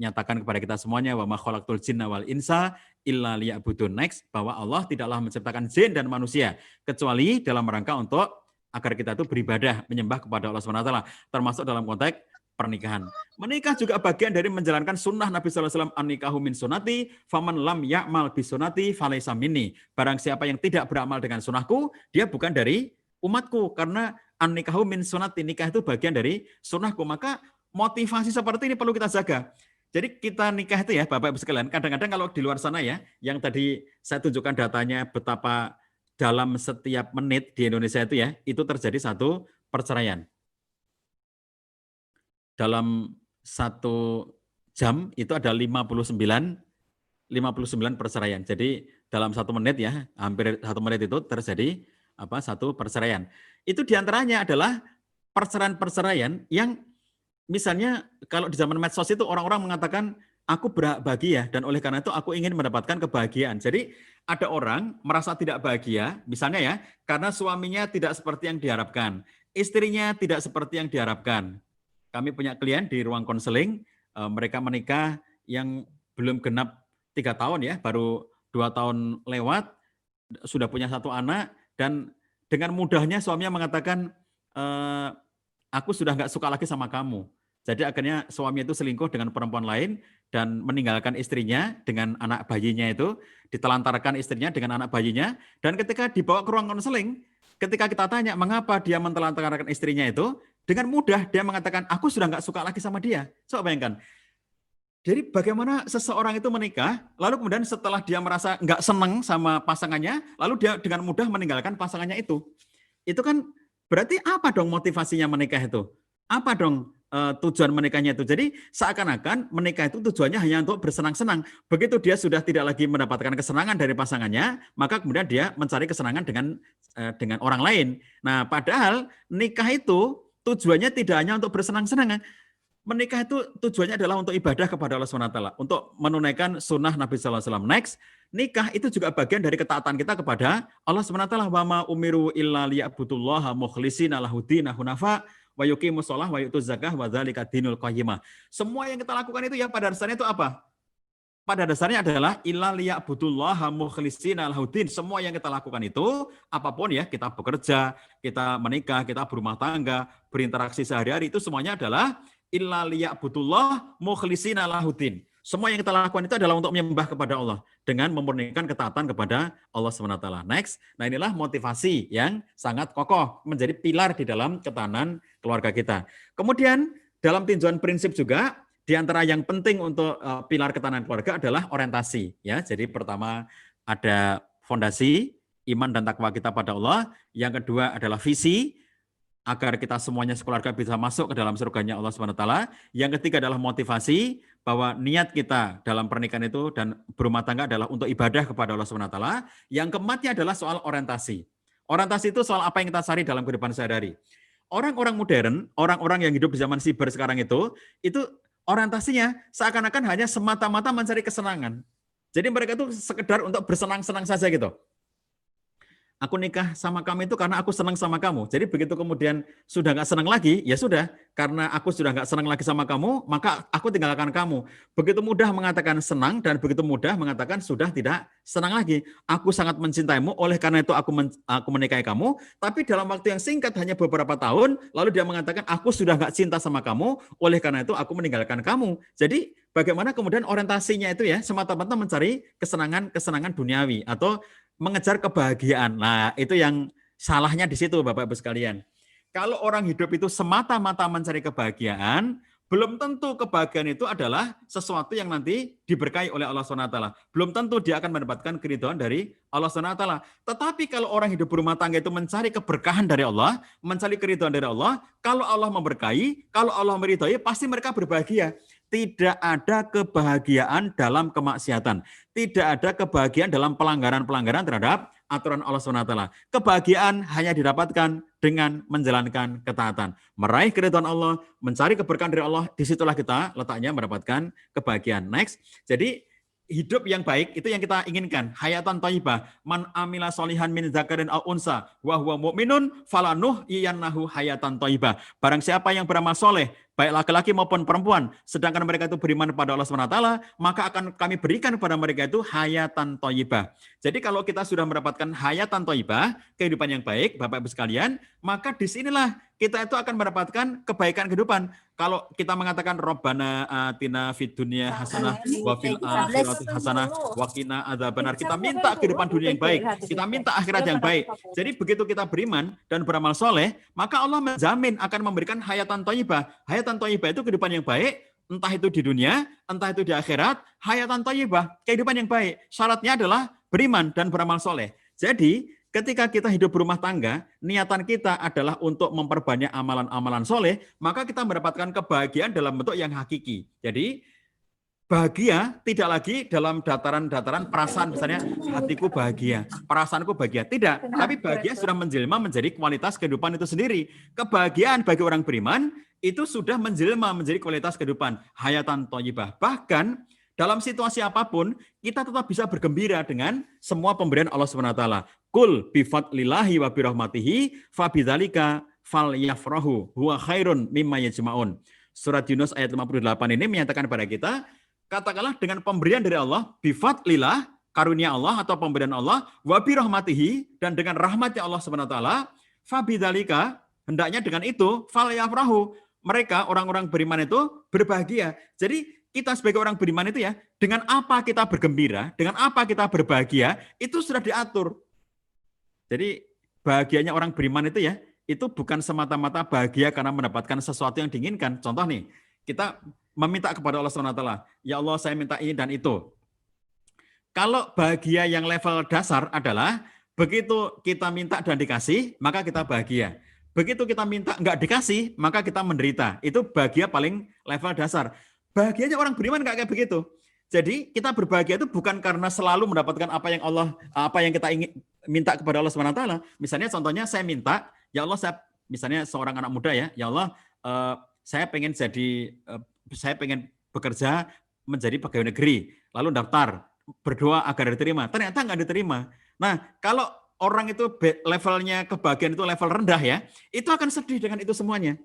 nyatakan kepada kita semuanya, wa ma khalaqtul jinna wal insa illa liya'budun. Next, bahwa Allah tidaklah menciptakan jin dan manusia kecuali dalam rangka untuk agar kita itu beribadah menyembah kepada Allah SWT, termasuk dalam konteks pernikahan. Menikah juga bagian dari menjalankan sunnah Nabi SAW, an-nikahu min sunnati faman lam ya'mal bi sunnati falaysa minni. Barang siapa yang tidak beramal dengan sunnahku, dia bukan dari umatku, karena an-nikahu min sunnati, nikah itu bagian dari sunnahku. Maka motivasi seperti ini perlu kita jaga. Jadi kita nikah itu ya Bapak-Ibu sekalian, kadang-kadang kalau di luar sana ya, yang tadi saya tunjukkan datanya betapa dalam setiap menit di Indonesia itu ya, itu terjadi satu perceraian. Dalam 1 jam itu ada 59 perceraian. Jadi dalam 1 menit ya, hampir 1 menit itu terjadi satu perceraian. Itu diantaranya adalah perceraian yang misalnya kalau di zaman medsos itu orang-orang mengatakan aku bahagia dan oleh karena itu aku ingin mendapatkan kebahagiaan. Jadi ada orang merasa tidak bahagia, misalnya ya, karena suaminya tidak seperti yang diharapkan, istrinya tidak seperti yang diharapkan. Kami punya klien di ruang konseling, mereka menikah yang belum genap 3 tahun ya, baru 2 tahun lewat, sudah punya 1 anak, dan dengan mudahnya suaminya mengatakan, aku sudah nggak suka lagi sama kamu. Jadi akhirnya suami itu selingkuh dengan perempuan lain dan meninggalkan istrinya dengan anak bayinya itu, ditelantarkan istrinya dengan anak bayinya, dan ketika dibawa ke ruang konseling, ketika kita tanya mengapa dia mentelantarkan istrinya itu, dengan mudah dia mengatakan, aku sudah nggak suka lagi sama dia. Coba bayangkan. Jadi bagaimana seseorang itu menikah, lalu kemudian setelah dia merasa nggak senang sama pasangannya, lalu dia dengan mudah meninggalkan pasangannya itu. Itu kan berarti apa dong motivasinya menikah itu? Apa dong tujuan menikahnya itu? Jadi seakan-akan menikah itu tujuannya hanya untuk bersenang-senang. Begitu dia sudah tidak lagi mendapatkan kesenangan dari pasangannya, maka kemudian dia mencari kesenangan dengan orang lain. Nah, padahal nikah itu tujuannya tidak hanya untuk bersenang-senang. Menikah itu tujuannya adalah untuk ibadah kepada Allah SWT, untuk menunaikan sunnah Nabi SAW. Next, nikah itu juga bagian dari ketaatan kita kepada Allah SWT. Wa ma umiru illa liya'budullaha mukhlishina lahuddina hunafa wa yuqimus shalah wa yutuz zakah wa dzalika dinul qayyimah. Semua yang kita lakukan itu ya pada dasarnya itu apa? Pada dasarnya adalah illa liya'budullaha mukhlishina lahuddin. Semua yang kita lakukan itu, apapun ya, kita bekerja, kita menikah, kita berumah tangga, berinteraksi sehari-hari, itu semuanya adalah illa liya'budullah mukhlishina lahuddin. Semua yang kita lakukan itu adalah untuk menyembah kepada Allah dengan memurnikan ketaatan kepada Allah SWT. Next, nah inilah motivasi yang sangat kokoh menjadi pilar di dalam ketahanan keluarga kita. Kemudian dalam tinjauan prinsip juga di antara yang penting untuk pilar ketahanan keluarga adalah orientasi. Ya, jadi pertama ada fondasi iman dan takwa kita pada Allah. Yang kedua adalah visi, agar kita semuanya sekeluarga bisa masuk ke dalam surganya Allah SWT. Yang ketiga adalah motivasi, bahwa niat kita dalam pernikahan itu dan berumah tangga adalah untuk ibadah kepada Allah SWT. Yang keempatnya adalah soal orientasi. Orientasi itu soal apa yang kita cari dalam kehidupan sehari-hari. Orang-orang modern, orang-orang yang hidup di zaman siber sekarang itu orientasinya seakan-akan hanya semata-mata mencari kesenangan. Jadi mereka itu sekedar untuk bersenang-senang saja gitu. Aku nikah sama kamu itu karena aku senang sama kamu. Jadi begitu kemudian sudah nggak senang lagi, ya sudah. Karena aku sudah nggak senang lagi sama kamu, maka aku tinggalkan kamu. Begitu mudah mengatakan senang dan begitu mudah mengatakan sudah tidak senang lagi. Aku sangat mencintaimu, oleh karena itu aku menikahi kamu. Tapi dalam waktu yang singkat, hanya beberapa tahun, lalu dia mengatakan aku sudah nggak cinta sama kamu, oleh karena itu aku meninggalkan kamu. Jadi bagaimana kemudian orientasinya itu ya semata-mata mencari kesenangan duniawi atau mengejar kebahagiaan. Nah, itu yang salahnya di situ Bapak Ibu sekalian. Kalau orang hidup itu semata-mata mencari kebahagiaan, belum tentu kebahagiaan itu adalah sesuatu yang nanti diberkahi oleh Allah SWT. Belum tentu dia akan mendapatkan keridhaan dari Allah SWT. Tetapi kalau orang hidup berumah tangga itu mencari keberkahan dari Allah, mencari keridhaan dari Allah, kalau Allah memberkahi, kalau Allah meridhai, pasti mereka berbahagia. Tidak ada kebahagiaan dalam kemaksiatan. Tidak ada kebahagiaan dalam pelanggaran-pelanggaran terhadap aturan Allah SWT. Kebahagiaan hanya didapatkan dengan menjalankan ketaatan. Meraih keridhaan Allah, mencari keberkahan dari Allah, disitulah kita letaknya mendapatkan kebahagiaan. Next, jadi hidup yang baik itu yang kita inginkan. Hayatan thayyibah, man amila sholihan min dzakarin aw unsa wa huwa mu'minun falanuhyiyannahu hayatan thayyibah. Barang siapa yang beramal soleh, baik laki-laki maupun perempuan, sedangkan mereka itu beriman kepada Allah SWT, maka akan kami berikan kepada mereka itu hayatan thayyibah. Jadi kalau kita sudah mendapatkan hayatan thayyibah, kehidupan yang baik, Bapak Ibu sekalian, maka disinilah kita itu akan mendapatkan kebaikan kehidupan. Kalau kita mengatakan Rabbana atina fid dunya hasanah wa fil akhirati hasanah wa qina adzabannar, kita minta kehidupan dunia yang baik, kita minta akhirat yang baik. Jadi begitu kita beriman dan beramal soleh, maka Allah menjamin akan memberikan hayatan thayyibah. Hayatan thayyibah itu kehidupan yang baik, entah itu di dunia, entah itu di akhirat. Hayatan thayyibah, kehidupan yang baik. Syaratnya adalah beriman dan beramal soleh. Jadi ketika kita hidup berumah tangga, niatan kita adalah untuk memperbanyak amalan-amalan soleh, maka kita mendapatkan kebahagiaan dalam bentuk yang hakiki. Jadi bahagia tidak lagi dalam dataran-dataran perasaan, misalnya hatiku bahagia, perasaanku bahagia. Tidak, tapi bahagia sudah menjelma menjadi kualitas kehidupan itu sendiri. Kebahagiaan bagi orang beriman itu sudah menjelma menjadi kualitas kehidupan, hayatan thayyibah. Bahkan dalam situasi apapun, kita tetap bisa bergembira dengan semua pemberian Allah SWT. Kul bifadlillahi wa birahmatihi fabidzalika falyafrahu huwa khairun mimma yajma'un. Surat Yunus ayat 58 ini menyatakan kepada kita, katakanlah dengan pemberian dari Allah, bifadlillah, karunia Allah atau pemberian Allah, wa birahmatihi, dan dengan rahmatnya Allah SWT, fabidzalika, hendaknya dengan itu, falyafrahu, mereka orang-orang beriman itu berbahagia. Jadi kita sebagai orang beriman itu ya, dengan apa kita bergembira, dengan apa kita berbahagia, itu sudah diatur. Jadi bahagianya orang beriman itu ya, itu bukan semata-mata bahagia karena mendapatkan sesuatu yang diinginkan. Contoh nih, kita meminta kepada Allah SWT, ya Allah saya minta ini dan itu. Kalau bahagia yang level dasar adalah, begitu kita minta dan dikasih, maka kita bahagia. Begitu kita minta nggak dikasih, maka kita menderita. Itu bahagia paling level dasar. Bahagianya orang beriman nggak kayak begitu. Jadi kita berbahagia itu bukan karena selalu mendapatkan apa yang kita ingin minta kepada Allah SWT. Misalnya contohnya saya minta, ya Allah saya misalnya seorang anak muda ya Allah saya pengen bekerja menjadi pegawai negeri, lalu daftar, berdoa agar diterima, ternyata nggak diterima. Nah kalau orang itu levelnya kebahagiaan itu level rendah ya, itu akan sedih dengan itu semuanya.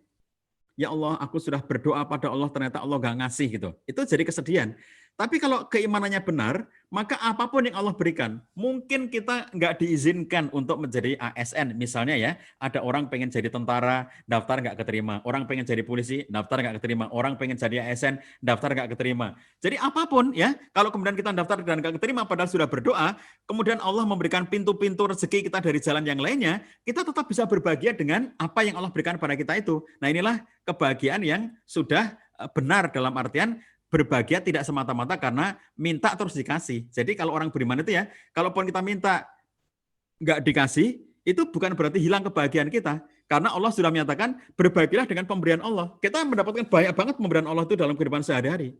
Ya Allah, aku sudah berdoa pada Allah, ternyata Allah nggak ngasih gitu. Itu jadi kesedihan. Tapi kalau keimanannya benar, maka apapun yang Allah berikan, mungkin kita nggak diizinkan untuk menjadi ASN. Misalnya ya, ada orang pengen jadi tentara, daftar nggak keterima. Orang pengen jadi polisi, daftar nggak keterima. Orang pengen jadi ASN, daftar nggak keterima. Jadi apapun ya, kalau kemudian kita daftar dan nggak keterima, padahal sudah berdoa, kemudian Allah memberikan pintu-pintu rezeki kita dari jalan yang lainnya, kita tetap bisa berbahagia dengan apa yang Allah berikan pada kita itu. Nah inilah kebahagiaan yang sudah benar dalam artian berbahagia tidak semata-mata karena minta terus dikasih. Jadi kalau orang beriman itu ya, kalaupun kita minta nggak dikasih, itu bukan berarti hilang kebahagiaan kita. Karena Allah sudah menyatakan berbahagialah dengan pemberian Allah. Kita mendapatkan banyak banget pemberian Allah itu dalam kehidupan sehari-hari.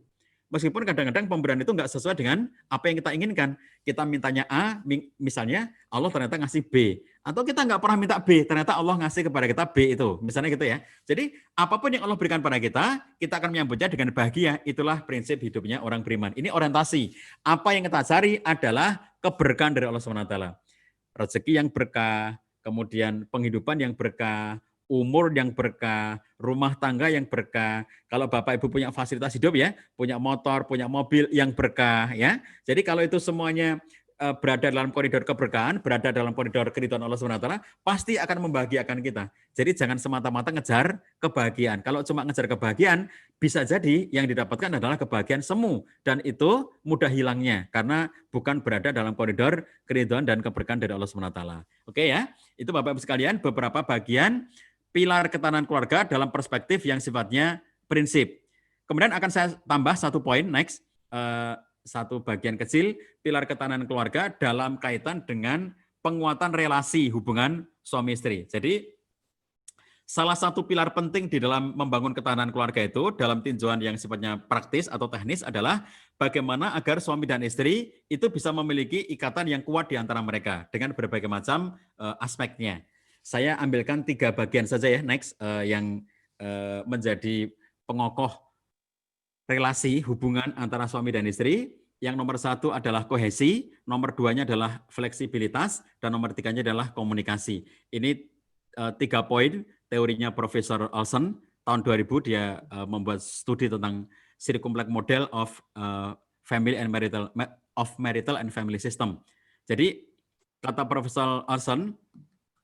Meskipun kadang-kadang pemberian itu nggak sesuai dengan apa yang kita inginkan. Kita mintanya A, misalnya Allah ternyata ngasih B. Atau kita nggak pernah minta B, ternyata Allah ngasih kepada kita B itu. Misalnya gitu ya. Jadi apapun yang Allah berikan pada kita akan menyambutnya dengan bahagia. Itulah prinsip hidupnya orang beriman. Ini orientasi. Apa yang kita cari adalah keberkahan dari Allah SWT. rezeki yang berkah, kemudian penghidupan yang berkah, umur yang berkah, rumah tangga yang berkah. Kalau Bapak Ibu punya fasilitas hidup ya, punya motor, punya mobil yang berkah ya. Jadi kalau itu semuanya berada dalam koridor keberkahan, berada dalam koridor keridhaan Allah SWT, pasti akan membahagiakan kita. Jadi jangan semata-mata ngejar kebahagiaan. Kalau cuma ngejar kebahagiaan, bisa jadi yang didapatkan adalah kebahagiaan semu. Dan itu mudah hilangnya, karena bukan berada dalam koridor keridhaan dan keberkahan dari Allah SWT. Oke ya, itu Bapak-Ibu sekalian, beberapa bagian pilar ketahanan keluarga dalam perspektif yang sifatnya prinsip. Kemudian akan saya tambah satu poin, next. Satu bagian kecil, pilar ketahanan keluarga dalam kaitan dengan penguatan relasi hubungan suami istri. Jadi salah satu pilar penting di dalam membangun ketahanan keluarga itu dalam tinjauan yang sifatnya praktis atau teknis adalah bagaimana agar suami dan istri itu bisa memiliki ikatan yang kuat di antara mereka dengan berbagai macam aspeknya. Saya ambilkan 3 bagian saja ya, next, yang menjadi pengokoh relasi hubungan antara suami dan istri. Yang nomor 1 adalah kohesi, nomor 2-nya adalah fleksibilitas, dan nomor 3-nya adalah komunikasi. Ini 3 poin teorinya Profesor Olson. Tahun 2000 dia membuat studi tentang circumflex model of marital and family system. Jadi kata Profesor Olson,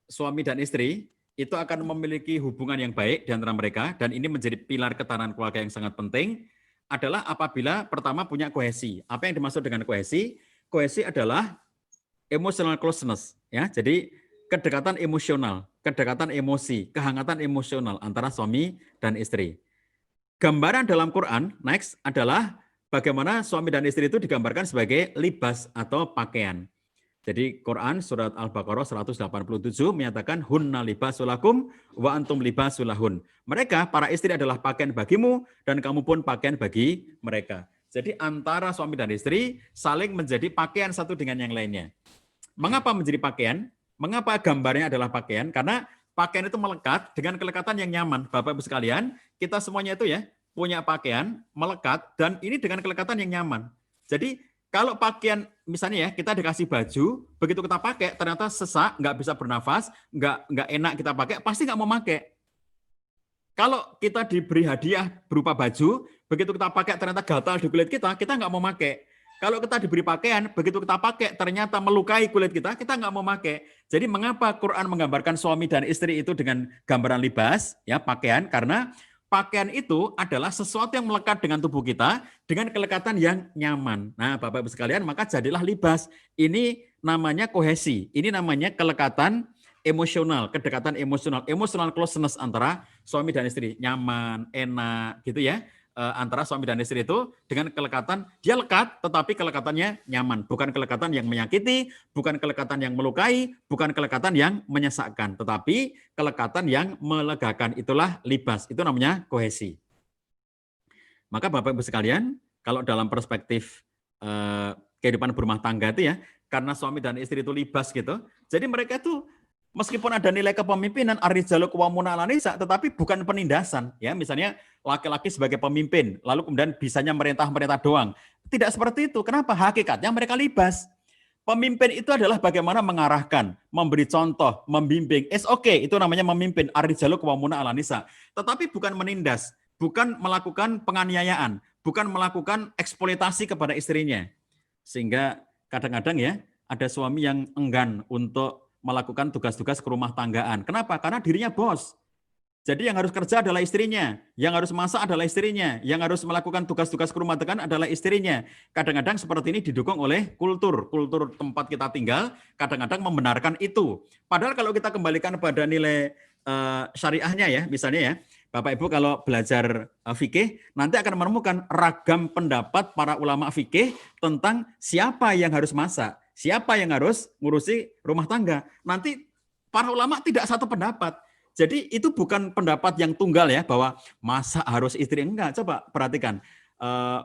suami dan istri itu akan memiliki hubungan yang baik di antara mereka, dan ini menjadi pilar ketahanan keluarga yang sangat penting, adalah apabila pertama punya kohesi. Apa yang dimaksud dengan kohesi? Kohesi adalah emotional closeness, ya. Jadi kedekatan emosional, kedekatan emosi, kehangatan emosional antara suami dan istri. Gambaran dalam Quran, next, adalah bagaimana suami dan istri itu digambarkan sebagai libas atau pakaian. Jadi Quran surat Al-Baqarah 187 menyatakan hunna libasulakum wa antum libasulahun. Mereka para istri adalah pakaian bagimu dan kamu pun pakaian bagi mereka. Jadi antara suami dan istri saling menjadi pakaian satu dengan yang lainnya. Mengapa menjadi pakaian? Mengapa gambarnya adalah pakaian? Karena pakaian itu melekat dengan kelekatan yang nyaman. Bapak-Ibu sekalian, kita semuanya itu ya punya pakaian melekat dan ini dengan kelekatan yang nyaman. Jadi kalau pakaian, misalnya ya, kita dikasih baju, begitu kita pakai, ternyata sesak, nggak bisa bernafas, nggak enak kita pakai, pasti nggak mau pakai. Kalau kita diberi hadiah berupa baju, begitu kita pakai, ternyata gatal di kulit kita nggak mau pakai. Kalau kita diberi pakaian, begitu kita pakai, ternyata melukai kulit kita nggak mau pakai. Jadi mengapa Quran menggambarkan suami dan istri itu dengan gambaran libas, ya pakaian, karena pakaian itu adalah sesuatu yang melekat dengan tubuh kita dengan kelekatan yang nyaman. Nah, Bapak-Ibu sekalian, maka jadilah libas. Ini namanya kohesi. Ini namanya kelekatan emosional, kedekatan emosional, emotional closeness antara suami dan istri. Nyaman, enak, gitu ya. Antara suami dan istri itu dengan kelekatan, dia lekat, tetapi kelekatannya nyaman. Bukan kelekatan yang menyakiti, bukan kelekatan yang melukai, bukan kelekatan yang menyesakkan, tetapi kelekatan yang melegakan. Itulah libas, itu namanya kohesi. Maka Bapak-Ibu sekalian, kalau dalam perspektif kehidupan berumah tangga itu ya, karena suami dan istri itu libas gitu, jadi mereka itu meskipun ada nilai kepemimpinan ar-rijalu qawwamuna 'alan nisa, tetapi bukan penindasan. Ya, misalnya laki-laki sebagai pemimpin, lalu kemudian bisanya merintah doang. Tidak seperti itu. Kenapa? Hakikatnya mereka libas. Pemimpin itu adalah bagaimana mengarahkan, memberi contoh, membimbing. It's okay, itu namanya memimpin. Ar-rijalu qawwamuna 'alan nisa. Tetapi bukan menindas, bukan melakukan penganiayaan, bukan melakukan eksploitasi kepada istrinya. Sehingga kadang-kadang ya, ada suami yang enggan untuk melakukan tugas-tugas kerumah tanggaan. Kenapa? Karena dirinya bos. Jadi yang harus kerja adalah istrinya, yang harus masak adalah istrinya, yang harus melakukan tugas-tugas kerumah tanggaan adalah istrinya. Kadang-kadang seperti ini didukung oleh kultur tempat kita tinggal, kadang-kadang membenarkan itu. Padahal kalau kita kembalikan pada nilai syariahnya ya, misalnya ya, Bapak Ibu kalau belajar fikih, nanti akan menemukan ragam pendapat para ulama fikih tentang siapa yang harus masak, siapa yang harus ngurusi rumah tangga. Nanti para ulama tidak satu pendapat. Jadi itu bukan pendapat yang tunggal ya, bahwa masak harus istri. Enggak, coba perhatikan.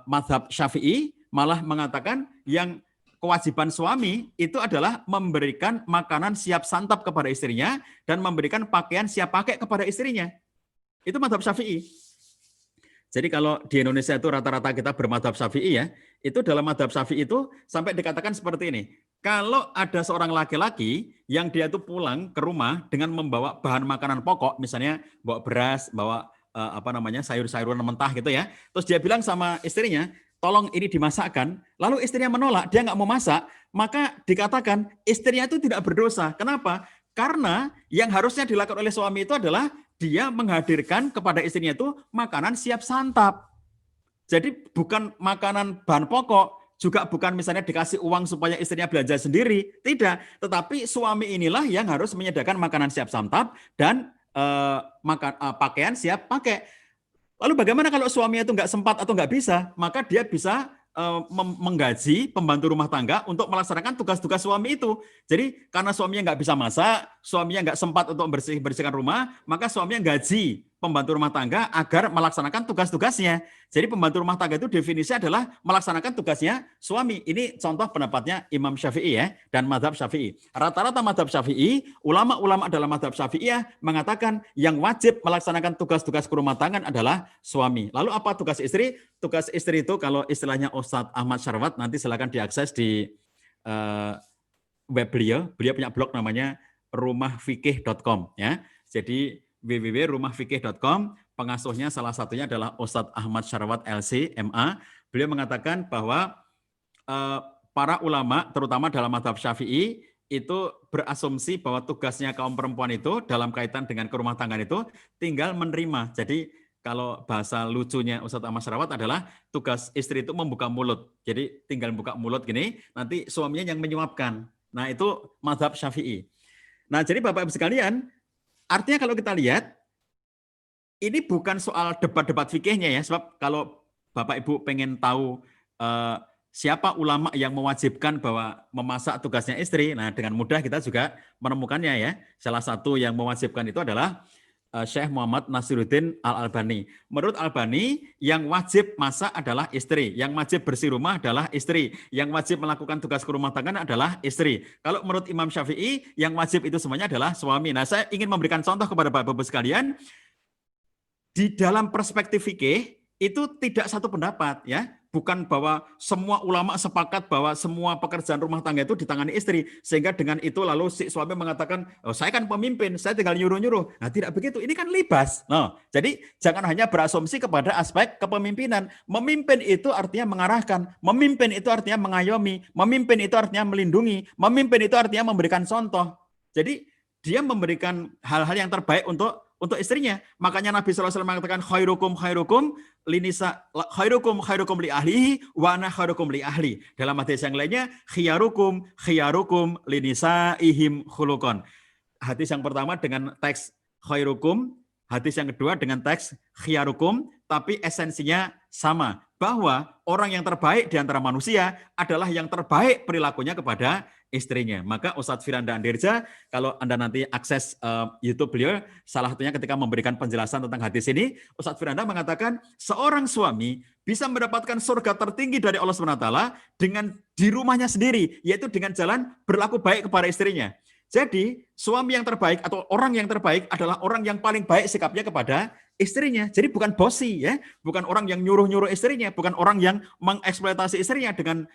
Mazhab Syafi'i malah mengatakan yang kewajiban suami itu adalah memberikan makanan siap santap kepada istrinya dan memberikan pakaian siap pakai kepada istrinya. Itu mazhab Syafi'i. Jadi kalau di Indonesia itu rata-rata kita bermadzhab Syafi'i ya, itu dalam mazhab Syafi'i itu sampai dikatakan seperti ini. kalau ada seorang laki-laki yang dia itu pulang ke rumah dengan membawa bahan makanan pokok, misalnya bawa beras, bawa sayur-sayuran mentah gitu ya. Terus dia bilang sama istrinya, tolong ini dimasakkan. Lalu istrinya menolak, dia nggak mau masak, maka dikatakan istrinya itu tidak berdosa. Kenapa? Karena yang harusnya dilakukan oleh suami itu adalah dia menghadirkan kepada istrinya itu makanan siap santap. Jadi bukan makanan bahan pokok, juga bukan misalnya dikasih uang supaya istrinya belanja sendiri, tidak. Tetapi suami inilah yang harus menyediakan makanan siap santap dan pakaian siap pakai. Lalu bagaimana kalau suaminya itu nggak sempat atau nggak bisa? Maka dia bisa menggaji pembantu rumah tangga untuk melaksanakan tugas-tugas suami itu. Jadi karena suaminya nggak bisa masak, suaminya nggak sempat untuk bersihkan rumah, maka suaminya gaji pembantu rumah tangga agar melaksanakan tugas-tugasnya. Jadi pembantu rumah tangga itu definisi adalah melaksanakan tugasnya suami. Ini contoh pendapatnya Imam Syafi'i ya, dan mazhab Syafi'i. Rata-rata mazhab Syafi'i, ulama-ulama dalam mazhab Syafi'iyah mengatakan yang wajib melaksanakan tugas-tugas rumah tangga adalah suami. Lalu apa tugas istri? Tugas istri itu kalau istilahnya Ustadz Ahmad Syarwat, nanti silakan diakses di web beliau. Beliau punya blog namanya rumahfikih.com ya. Jadi www.rumahfikih.com, pengasuhnya salah satunya adalah Ustadz Ahmad Syarwat LC, MA. Beliau mengatakan bahwa para ulama, terutama dalam mazhab Syafi'i, itu berasumsi bahwa tugasnya kaum perempuan itu dalam kaitan dengan kerumah tanggaan itu tinggal menerima. Jadi kalau bahasa lucunya Ustadz Ahmad Syarwat adalah tugas istri itu membuka mulut. Jadi tinggal buka mulut gini, nanti suaminya yang menyuapkan. Nah itu mazhab Syafi'i. Nah jadi Bapak-Ibu sekalian, artinya kalau kita lihat, ini bukan soal debat-debat fikihnya ya, sebab kalau Bapak Ibu pengen tahu siapa ulama yang mewajibkan bahwa memasak tugasnya istri, nah dengan mudah kita juga menemukannya ya. Salah satu yang mewajibkan itu adalah Syekh Muhammad Nasiruddin Al-Albani. Menurut Albani, yang wajib masak adalah istri, yang wajib bersih rumah adalah istri, yang wajib melakukan tugas rumah tangga adalah istri. Kalau menurut Imam Syafi'i, yang wajib itu semuanya adalah suami. Nah, saya ingin memberikan contoh kepada Bapak-Ibu sekalian, di dalam perspektif fikih itu tidak satu pendapat ya. Bukan bahwa semua ulama sepakat bahwa semua pekerjaan rumah tangga itu ditangani istri. Sehingga dengan itu lalu si suami mengatakan, oh, saya kan pemimpin, saya tinggal nyuruh-nyuruh. Nah tidak begitu, ini kan libas. Nah, jadi jangan hanya berasumsi kepada aspek kepemimpinan. Memimpin itu artinya mengarahkan, memimpin itu artinya mengayomi, memimpin itu artinya melindungi, memimpin itu artinya memberikan contoh. Jadi dia memberikan hal-hal yang terbaik untuk istrinya. Makanya Nabi SAW mengatakan khairukum khairukum li ahlihi wa ana khairukum li ahli. Dalam hadis yang lainnya khiyarukum li nisaihim khuluqan. Hadis yang pertama dengan teks khairukum, hadis yang kedua dengan teks khiyarukum, tapi esensinya sama, bahwa orang yang terbaik di antara manusia adalah yang terbaik perilakunya kepada istrinya. Maka Ustadz Firanda Andirja, kalau Anda nanti akses YouTube beliau, salah satunya ketika memberikan penjelasan tentang hadis ini, Ustadz Firanda mengatakan seorang suami bisa mendapatkan surga tertinggi dari Allah SWT dengan di rumahnya sendiri, yaitu dengan jalan berlaku baik kepada istrinya. Jadi suami yang terbaik atau orang yang terbaik adalah orang yang paling baik sikapnya kepada istrinya. Jadi bukan bosi ya, bukan orang yang nyuruh-nyuruh istrinya, bukan orang yang mengeksploitasi istrinya dengan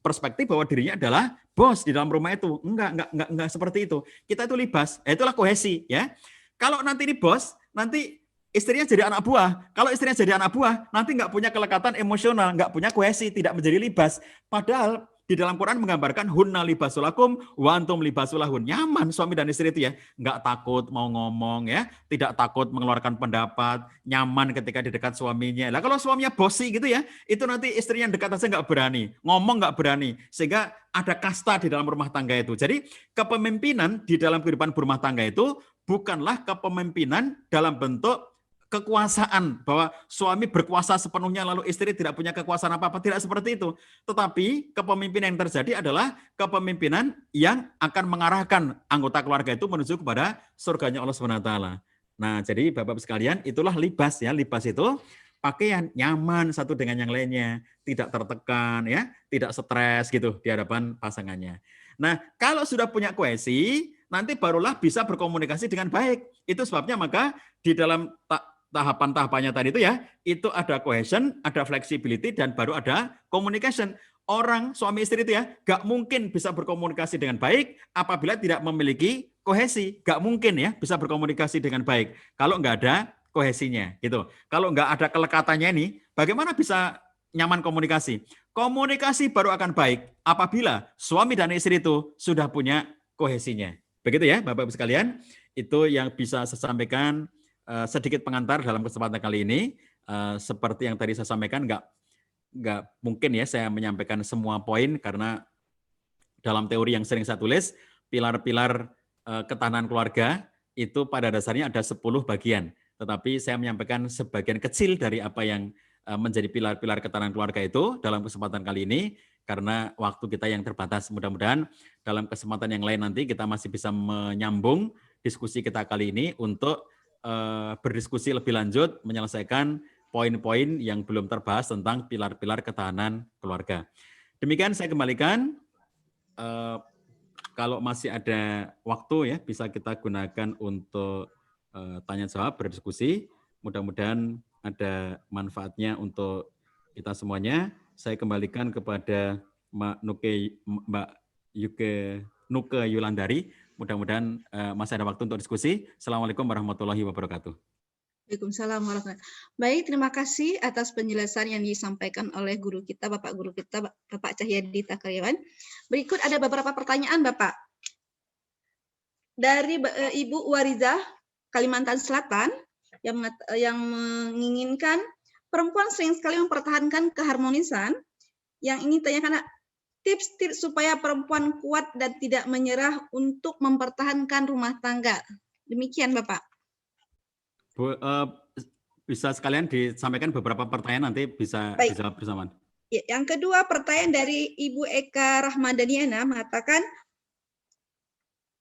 perspektif bahwa dirinya adalah bos di dalam rumah itu. Enggak seperti itu. Kita itu libas, itulah kohesi ya. Kalau nanti ini bos, nanti istrinya jadi anak buah. Kalau istrinya jadi anak buah, nanti nggak punya kelekatan emosional, nggak punya kohesi, tidak menjadi libas. Padahal di dalam Quran menggambarkan hunna libasulakum wa antum libasulahun. Nyaman suami dan istri itu ya, nggak takut mau ngomong ya, tidak takut mengeluarkan pendapat, nyaman ketika di dekat suaminya. Lah kalau suaminya bosi gitu ya, itu nanti istrinya yang dekat aja nggak berani, ngomong nggak berani, sehingga ada kasta di dalam rumah tangga itu. Jadi kepemimpinan di dalam kehidupan berumah tangga itu bukanlah kepemimpinan dalam bentuk kekuasaan, bahwa suami berkuasa sepenuhnya lalu istri tidak punya kekuasaan apa-apa, tidak seperti itu. Tetapi kepemimpinan yang terjadi adalah kepemimpinan yang akan mengarahkan anggota keluarga itu menuju kepada surganya Allah SWT. Nah, jadi Bapak-Bapak sekalian, itulah libas ya. Libas itu pakaian nyaman satu dengan yang lainnya, tidak tertekan ya, tidak stres gitu di hadapan pasangannya. Nah, kalau sudah punya kohesi, nanti barulah bisa berkomunikasi dengan baik. Itu sebabnya maka di dalam tahapan-tahapannya tadi itu ya, itu ada cohesion, ada flexibility, dan baru ada communication. Orang suami istri itu ya gak mungkin bisa berkomunikasi dengan baik apabila tidak memiliki kohesi. Gak mungkin ya bisa berkomunikasi dengan baik kalau nggak ada kohesinya gitu. Kalau nggak ada kelekatannya ini, bagaimana bisa nyaman komunikasi? Komunikasi baru akan baik apabila suami dan istri itu sudah punya kohesinya. Begitu ya Bapak-Ibu sekalian, itu yang bisa saya sampaikan sedikit pengantar dalam kesempatan kali ini. Seperti yang tadi saya sampaikan, nggak mungkin ya saya menyampaikan semua poin karena dalam teori yang sering saya tulis, pilar-pilar ketahanan keluarga itu pada dasarnya ada 10 bagian. Tetapi saya menyampaikan sebagian kecil dari apa yang menjadi pilar-pilar ketahanan keluarga itu dalam kesempatan kali ini karena waktu kita yang terbatas. Mudah-mudahan dalam kesempatan yang lain nanti kita masih bisa menyambung diskusi kita kali ini untuk berdiskusi lebih lanjut menyelesaikan poin-poin yang belum terbahas tentang pilar-pilar ketahanan keluarga. Demikian saya kembalikan. Kalau masih ada waktu ya bisa kita gunakan untuk tanya jawab, berdiskusi. Mudah-mudahan ada manfaatnya untuk kita semuanya. Saya kembalikan kepada Mbak Nuke Yulandari. Mudah-mudahan masih ada waktu untuk diskusi. Assalamualaikum warahmatullahi wabarakatuh. Waalaikumsalam warahmatullahi wabarakatuh. Baik, terima kasih atas penjelasan yang disampaikan oleh guru kita, Bapak Guru kita, Bapak Cahyadi Takaryawan. Berikut ada beberapa pertanyaan, Bapak. Dari Ibu Warizah, Kalimantan Selatan, yang menginginkan perempuan sering sekali mempertahankan keharmonisan. Yang ini tanyakan tips-tips supaya perempuan kuat dan tidak menyerah untuk mempertahankan rumah tangga. Demikian, Bapak. Bu, bisa sekalian disampaikan beberapa pertanyaan nanti bisa dijawab bersamaan. Ya, yang kedua pertanyaan dari Ibu Eka Rahmadaniana mengatakan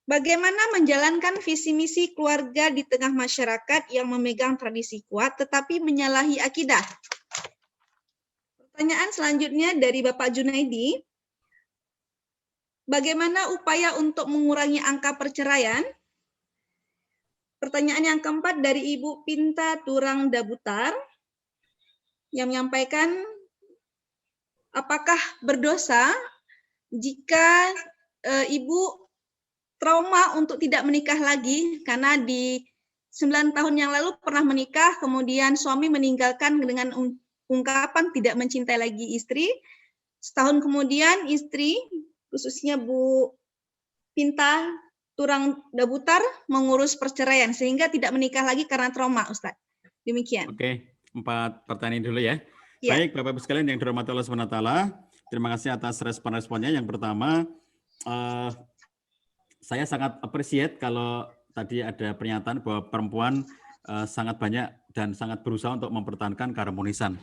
bagaimana menjalankan visi misi keluarga di tengah masyarakat yang memegang tradisi kuat tetapi menyalahi akidah. Pertanyaan selanjutnya dari Bapak Junaidi, bagaimana upaya untuk mengurangi angka perceraian? Pertanyaan yang keempat dari Ibu Pinta Turang Dabutar yang menyampaikan apakah berdosa jika Ibu trauma untuk tidak menikah lagi karena di 9 tahun yang lalu pernah menikah, kemudian suami meninggalkan dengan ungkapan tidak mencintai lagi istri. Setahun kemudian istri, khususnya Bu Pinta Turang Dabutar mengurus perceraian sehingga tidak menikah lagi karena trauma, Ustaz. Demikian. Oke, 4 pertanyaan dulu ya. Ya. Baik, Bapak-Ibu sekalian yang dirahmati Allah SWT, terima kasih atas respon-responnya. Yang pertama, saya sangat appreciate kalau tadi ada pernyataan bahwa perempuan sangat banyak dan sangat berusaha untuk mempertahankan keharmonisan.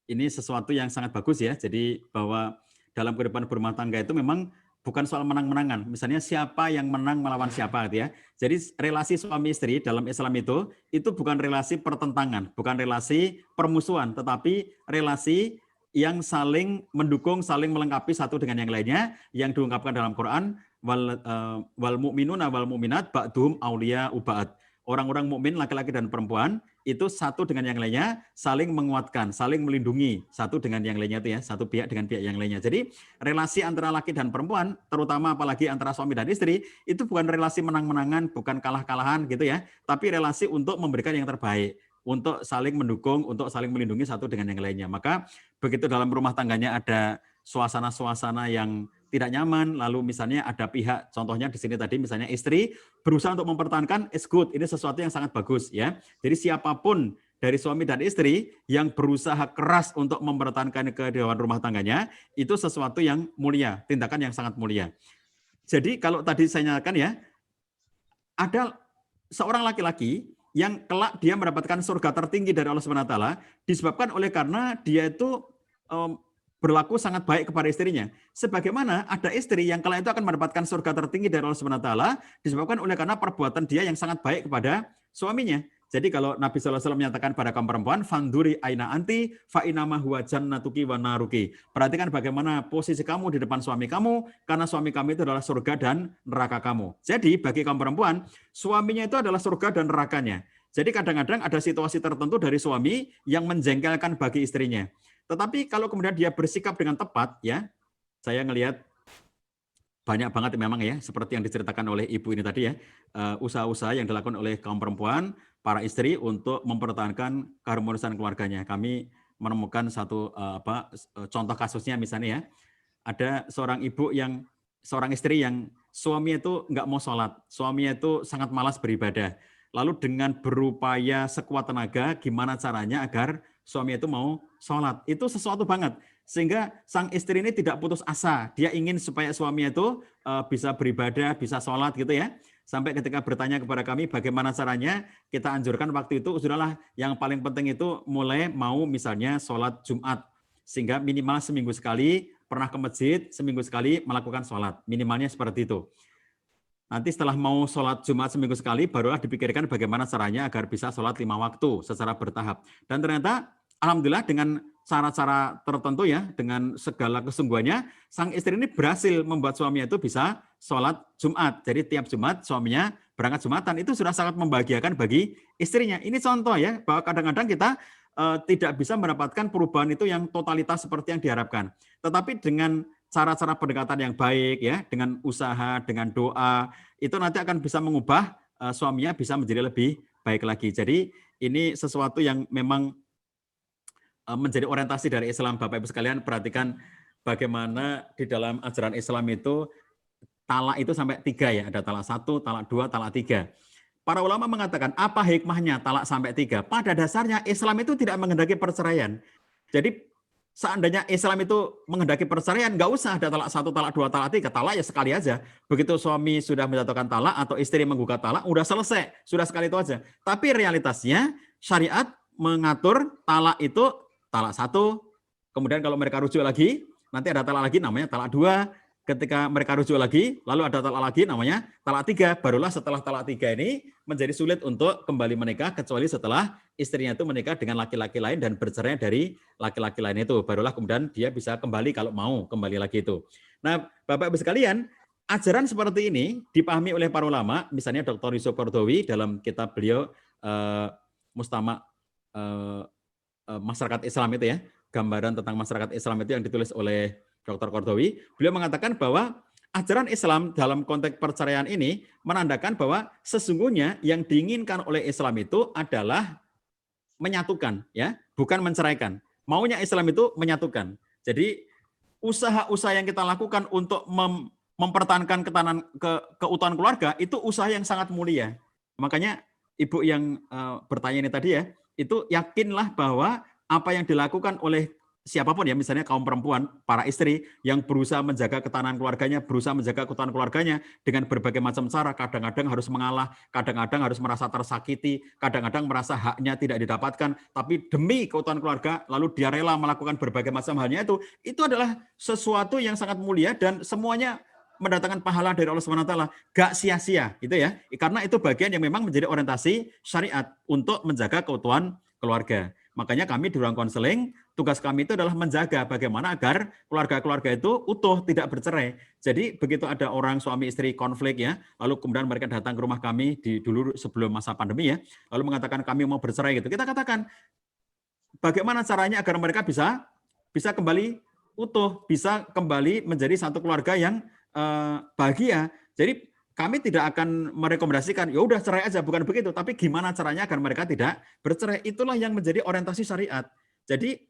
Ini sesuatu yang sangat bagus ya. Jadi bahwa dalam kehidupan berumah tangga itu memang bukan soal menang-menangan. Misalnya siapa yang menang melawan siapa gitu ya. Jadi relasi suami istri dalam Islam itu bukan relasi pertentangan, bukan relasi permusuhan, tetapi relasi yang saling mendukung, saling melengkapi satu dengan yang lainnya yang diungkapkan dalam Quran wal mu'minuna wal mu'minat ba'duhum auliya ba'd. Orang-orang mukmin laki-laki dan perempuan itu satu dengan yang lainnya saling menguatkan, saling melindungi satu dengan yang lainnya itu ya, satu pihak dengan pihak yang lainnya. Jadi relasi antara laki dan perempuan, terutama apalagi antara suami dan istri, itu bukan relasi menang-menangan, bukan kalah-kalahan gitu ya, tapi relasi untuk memberikan yang terbaik, untuk saling mendukung, untuk saling melindungi satu dengan yang lainnya. Maka begitu dalam rumah tangganya ada suasana-suasana yang tidak nyaman, lalu misalnya ada pihak, contohnya di sini tadi misalnya istri berusaha untuk mempertahankan, is good, ini sesuatu yang sangat bagus ya. Jadi siapapun dari suami dan istri yang berusaha keras untuk mempertahankan kehidupan rumah tangganya, itu sesuatu yang mulia, tindakan yang sangat mulia. Jadi kalau tadi saya nyatakan ya, ada seorang laki-laki yang kelak dia mendapatkan surga tertinggi dari Allah SWT disebabkan oleh karena dia itu berlaku sangat baik kepada istrinya. Sebagaimana ada istri yang kala itu akan mendapatkan surga tertinggi dari Allah SWT disebabkan oleh karena perbuatan dia yang sangat baik kepada suaminya. Jadi kalau Nabi SAW menyatakan pada kaum perempuan, fanduri aina anti fa inama huwa jannatuki wa naruki. Perhatikan bagaimana posisi kamu di depan suami kamu, karena suami kamu itu adalah surga dan neraka kamu. Jadi bagi kaum perempuan, suaminya itu adalah surga dan nerakanya. Jadi kadang-kadang ada situasi tertentu dari suami yang menjengkelkan bagi istrinya. Tetapi kalau kemudian dia bersikap dengan tepat, ya, saya ngelihat banyak banget memang ya, seperti yang diceritakan oleh ibu ini tadi ya, usaha-usaha yang dilakukan oleh kaum perempuan, para istri untuk mempertahankan keharmonisan keluarganya. Kami menemukan satu contoh kasusnya misalnya ya, ada seorang istri yang suaminya itu nggak mau sholat, suaminya itu sangat malas beribadah. Lalu dengan berupaya sekuat tenaga, gimana caranya agar suami itu mau sholat. Itu sesuatu banget. Sehingga sang istri ini tidak putus asa. Dia ingin supaya suaminya itu bisa beribadah, bisa sholat gitu ya. Sampai ketika bertanya kepada kami bagaimana caranya, kita anjurkan waktu itu, sudahlah yang paling penting itu mulai mau misalnya sholat Jumat. Sehingga minimal seminggu sekali, pernah ke masjid, seminggu sekali melakukan sholat. Minimalnya seperti itu. Nanti setelah mau sholat Jumat seminggu sekali, barulah dipikirkan bagaimana caranya agar bisa sholat 5 waktu secara bertahap. Dan ternyata, alhamdulillah dengan cara-cara tertentu ya, dengan segala kesungguhannya, sang istri ini berhasil membuat suaminya itu bisa sholat Jumat. Jadi tiap Jumat suaminya berangkat Jumatan, itu sudah sangat membahagiakan bagi istrinya. Ini contoh ya, bahwa kadang-kadang kita tidak bisa mendapatkan perubahan itu yang totalitas seperti yang diharapkan. Tetapi dengan cara-cara pendekatan yang baik ya, dengan usaha, dengan doa, itu nanti akan bisa mengubah suaminya bisa menjadi lebih baik lagi. Jadi ini sesuatu yang memang menjadi orientasi dari Islam. Bapak Ibu sekalian, perhatikan bagaimana di dalam ajaran Islam itu talak itu sampai 3 ya, ada talak 1, talak 2, talak 3. Para ulama mengatakan apa hikmahnya talak sampai 3? Pada dasarnya Islam itu tidak menghendaki perceraian. Jadi seandainya Islam itu menghendaki perceraian, nggak usah ada talak 1, talak 2, talak 3. Talak ya sekali aja. Begitu suami sudah menjatuhkan talak atau istri menggugat talak, udah selesai. Sudah sekali itu aja. Tapi realitasnya syariat mengatur talak itu talak 1, kemudian kalau mereka rujuk lagi, nanti ada talak lagi namanya talak 2. Ketika mereka rujuk lagi, lalu ada talak lagi namanya talak 3. Barulah setelah talak 3 ini menjadi sulit untuk kembali menikah, kecuali setelah istrinya itu menikah dengan laki-laki lain dan bercerai dari laki-laki lain itu. Barulah kemudian dia bisa kembali kalau mau kembali lagi itu. Nah, Bapak Ibu sekalian, ajaran seperti ini dipahami oleh para ulama, misalnya Dr. Yusuf Qaradawi dalam kitab beliau Mustama' Masyarakat Islam itu ya, gambaran tentang masyarakat Islam itu yang ditulis oleh Dr. Qaradawi, beliau mengatakan bahwa ajaran Islam dalam konteks perceraian ini menandakan bahwa sesungguhnya yang diinginkan oleh Islam itu adalah menyatukan, ya, bukan menceraikan. Maunya Islam itu menyatukan. Jadi usaha-usaha yang kita lakukan untuk mempertahankan keutuhan keluarga itu usaha yang sangat mulia. Makanya ibu yang bertanya ini tadi ya, itu yakinlah bahwa apa yang dilakukan oleh siapapun ya, misalnya kaum perempuan, para istri yang berusaha menjaga ketahanan keluarganya, berusaha menjaga keutuhan keluarganya dengan berbagai macam cara, kadang-kadang harus mengalah, kadang-kadang harus merasa tersakiti, kadang-kadang merasa haknya tidak didapatkan, tapi demi keutuhan keluarga, lalu dia rela melakukan berbagai macam halnya itu adalah sesuatu yang sangat mulia dan semuanya mendatangkan pahala dari Allah SWT, gak sia-sia gitu ya, karena itu bagian yang memang menjadi orientasi syariat untuk menjaga keutuhan keluarga. Makanya kami di ruang konseling, tugas kami itu adalah menjaga bagaimana agar keluarga-keluarga itu utuh, tidak bercerai. Jadi begitu ada orang suami istri konflik ya, lalu kemudian mereka datang ke rumah kami dulu sebelum masa pandemi ya, lalu mengatakan kami mau bercerai gitu. Kita katakan bagaimana caranya agar mereka bisa kembali utuh, bisa kembali menjadi satu keluarga yang bahagia. Jadi kami tidak akan merekomendasikan, ya udah cerai aja, bukan begitu. Tapi gimana caranya agar mereka tidak bercerai? Itulah yang menjadi orientasi syariat. Jadi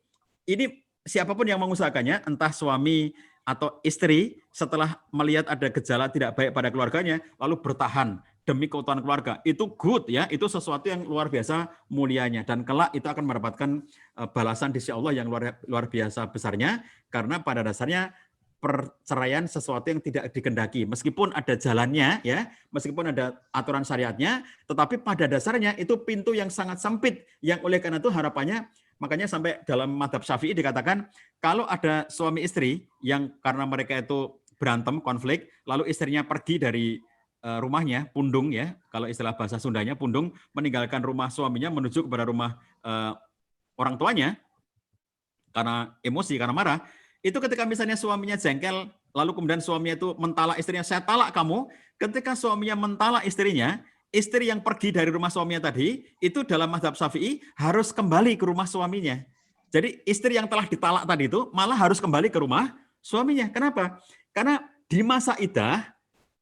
ini siapapun yang mengusahakannya, entah suami atau istri, setelah melihat ada gejala tidak baik pada keluarganya, lalu bertahan demi keutuhan keluarga. Itu good ya, itu sesuatu yang luar biasa mulianya. Dan kelak itu akan mendapatkan balasan di sisi Allah yang luar biasa besarnya, karena pada dasarnya perceraian sesuatu yang tidak dikehendaki, meskipun ada jalannya ya, meskipun ada aturan syariatnya, tetapi pada dasarnya itu pintu yang sangat sempit, yang oleh karena itu harapannya, makanya sampai dalam mazhab Syafi'i dikatakan kalau ada suami istri yang karena mereka itu berantem, konflik, lalu istrinya pergi dari rumahnya, pundung ya, kalau istilah bahasa Sundanya pundung, meninggalkan rumah suaminya menuju kepada rumah orang tuanya karena emosi, karena marah. Itu ketika misalnya suaminya jengkel, lalu kemudian suaminya itu mentalak istrinya, saya talak kamu. Ketika suaminya mentalak istrinya, istri yang pergi dari rumah suaminya tadi, itu dalam mazhab Syafi'i harus kembali ke rumah suaminya. Jadi istri yang telah ditalak tadi itu malah harus kembali ke rumah suaminya. Kenapa? Karena di masa iddah,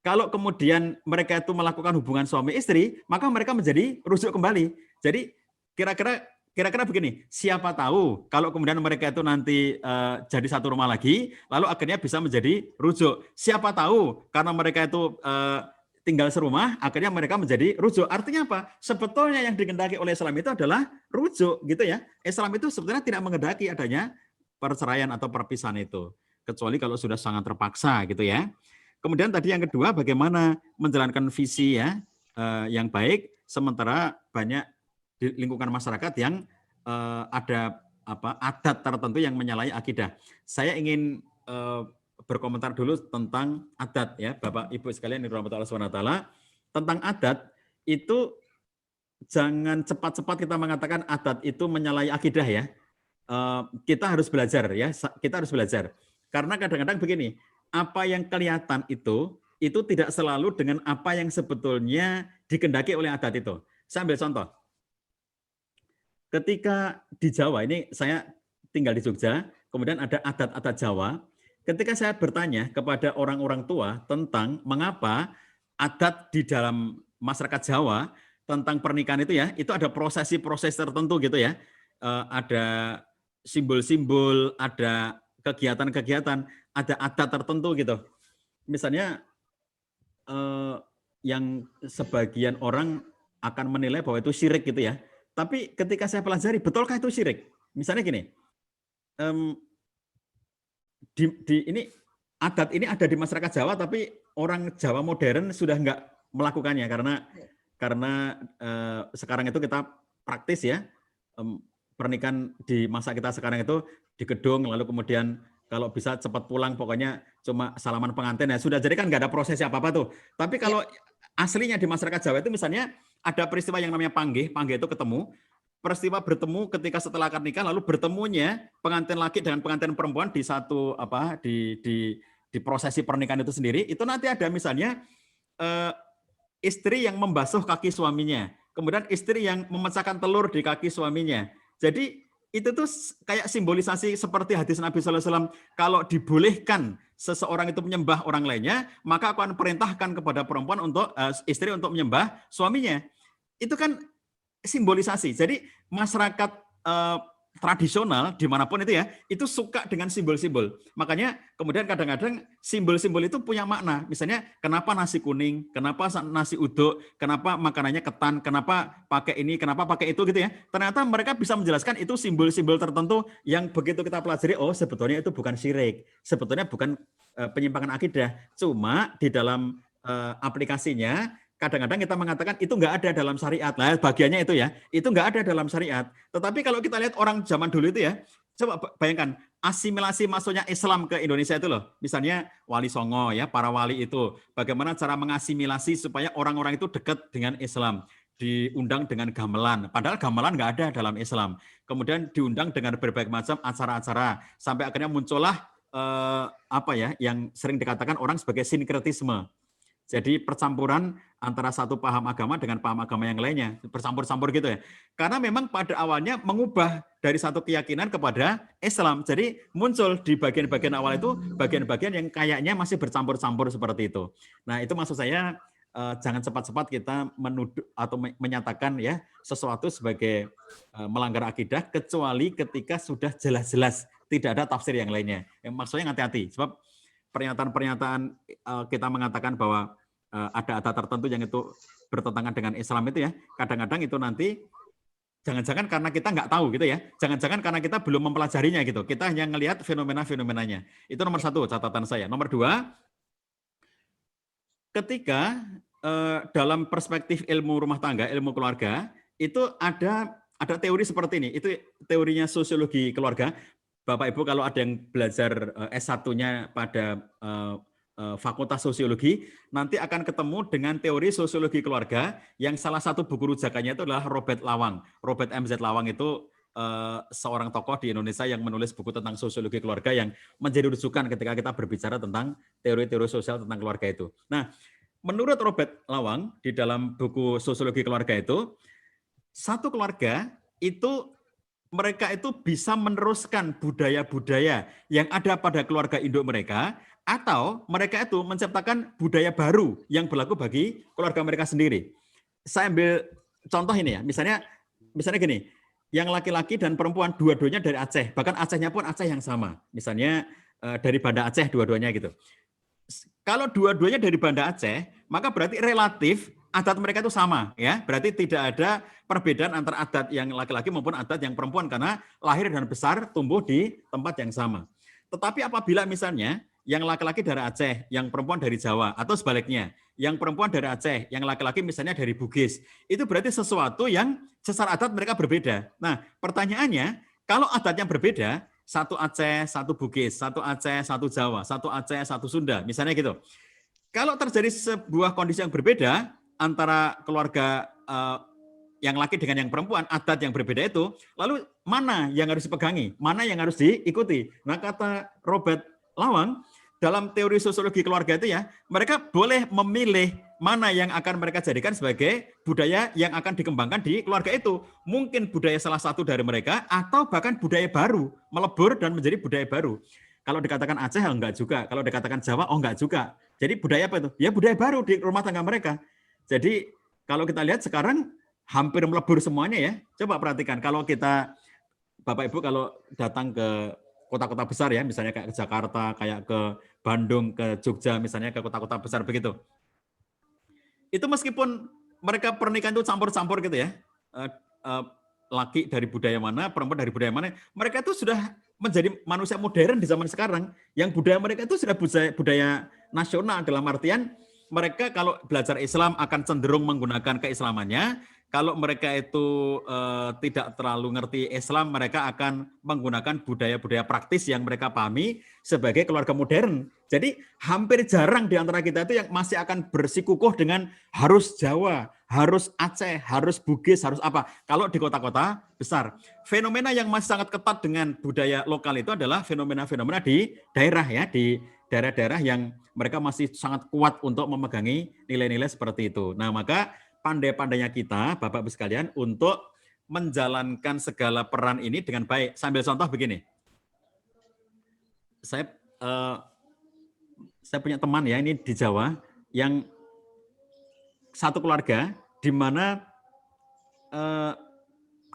kalau kemudian mereka itu melakukan hubungan suami istri, maka mereka menjadi rujuk kembali. Jadi kira-kira begini, siapa tahu kalau kemudian mereka itu nanti jadi satu rumah lagi, lalu akhirnya bisa menjadi rujuk. Siapa tahu karena mereka itu tinggal serumah, akhirnya mereka menjadi rujuk. Artinya apa? Sebetulnya yang dikehendaki oleh Islam itu adalah rujuk, gitu ya. Islam itu sebetulnya tidak menghendaki adanya perceraian atau perpisahan itu, kecuali kalau sudah sangat terpaksa, gitu ya. Kemudian tadi yang kedua, bagaimana menjalankan visi ya yang baik, sementara banyak di lingkungan masyarakat yang ada adat tertentu yang menyalahi akidah. Saya ingin berkomentar dulu tentang adat ya, Bapak Ibu sekalian dirahmati Allah SWT. Tentang adat itu jangan cepat-cepat kita mengatakan adat itu menyalahi akidah ya. Kita harus belajar ya, kita harus belajar. Karena kadang-kadang begini, apa yang kelihatan itu tidak selalu dengan apa yang sebetulnya dikehendaki oleh adat itu. Saya ambil contoh. Ketika di Jawa, ini saya tinggal di Jogja, kemudian ada adat-adat Jawa. Ketika saya bertanya kepada orang-orang tua tentang mengapa adat di dalam masyarakat Jawa tentang pernikahan itu ya, itu ada prosesi-proses tertentu gitu ya. Ada simbol-simbol, ada kegiatan-kegiatan, ada adat tertentu gitu. Misalnya yang sebagian orang akan menilai bahwa itu syirik gitu ya. Tapi ketika saya pelajari, betulkah itu syirik? Misalnya gini, ini adat ini ada di masyarakat Jawa, tapi orang Jawa modern sudah nggak melakukannya karena sekarang itu kita praktis ya, pernikahan di masa kita sekarang itu di gedung, lalu kemudian kalau bisa cepat pulang, pokoknya cuma salaman pengantin ya sudah. Jadi kan nggak ada prosesi apa-apa tuh. Tapi kalau aslinya di masyarakat Jawa itu misalnya ada peristiwa yang namanya panggih itu ketemu. Peristiwa bertemu ketika setelah akad nikah, lalu bertemunya pengantin laki dengan pengantin perempuan di satu di prosesi pernikahan itu sendiri. Itu nanti ada misalnya istri yang membasuh kaki suaminya, kemudian istri yang memecahkan telur di kaki suaminya. Jadi itu tuh kayak simbolisasi seperti hadis Nabi SAW. Kalau dibolehkan seseorang itu menyembah orang lainnya, maka aku akan perintahkan kepada perempuan untuk istri untuk menyembah suaminya. Itu kan simbolisasi. Jadi masyarakat tradisional dimanapun itu ya, itu suka dengan simbol-simbol. Makanya kemudian kadang-kadang simbol-simbol itu punya makna. Misalnya kenapa nasi kuning, kenapa nasi uduk, kenapa makanannya ketan, kenapa pakai ini, kenapa pakai itu gitu ya. Ternyata mereka bisa menjelaskan itu simbol-simbol tertentu yang begitu kita pelajari, oh sebetulnya itu bukan syirik, sebetulnya bukan penyimpangan akidah. Cuma di dalam aplikasinya kadang-kadang kita mengatakan itu nggak ada dalam syariat. Nah, bagiannya itu ya, itu nggak ada dalam syariat. Tetapi kalau kita lihat orang zaman dulu itu ya, coba bayangkan asimilasi masuknya Islam ke Indonesia itu loh. Misalnya Wali Songo ya, para wali itu, bagaimana cara mengasimilasi supaya orang-orang itu dekat dengan Islam. Diundang dengan gamelan, padahal gamelan nggak ada dalam Islam. Kemudian diundang dengan berbagai macam acara-acara, sampai akhirnya muncullah yang sering dikatakan orang sebagai sinkretisme. Jadi percampuran antara satu paham agama dengan paham agama yang lainnya, bercampur-campur gitu ya. Karena memang pada awalnya mengubah dari satu keyakinan kepada Islam. Jadi muncul di bagian-bagian awal itu bagian-bagian yang kayaknya masih bercampur-campur seperti itu. Nah, itu maksud saya jangan cepat-cepat kita menuduh atau menyatakan ya sesuatu sebagai melanggar akidah, kecuali ketika sudah jelas-jelas tidak ada tafsir yang lainnya. Maksudnya hati-hati, sebab pernyataan-pernyataan kita mengatakan bahwa ada adat tertentu yang itu bertentangan dengan Islam itu ya, kadang-kadang itu nanti jangan-jangan karena kita nggak tahu gitu ya, jangan-jangan karena kita belum mempelajarinya gitu, kita hanya ngelihat fenomena-fenomenanya. Itu nomor satu catatan saya. Nomor dua, ketika dalam perspektif ilmu rumah tangga, ilmu keluarga, itu ada teori seperti ini, itu teorinya sosiologi keluarga. Bapak Ibu kalau ada yang belajar S1-nya pada Fakultas Sosiologi, nanti akan ketemu dengan teori sosiologi keluarga yang salah satu buku rujakannya itu adalah Robert Lawang. Robert M.Z. Lawang itu seorang tokoh di Indonesia yang menulis buku tentang sosiologi keluarga yang menjadi rujukan ketika kita berbicara tentang teori-teori sosial tentang keluarga itu. Nah, menurut Robert Lawang di dalam buku sosiologi keluarga itu, satu keluarga itu mereka itu bisa meneruskan budaya-budaya yang ada pada keluarga induk mereka, atau mereka itu menciptakan budaya baru yang berlaku bagi keluarga mereka sendiri. Saya ambil contoh ini ya, misalnya gini, yang laki-laki dan perempuan dua-duanya dari Aceh, bahkan Acehnya pun Aceh yang sama, misalnya dari Banda Aceh dua-duanya gitu. Kalau dua-duanya dari Banda Aceh, maka berarti relatif adat mereka itu sama, ya. Berarti tidak ada perbedaan antara adat yang laki-laki maupun adat yang perempuan karena lahir dan besar tumbuh di tempat yang sama. Tetapi apabila misalnya yang laki-laki dari Aceh, yang perempuan dari Jawa, atau sebaliknya, yang perempuan dari Aceh, yang laki-laki misalnya dari Bugis, itu berarti sesuatu yang secara adat mereka berbeda. Nah, pertanyaannya, kalau adatnya berbeda, satu Aceh, satu Bugis, satu Aceh, satu Jawa, satu Aceh, satu Sunda, misalnya gitu. Kalau terjadi sebuah kondisi yang berbeda antara keluarga yang laki dengan yang perempuan, adat yang berbeda itu, lalu mana yang harus dipegangi, mana yang harus diikuti? Nah, kata Robert Lawang, dalam teori sosiologi keluarga itu ya, mereka boleh memilih mana yang akan mereka jadikan sebagai budaya yang akan dikembangkan di keluarga itu. Mungkin budaya salah satu dari mereka, atau bahkan budaya baru, melebur dan menjadi budaya baru. Kalau dikatakan Aceh, enggak juga. Kalau dikatakan Jawa, enggak juga. Jadi budaya apa itu? Ya budaya baru di rumah tangga mereka. Jadi kalau kita lihat sekarang hampir melebur semuanya ya. Coba perhatikan kalau kita, Bapak Ibu kalau datang ke kota-kota besar ya, misalnya kayak ke Jakarta, kayak ke Bandung, ke Jogja, misalnya ke kota-kota besar begitu. Itu meskipun mereka pernikahan itu campur-campur gitu ya, laki dari budaya mana, perempuan dari budaya mana, mereka itu sudah menjadi manusia modern di zaman sekarang, yang budaya mereka itu sudah budaya nasional, dalam artian mereka kalau belajar Islam akan cenderung menggunakan keislamannya. Kalau mereka itu tidak terlalu ngerti Islam, mereka akan menggunakan budaya-budaya praktis yang mereka pahami sebagai keluarga modern. Jadi hampir jarang di antara kita itu yang masih akan bersikukuh dengan harus Jawa, harus Aceh, harus Bugis, harus apa. Kalau di kota-kota besar. Fenomena yang masih sangat ketat dengan budaya lokal itu adalah fenomena-fenomena di daerah ya, di daerah-daerah yang mereka masih sangat kuat untuk memegangi nilai-nilai seperti itu. Nah, maka pandai-pandainya kita, Bapak-Ibu sekalian, untuk menjalankan segala peran ini dengan baik. Sambil contoh begini. Saya punya teman ya, ini di Jawa, yang satu keluarga, di mana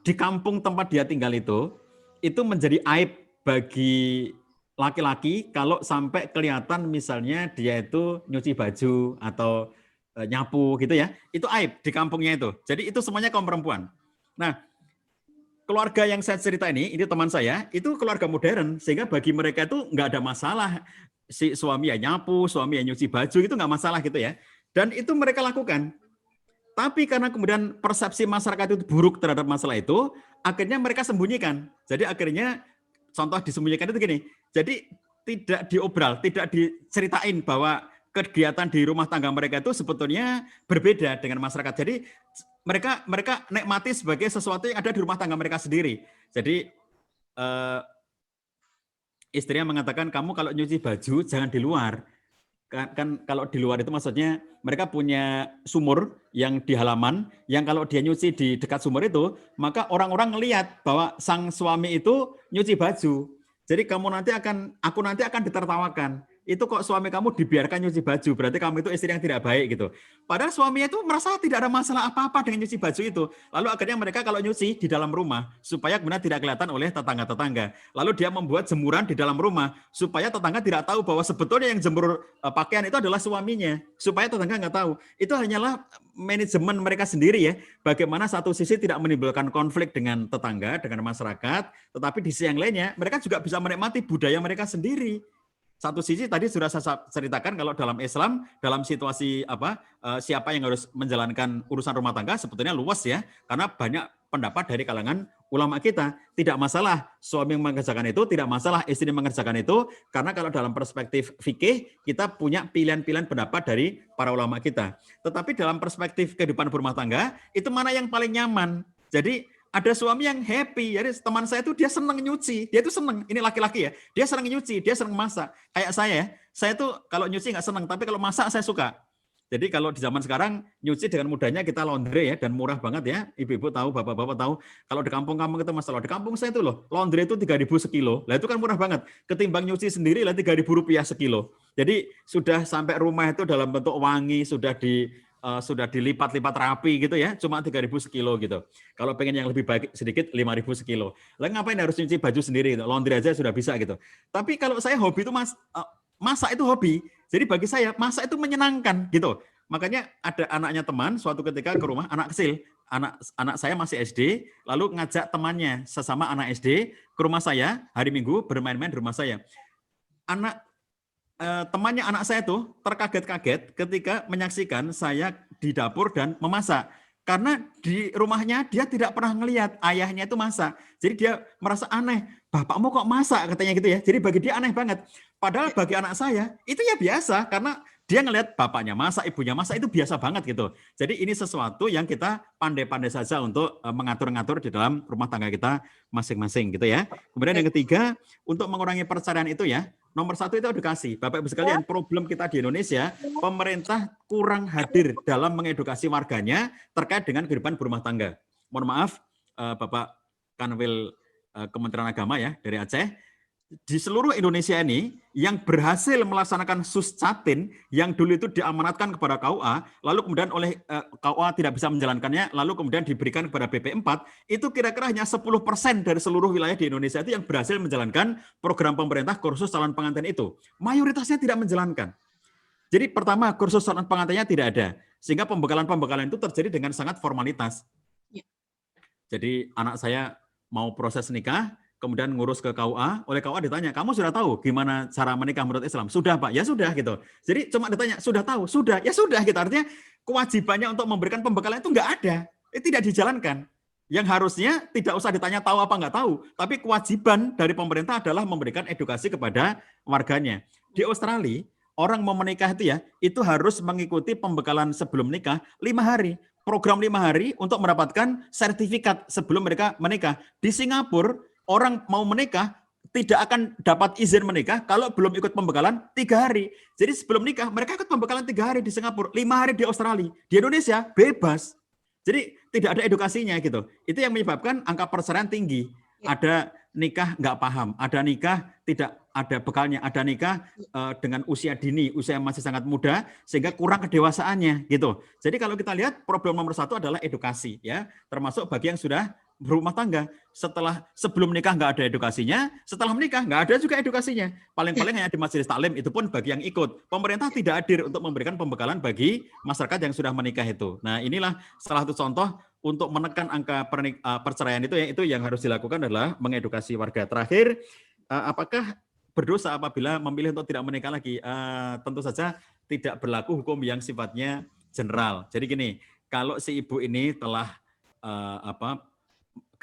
di kampung tempat dia tinggal itu menjadi aib bagi laki-laki kalau sampai kelihatan misalnya dia itu nyuci baju atau nyapu gitu ya, itu aib di kampungnya itu. Jadi itu semuanya kaum perempuan. Nah, keluarga yang saya cerita ini teman saya, itu keluarga modern, sehingga bagi mereka itu nggak ada masalah. Si suami ya nyapu, suami ya nyuci baju, itu nggak masalah gitu ya. Dan itu mereka lakukan. Tapi karena kemudian persepsi masyarakat itu buruk terhadap masalah itu, akhirnya mereka sembunyikan. Jadi akhirnya, contoh disembunyikan itu gini, jadi tidak diobral, tidak diceritain bahwa kegiatan di rumah tangga mereka itu sebetulnya berbeda dengan masyarakat. Jadi mereka nikmati sebagai sesuatu yang ada di rumah tangga mereka sendiri. Jadi istrinya mengatakan, kamu kalau nyuci baju jangan di luar. Kan kalau di luar itu maksudnya mereka punya sumur yang di halaman, yang kalau dia nyuci di dekat sumur itu, maka orang-orang ngelihat bahwa sang suami itu nyuci baju. Jadi aku nanti akan ditertawakan. Itu kok suami kamu dibiarkan nyuci baju, berarti kamu itu istri yang tidak baik gitu. Padahal suaminya itu merasa tidak ada masalah apa-apa dengan nyuci baju itu. Lalu akhirnya mereka kalau nyuci di dalam rumah, supaya kemudian tidak kelihatan oleh tetangga-tetangga. Lalu dia membuat jemuran di dalam rumah, supaya tetangga tidak tahu bahwa sebetulnya yang jemur pakaian itu adalah suaminya. Supaya tetangga nggak tahu. Itu hanyalah manajemen mereka sendiri ya. Bagaimana satu sisi tidak menimbulkan konflik dengan tetangga, dengan masyarakat, tetapi di sisi yang lainnya, mereka juga bisa menikmati budaya mereka sendiri. Satu sisi tadi sudah saya ceritakan kalau dalam Islam, dalam situasi siapa yang harus menjalankan urusan rumah tangga sebetulnya luas ya, karena banyak pendapat dari kalangan ulama kita. Tidak masalah suami yang mengerjakan itu, tidak masalah istri yang mengerjakan itu, karena kalau dalam perspektif fikih kita punya pilihan-pilihan pendapat dari para ulama kita. Tetapi dalam perspektif kehidupan berumah tangga, itu mana yang paling nyaman. Jadi ada suami yang happy, jadi teman saya itu dia senang nyuci, dia itu senang, ini laki-laki ya, dia senang nyuci, dia senang masak. Kayak saya tuh kalau nyuci nggak senang, tapi kalau masak saya suka. Jadi kalau di zaman sekarang nyuci dengan mudahnya kita laundry ya, dan murah banget ya. Ibu-ibu tahu, bapak-bapak tahu. Kalau di kampung-kampung itu masalah. Di kampung saya itu loh, laundry itu 3.000 sekilo. Lah itu kan murah banget. Ketimbang nyuci sendiri lah 3.000 rupiah sekilo. Jadi sudah sampai rumah itu dalam bentuk wangi, sudah dilipat-lipat rapi gitu ya, cuma 3.000 sekilo gitu. Kalau pengen yang lebih baik sedikit 5.000 sekilo. Lah ngapain harus nyuci baju sendiri gitu? Laundry aja sudah bisa gitu. Tapi kalau saya hobi itu masak itu hobi. Jadi bagi saya masak itu menyenangkan gitu. Makanya ada anaknya teman suatu ketika ke rumah, anak kecil, anak saya masih SD, lalu ngajak temannya sesama anak SD ke rumah saya hari Minggu bermain-main di rumah saya. Temannya anak saya tuh terkaget-kaget ketika menyaksikan saya di dapur dan memasak. Karena di rumahnya dia tidak pernah ngelihat ayahnya itu masak. Jadi dia merasa aneh. Bapakmu kok masak katanya gitu ya. Jadi bagi dia aneh banget. Padahal bagi anak saya itu ya biasa karena dia ngelihat bapaknya masak, ibunya masak itu biasa banget gitu. Jadi ini sesuatu yang kita pandai-pandai saja untuk mengatur-ngatur di dalam rumah tangga kita masing-masing gitu ya. Kemudian yang ketiga, untuk mengurangi perceraian itu ya, nomor satu itu edukasi. Bapak Ibu sekalian, problem kita di Indonesia, pemerintah kurang hadir dalam mengedukasi warganya terkait dengan kehidupan berumah tangga. Mohon maaf, Bapak Kanwil Kementerian Agama ya dari Aceh, di seluruh Indonesia ini yang berhasil melaksanakan Suscatin yang dulu itu diamanatkan kepada KUA, lalu kemudian oleh KUA tidak bisa menjalankannya, lalu kemudian diberikan kepada BP4, itu kira-kira hanya 10% dari seluruh wilayah di Indonesia itu yang berhasil menjalankan program pemerintah kursus calon pengantin itu. Mayoritasnya tidak menjalankan. Jadi pertama, kursus calon pengantinnya tidak ada, sehingga pembekalan-pembekalan itu terjadi dengan sangat formalitas. Jadi anak saya mau proses nikah, kemudian ngurus ke KUA, oleh KUA ditanya, kamu sudah tahu gimana cara menikah menurut Islam? Sudah Pak, ya sudah gitu. Jadi cuma ditanya, sudah tahu? Sudah, ya sudah gitu. Artinya kewajibannya untuk memberikan pembekalan itu nggak ada, tidak dijalankan. Yang harusnya tidak usah ditanya tahu apa nggak tahu, tapi kewajiban dari pemerintah adalah memberikan edukasi kepada warganya. Di Australia, orang mau menikah itu harus mengikuti pembekalan sebelum nikah 5 hari. Program 5 hari untuk mendapatkan sertifikat sebelum mereka menikah. Di Singapura, orang mau menikah tidak akan dapat izin menikah kalau belum ikut pembekalan 3 hari. Jadi sebelum nikah mereka ikut pembekalan 3 hari di Singapura, 5 hari di Australia. Di Indonesia bebas. Jadi tidak ada edukasinya gitu. Itu yang menyebabkan angka perceraian tinggi. Ada nikah nggak paham, ada nikah tidak ada bekalnya, ada nikah dengan usia dini, usia masih sangat muda sehingga kurang kedewasaannya gitu. Jadi kalau kita lihat problem nomor 1 adalah edukasi ya, termasuk bagi yang sudah berumah tangga. Sebelum nikah nggak ada edukasinya, setelah menikah nggak ada juga edukasinya. Paling-paling hanya di majelis taklim, itu pun bagi yang ikut. Pemerintah tidak hadir untuk memberikan pembekalan bagi masyarakat yang sudah menikah itu. Nah inilah salah satu contoh untuk menekan angka perceraian itu yang harus dilakukan adalah mengedukasi warga. Terakhir, apakah berdosa apabila memilih untuk tidak menikah lagi? Tentu saja tidak berlaku hukum yang sifatnya general. Jadi gini, kalau si ibu ini telah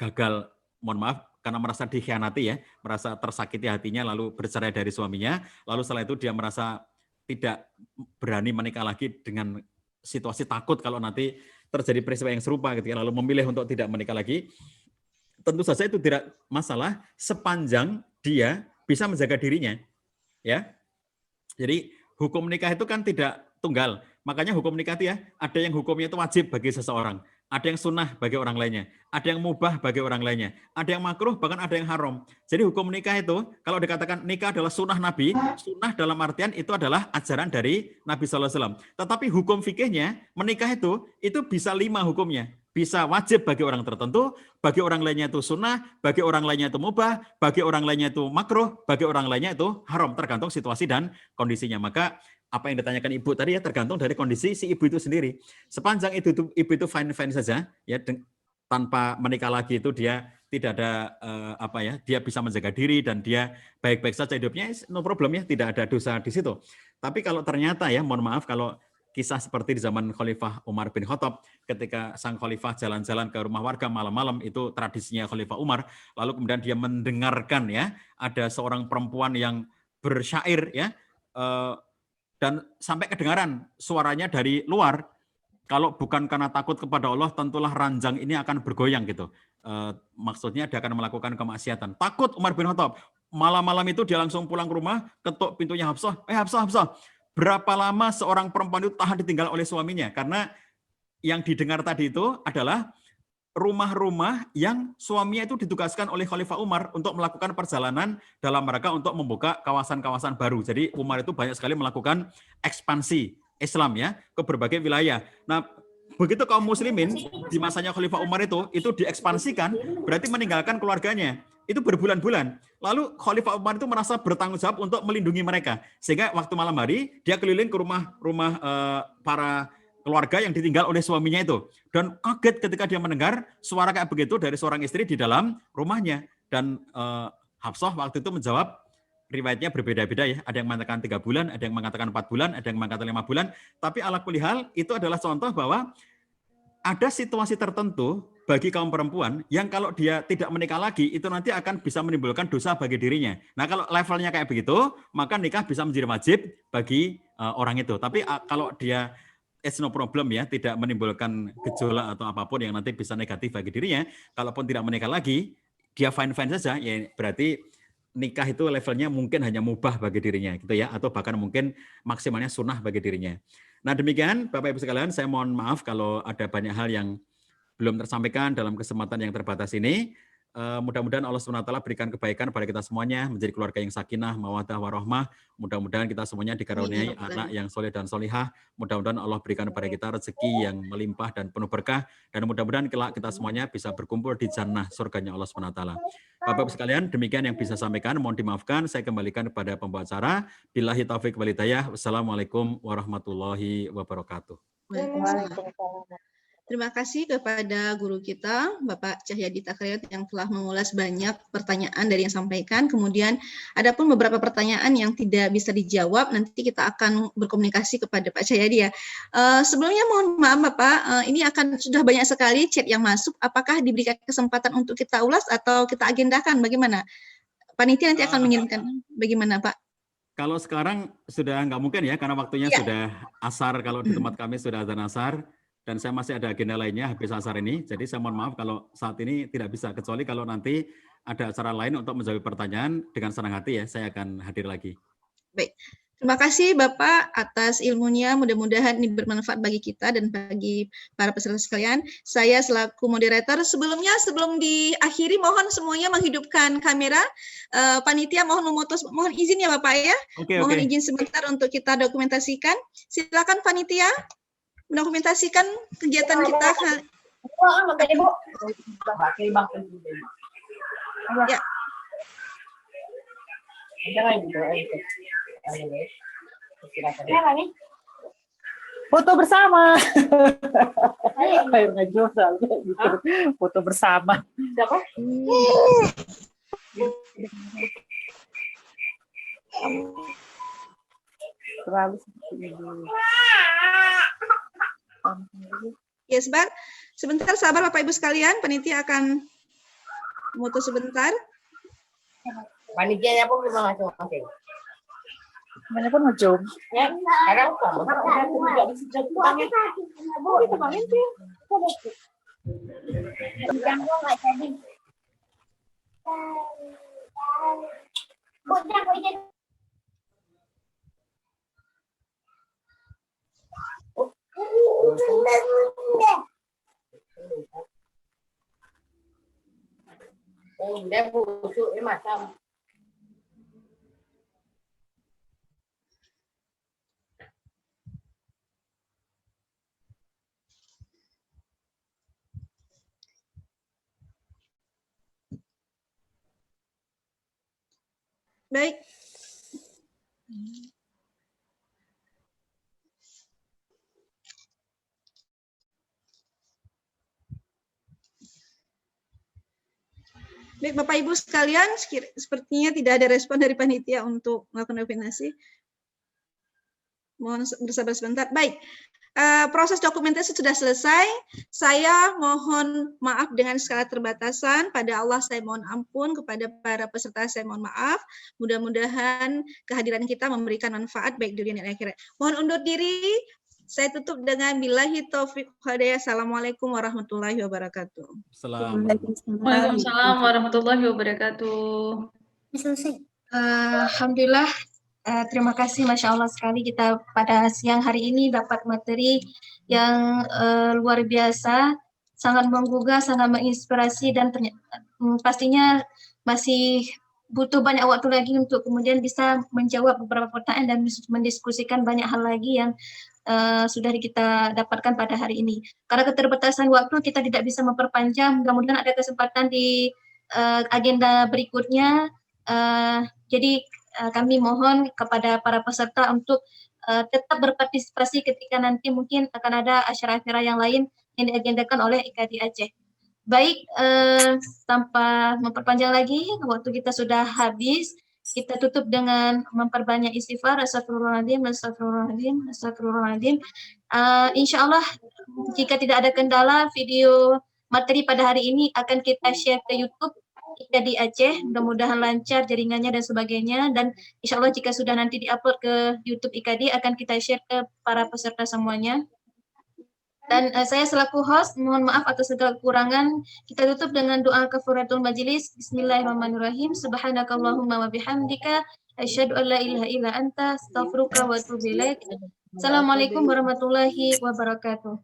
gagal, mohon maaf, karena merasa dikhianati ya, merasa tersakiti hatinya, lalu bercerai dari suaminya, lalu setelah itu dia merasa tidak berani menikah lagi dengan situasi takut kalau nanti terjadi peristiwa yang serupa, gitu, lalu memilih untuk tidak menikah lagi, tentu saja itu tidak masalah sepanjang dia bisa menjaga dirinya, ya. Jadi hukum nikah itu kan tidak tunggal, makanya hukum nikah itu ya, ada yang hukumnya itu wajib bagi seseorang. Ada yang sunnah bagi orang lainnya, ada yang mubah bagi orang lainnya, ada yang makruh, bahkan ada yang haram. Jadi hukum nikah itu, kalau dikatakan nikah adalah sunnah Nabi, sunnah dalam artian itu adalah ajaran dari Nabi SAW. Tetapi hukum fikihnya, menikah itu bisa 5 hukumnya. Bisa wajib bagi orang tertentu, bagi orang lainnya itu sunnah, bagi orang lainnya itu mubah, bagi orang lainnya itu makruh, bagi orang lainnya itu haram, tergantung situasi dan kondisinya. Maka apa yang ditanyakan ibu tadi ya tergantung dari kondisi si ibu itu sendiri. Sepanjang ibu itu fine saja ya, tanpa menikah lagi itu dia tidak ada dia bisa menjaga diri dan dia baik-baik saja hidupnya, no problem ya, tidak ada dosa di situ. Tapi kalau ternyata ya, mohon maaf, kalau kisah seperti di zaman Khalifah Umar bin Khattab, ketika sang khalifah jalan-jalan ke rumah warga malam-malam, itu tradisinya Khalifah Umar, lalu kemudian dia mendengarkan ya ada seorang perempuan yang bersyair ya, dan sampai kedengaran suaranya dari luar. Kalau bukan karena takut kepada Allah, tentulah ranjang ini akan bergoyang gitu. Maksudnya dia akan melakukan kemaksiatan. Takut Umar bin Khattab. Malam-malam itu dia langsung pulang ke rumah, ketuk pintunya Hafsah. Hafsah, berapa lama seorang perempuan itu tahan ditinggal oleh suaminya? Karena yang didengar tadi itu adalah rumah-rumah yang suaminya itu ditugaskan oleh Khalifah Umar untuk melakukan perjalanan dalam rangka untuk membuka kawasan-kawasan baru. Jadi Umar itu banyak sekali melakukan ekspansi Islam ya ke berbagai wilayah. Nah, begitu kaum muslimin di masanya Khalifah Umar itu diekspansikan, berarti meninggalkan keluarganya. Itu berbulan-bulan. Lalu Khalifah Umar itu merasa bertanggung jawab untuk melindungi mereka. Sehingga waktu malam hari dia keliling ke rumah-rumah para keluarga yang ditinggal oleh suaminya itu. Dan kaget ketika dia mendengar suara kayak begitu dari seorang istri di dalam rumahnya. Dan Hafsah waktu itu menjawab, riwayatnya berbeda-beda ya. Ada yang mengatakan 3 bulan, ada yang mengatakan 4 bulan, ada yang mengatakan 5 bulan. Tapi ala kulli hal itu adalah contoh bahwa ada situasi tertentu bagi kaum perempuan yang kalau dia tidak menikah lagi, itu nanti akan bisa menimbulkan dosa bagi dirinya. Nah kalau levelnya kayak begitu, maka nikah bisa menjadi wajib bagi orang itu. Tapi kalau dia it's no problem ya, tidak menimbulkan gejolak atau apapun yang nanti bisa negatif bagi dirinya, kalaupun tidak menikah lagi, dia fine-fine saja, ya berarti nikah itu levelnya mungkin hanya mubah bagi dirinya gitu ya, atau bahkan mungkin maksimalnya sunnah bagi dirinya. Nah demikian Bapak Ibu sekalian, saya mohon maaf kalau ada banyak hal yang belum tersampaikan dalam kesempatan yang terbatas ini. Mudah-mudahan Allah SWT berikan kebaikan pada kita semuanya, menjadi keluarga yang sakinah, mawaddah, warahmah. Mudah-mudahan kita semuanya dikaruniai anak yang soleh dan solihah. Mudah-mudahan Allah berikan kepada kita rezeki yang melimpah dan penuh berkah. Dan mudah-mudahan kelak kita semuanya bisa berkumpul di jannah surganya Allah SWT. Bapak-Ibu sekalian, demikian yang bisa sampaikan. Mohon dimaafkan, saya kembalikan kepada pembawa acara. Billahi taufiq wal hidayah. Wassalamualaikum warahmatullahi wabarakatuh. Terima kasih kepada guru kita, Bapak Cahyadi Takriyat yang telah mengulas banyak pertanyaan dari yang sampaikan. Kemudian ada pun beberapa pertanyaan yang tidak bisa dijawab, nanti kita akan berkomunikasi kepada Pak Cahyadi ya. Sebelumnya mohon maaf Bapak, ini akan sudah banyak sekali chat yang masuk. Apakah diberikan kesempatan untuk kita ulas atau kita agendakan? Bagaimana? Panitia nanti akan mengirimkan. Bagaimana Pak? Kalau sekarang sudah nggak mungkin ya, karena waktunya sudah asar. Kalau di tempat kami sudah azan asar. Dan saya masih ada agenda lainnya habis asar ini, jadi saya mohon maaf kalau saat ini tidak bisa, kecuali kalau nanti ada acara lain untuk menjawab pertanyaan, dengan senang hati ya, saya akan hadir lagi. Baik, terima kasih Bapak atas ilmunya, mudah-mudahan ini bermanfaat bagi kita dan bagi para peserta sekalian. Saya selaku moderator, sebelumnya sebelum diakhiri, mohon semuanya menghidupkan kamera. Panitia mohon mohon izin ya Bapak ya, mohon izin sebentar untuk kita dokumentasikan. Silakan panitia. Mendokumentasikan kegiatan kita. Ya. Foto bersama. Foto bersama. Siapa? Terlalu ya, sebentar sabar Bapak Ibu sekalian, panitia akan foto sebentar. Panitianya pun memang masing-masing. Mana pun ngejom. Ya, sekarang tidak bisa banget. Itu banget sih. Jangan nggak jadi. Dia busuk macam. Baik. Baik, Bapak Ibu sekalian, sepertinya tidak ada respon dari panitia untuk melakukan dokumentasi. Mohon bersabar sebentar. Baik, proses dokumentasi sudah selesai. Saya mohon maaf dengan segala terbatasan. Pada Allah saya mohon ampun, kepada para peserta saya mohon maaf. Mudah-mudahan kehadiran kita memberikan manfaat baik dunia dan akhirat. Mohon undur diri. Saya tutup dengan billahi taufiq hidayah. Assalamualaikum warahmatullahi wabarakatuh. Waalaikumsalam warahmatullahi wabarakatuh. Selesai. Alhamdulillah Terima kasih, Masya Allah sekali kita pada siang hari ini dapat materi yang luar biasa, sangat menggugah, sangat menginspirasi dan pastinya masih butuh banyak waktu lagi untuk kemudian bisa menjawab beberapa pertanyaan dan mendiskusikan banyak hal lagi yang sudah kita dapatkan pada hari ini. Karena keterbatasan waktu kita tidak bisa memperpanjang, mudah-mudahan ada kesempatan di agenda berikutnya. Jadi kami mohon kepada para peserta untuk tetap berpartisipasi ketika nanti mungkin akan ada acara-acara yang lain yang diagendakan oleh IKADI Aceh. Baik, tanpa memperpanjang lagi, waktu kita sudah habis. Kita tutup dengan memperbanyak istighfar, astagfirullahaladzim, astagfirullahaladzim, astagfirullahaladzim. Insya Allah, jika tidak ada kendala, video materi pada hari ini akan kita share ke YouTube IKADI Aceh, mudah-mudahan lancar jaringannya dan sebagainya, dan insya Allah jika sudah nanti diupload ke YouTube IKADI akan kita share ke para peserta semuanya. Dan saya selaku host mohon maaf atas segala kekurangan. Kita tutup dengan doa kafaratul majelis. Bismillahirrahmanirrahim. Subhanakallahumma wa bihamdika asyhadu an la ilaha illa anta astaghfiruka wa atubu ilaik. Assalamualaikum warahmatullahi wabarakatuh.